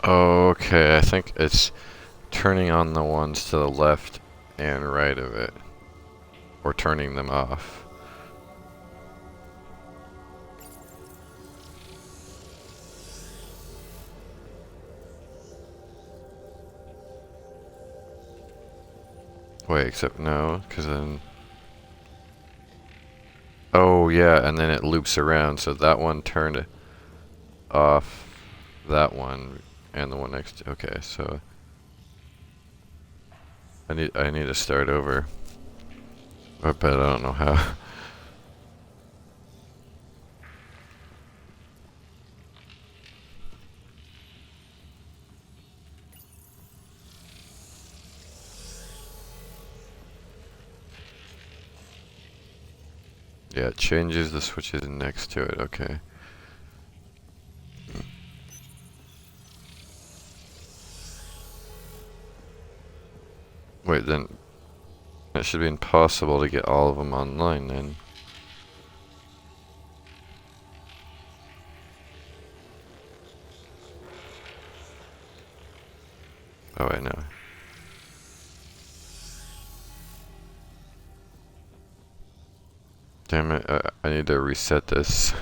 Okay, I think it's turning on the ones to the left and right of it. Or turning them off. Wait, except no, because then... Oh, yeah, and then it loops around, so that one turned off, that one, and the one next to... Okay, so... I need to start over. But I don't know how. Yeah, it changes the switches next to it, okay. Wait, then it should be impossible to get all of them online then. Oh, I know. Damn it, I need to reset this.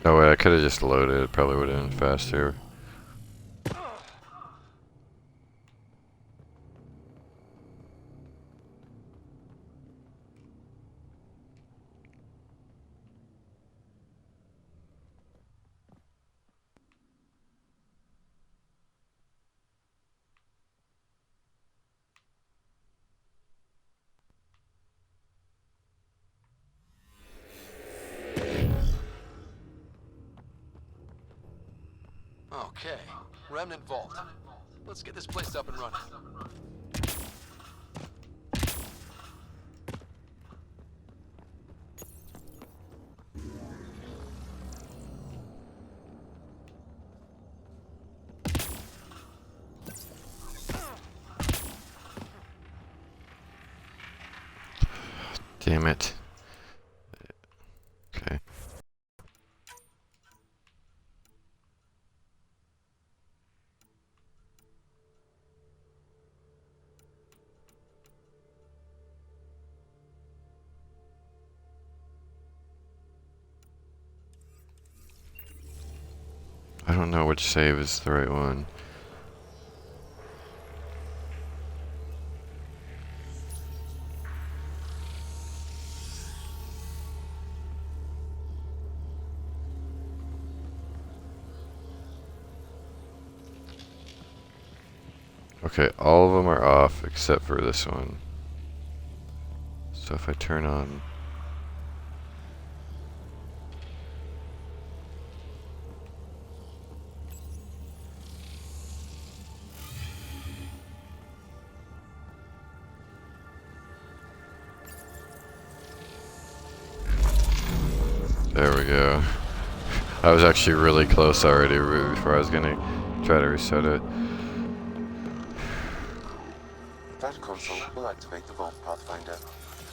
Oh wait, I could have just loaded it, probably would have been faster. Okay, Remnant Vault. Let's get this place up and running. Damn it. Okay. I don't know which save is the right one. Okay, all of them are off except for this one. So if I turn on... There we go. I was actually really close already before I was gonna try to reset it. That console will activate the Vault Pathfinder.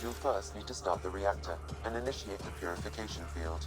You'll first need to start the reactor and initiate the purification field.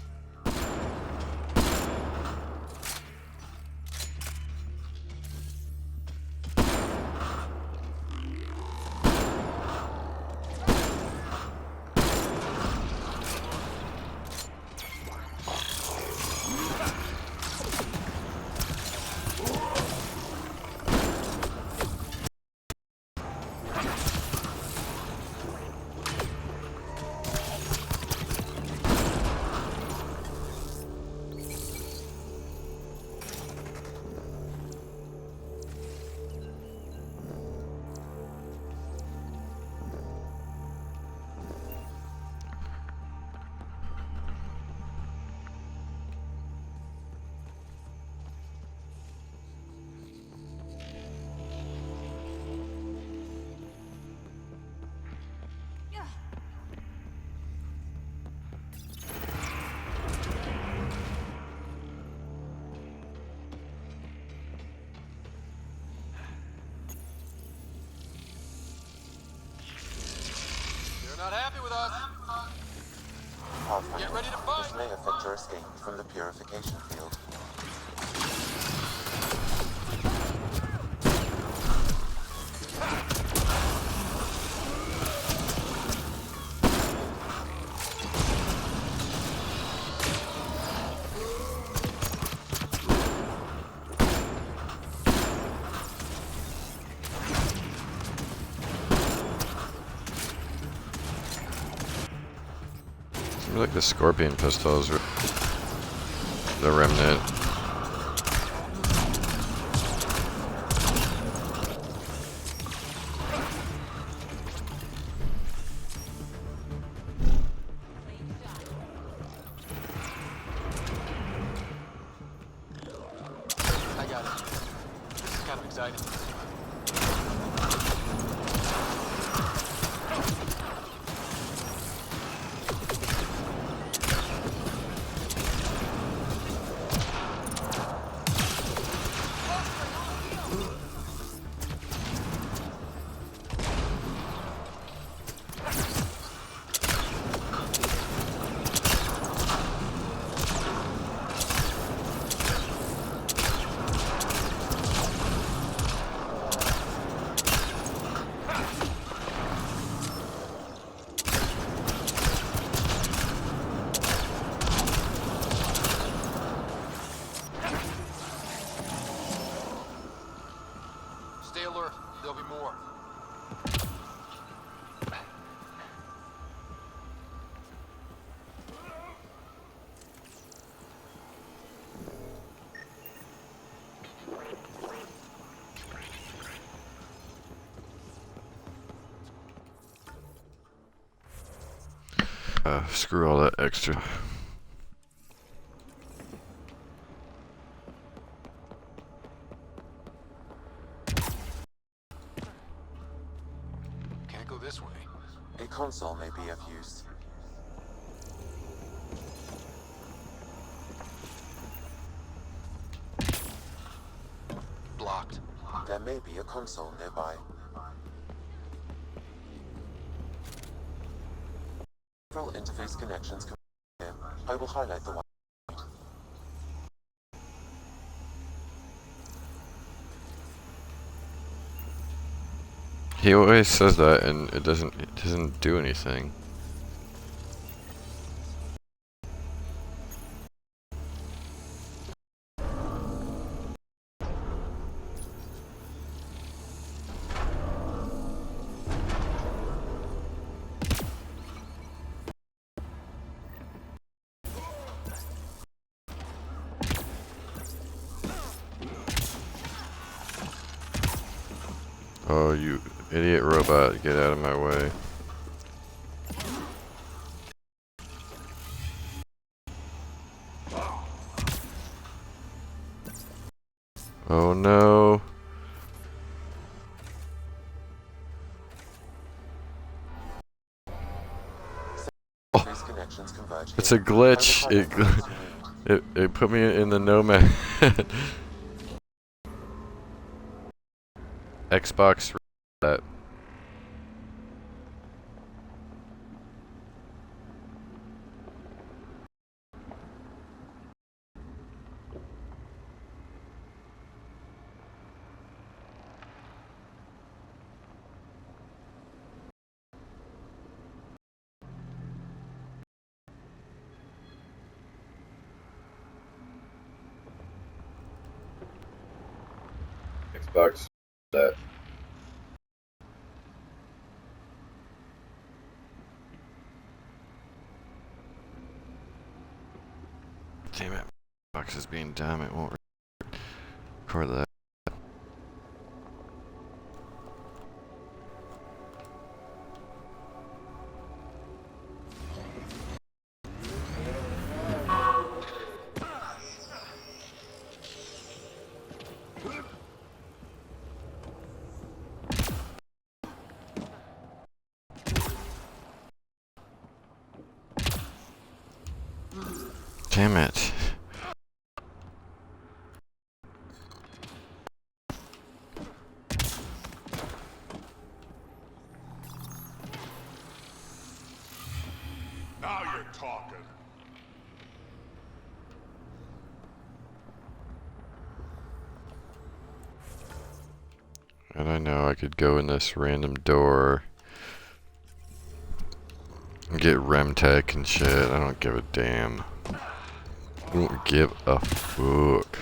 not happy with us. Pathfinder, Get ready to fight. this may affect your escape from the purification field. Seems like the scorpion pistols are the remnant. I got it. This is kind of exciting. Stay alert. There'll be more. Screw all that extra. Can't go this way. A console may be of use. Blocked. There may be a console nearby. Several interface connections can be here. I will highlight the one. He always says that, and it doesn't do anything. Oh, you idiot robot, get out of my way. Oh no. These connections converge It's here. a glitch. I will highlight the ones you need. It put me in the Nomad. Xbox that. Xbox that. Damn it. Xbox is being dumb, it won't record that. Damn it. talking. And I know I could go in this random door and get Remtech and shit. I don't give a damn. I don't give a fuck.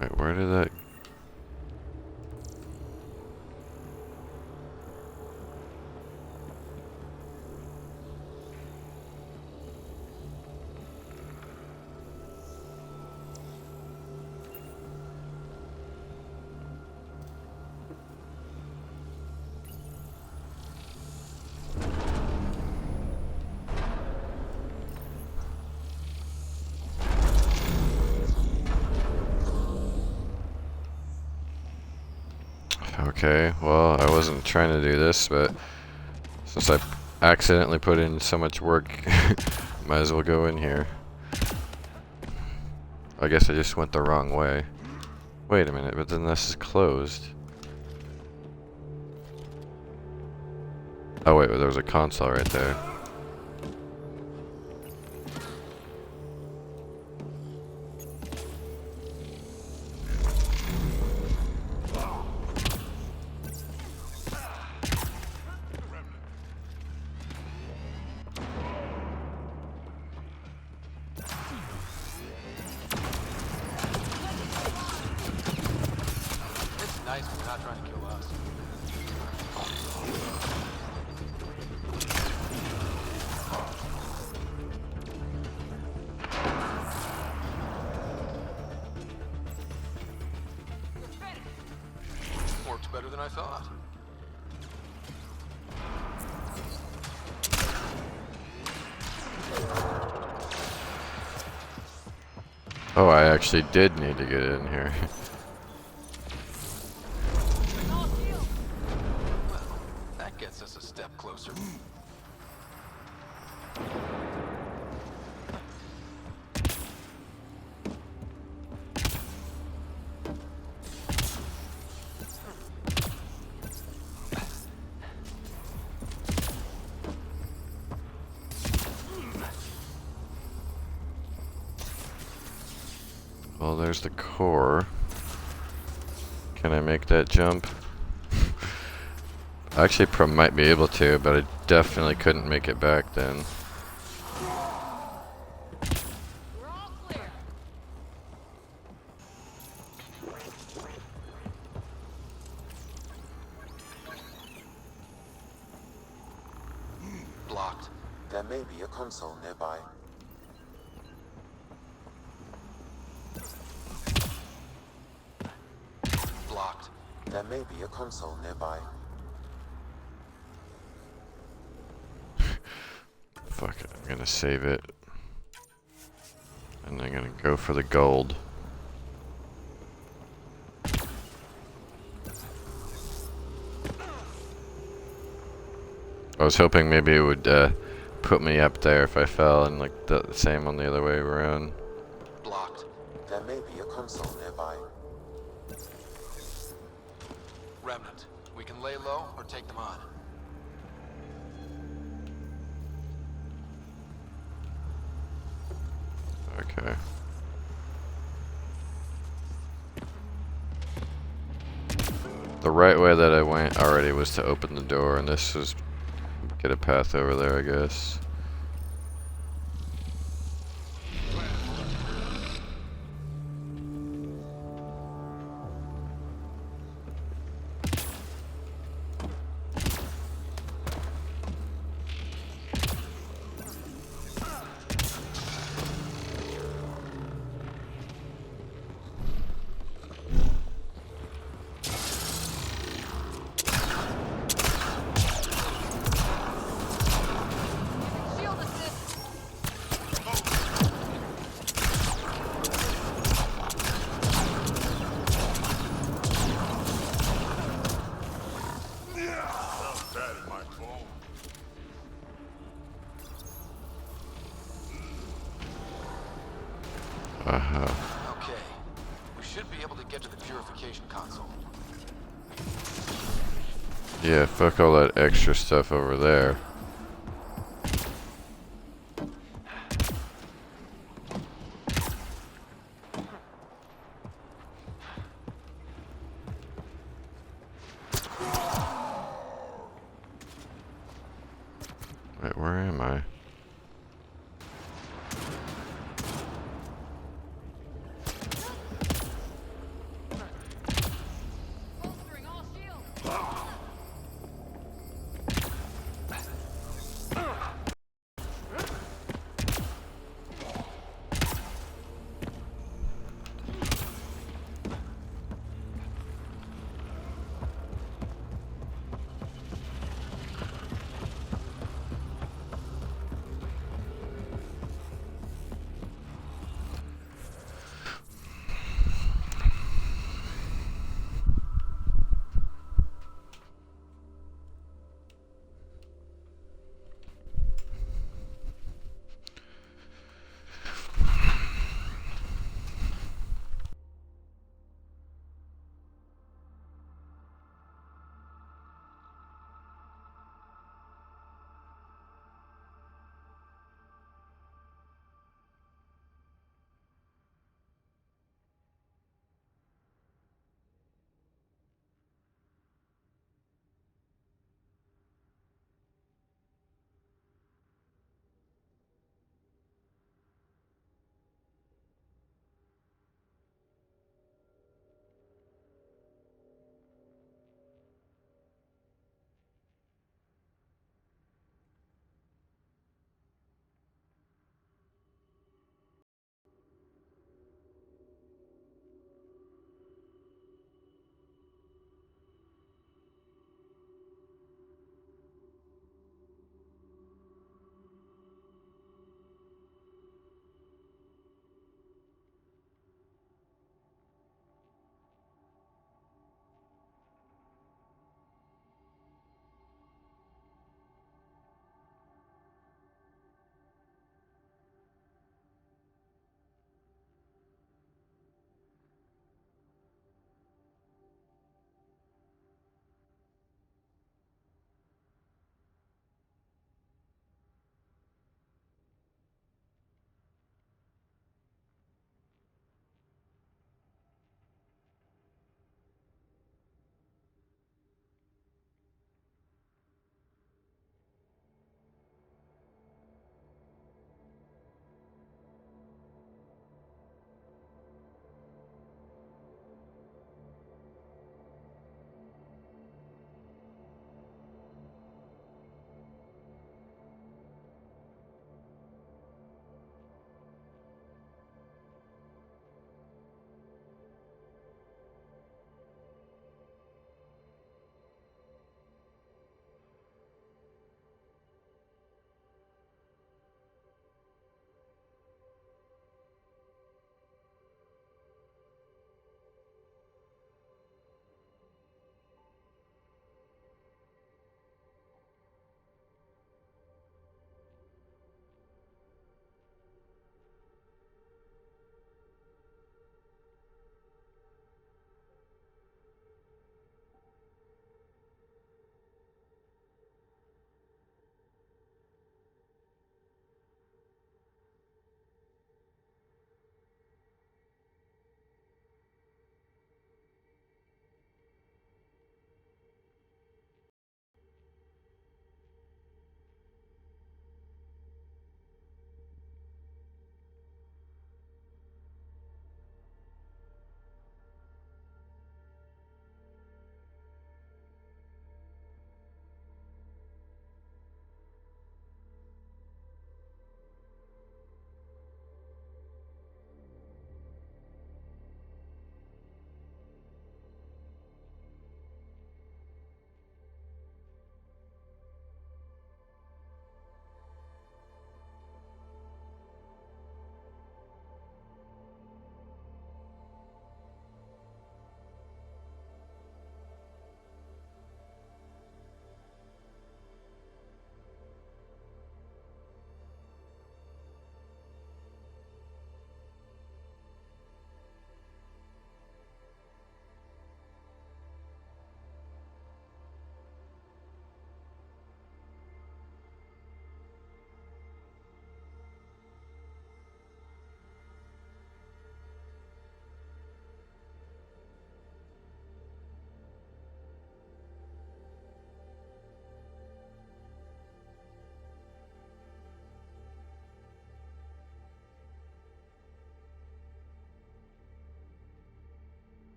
Wait, where did that... Okay, well, I wasn't trying to do this, but since I accidentally put in so much work, might as well go in here. I guess I just went the wrong way. Wait a minute, but then this is closed. Oh wait, there was a console right there. It's nice when you're not trying to kill us. Works better than I thought. Oh, I actually did need to get in here. That gets us a step closer. Well, there's the core. Can I make that jump? I actually might be able to, but I definitely couldn't make it back then. Blocked. There may be a console nearby. Blocked. There may be a console nearby. Fuck it, I'm gonna save it. And I'm gonna go for the gold. I was hoping maybe it would put me up there if I fell, and like the same on the other way around. Blocked. There may be a console nearby. Remnant. We can lay low or take them on. Okay. The right way that I went already was to open the door, and this is get a path over there, I guess. Okay. We should be able to get to the purification console. Yeah, fuck all that extra stuff over there.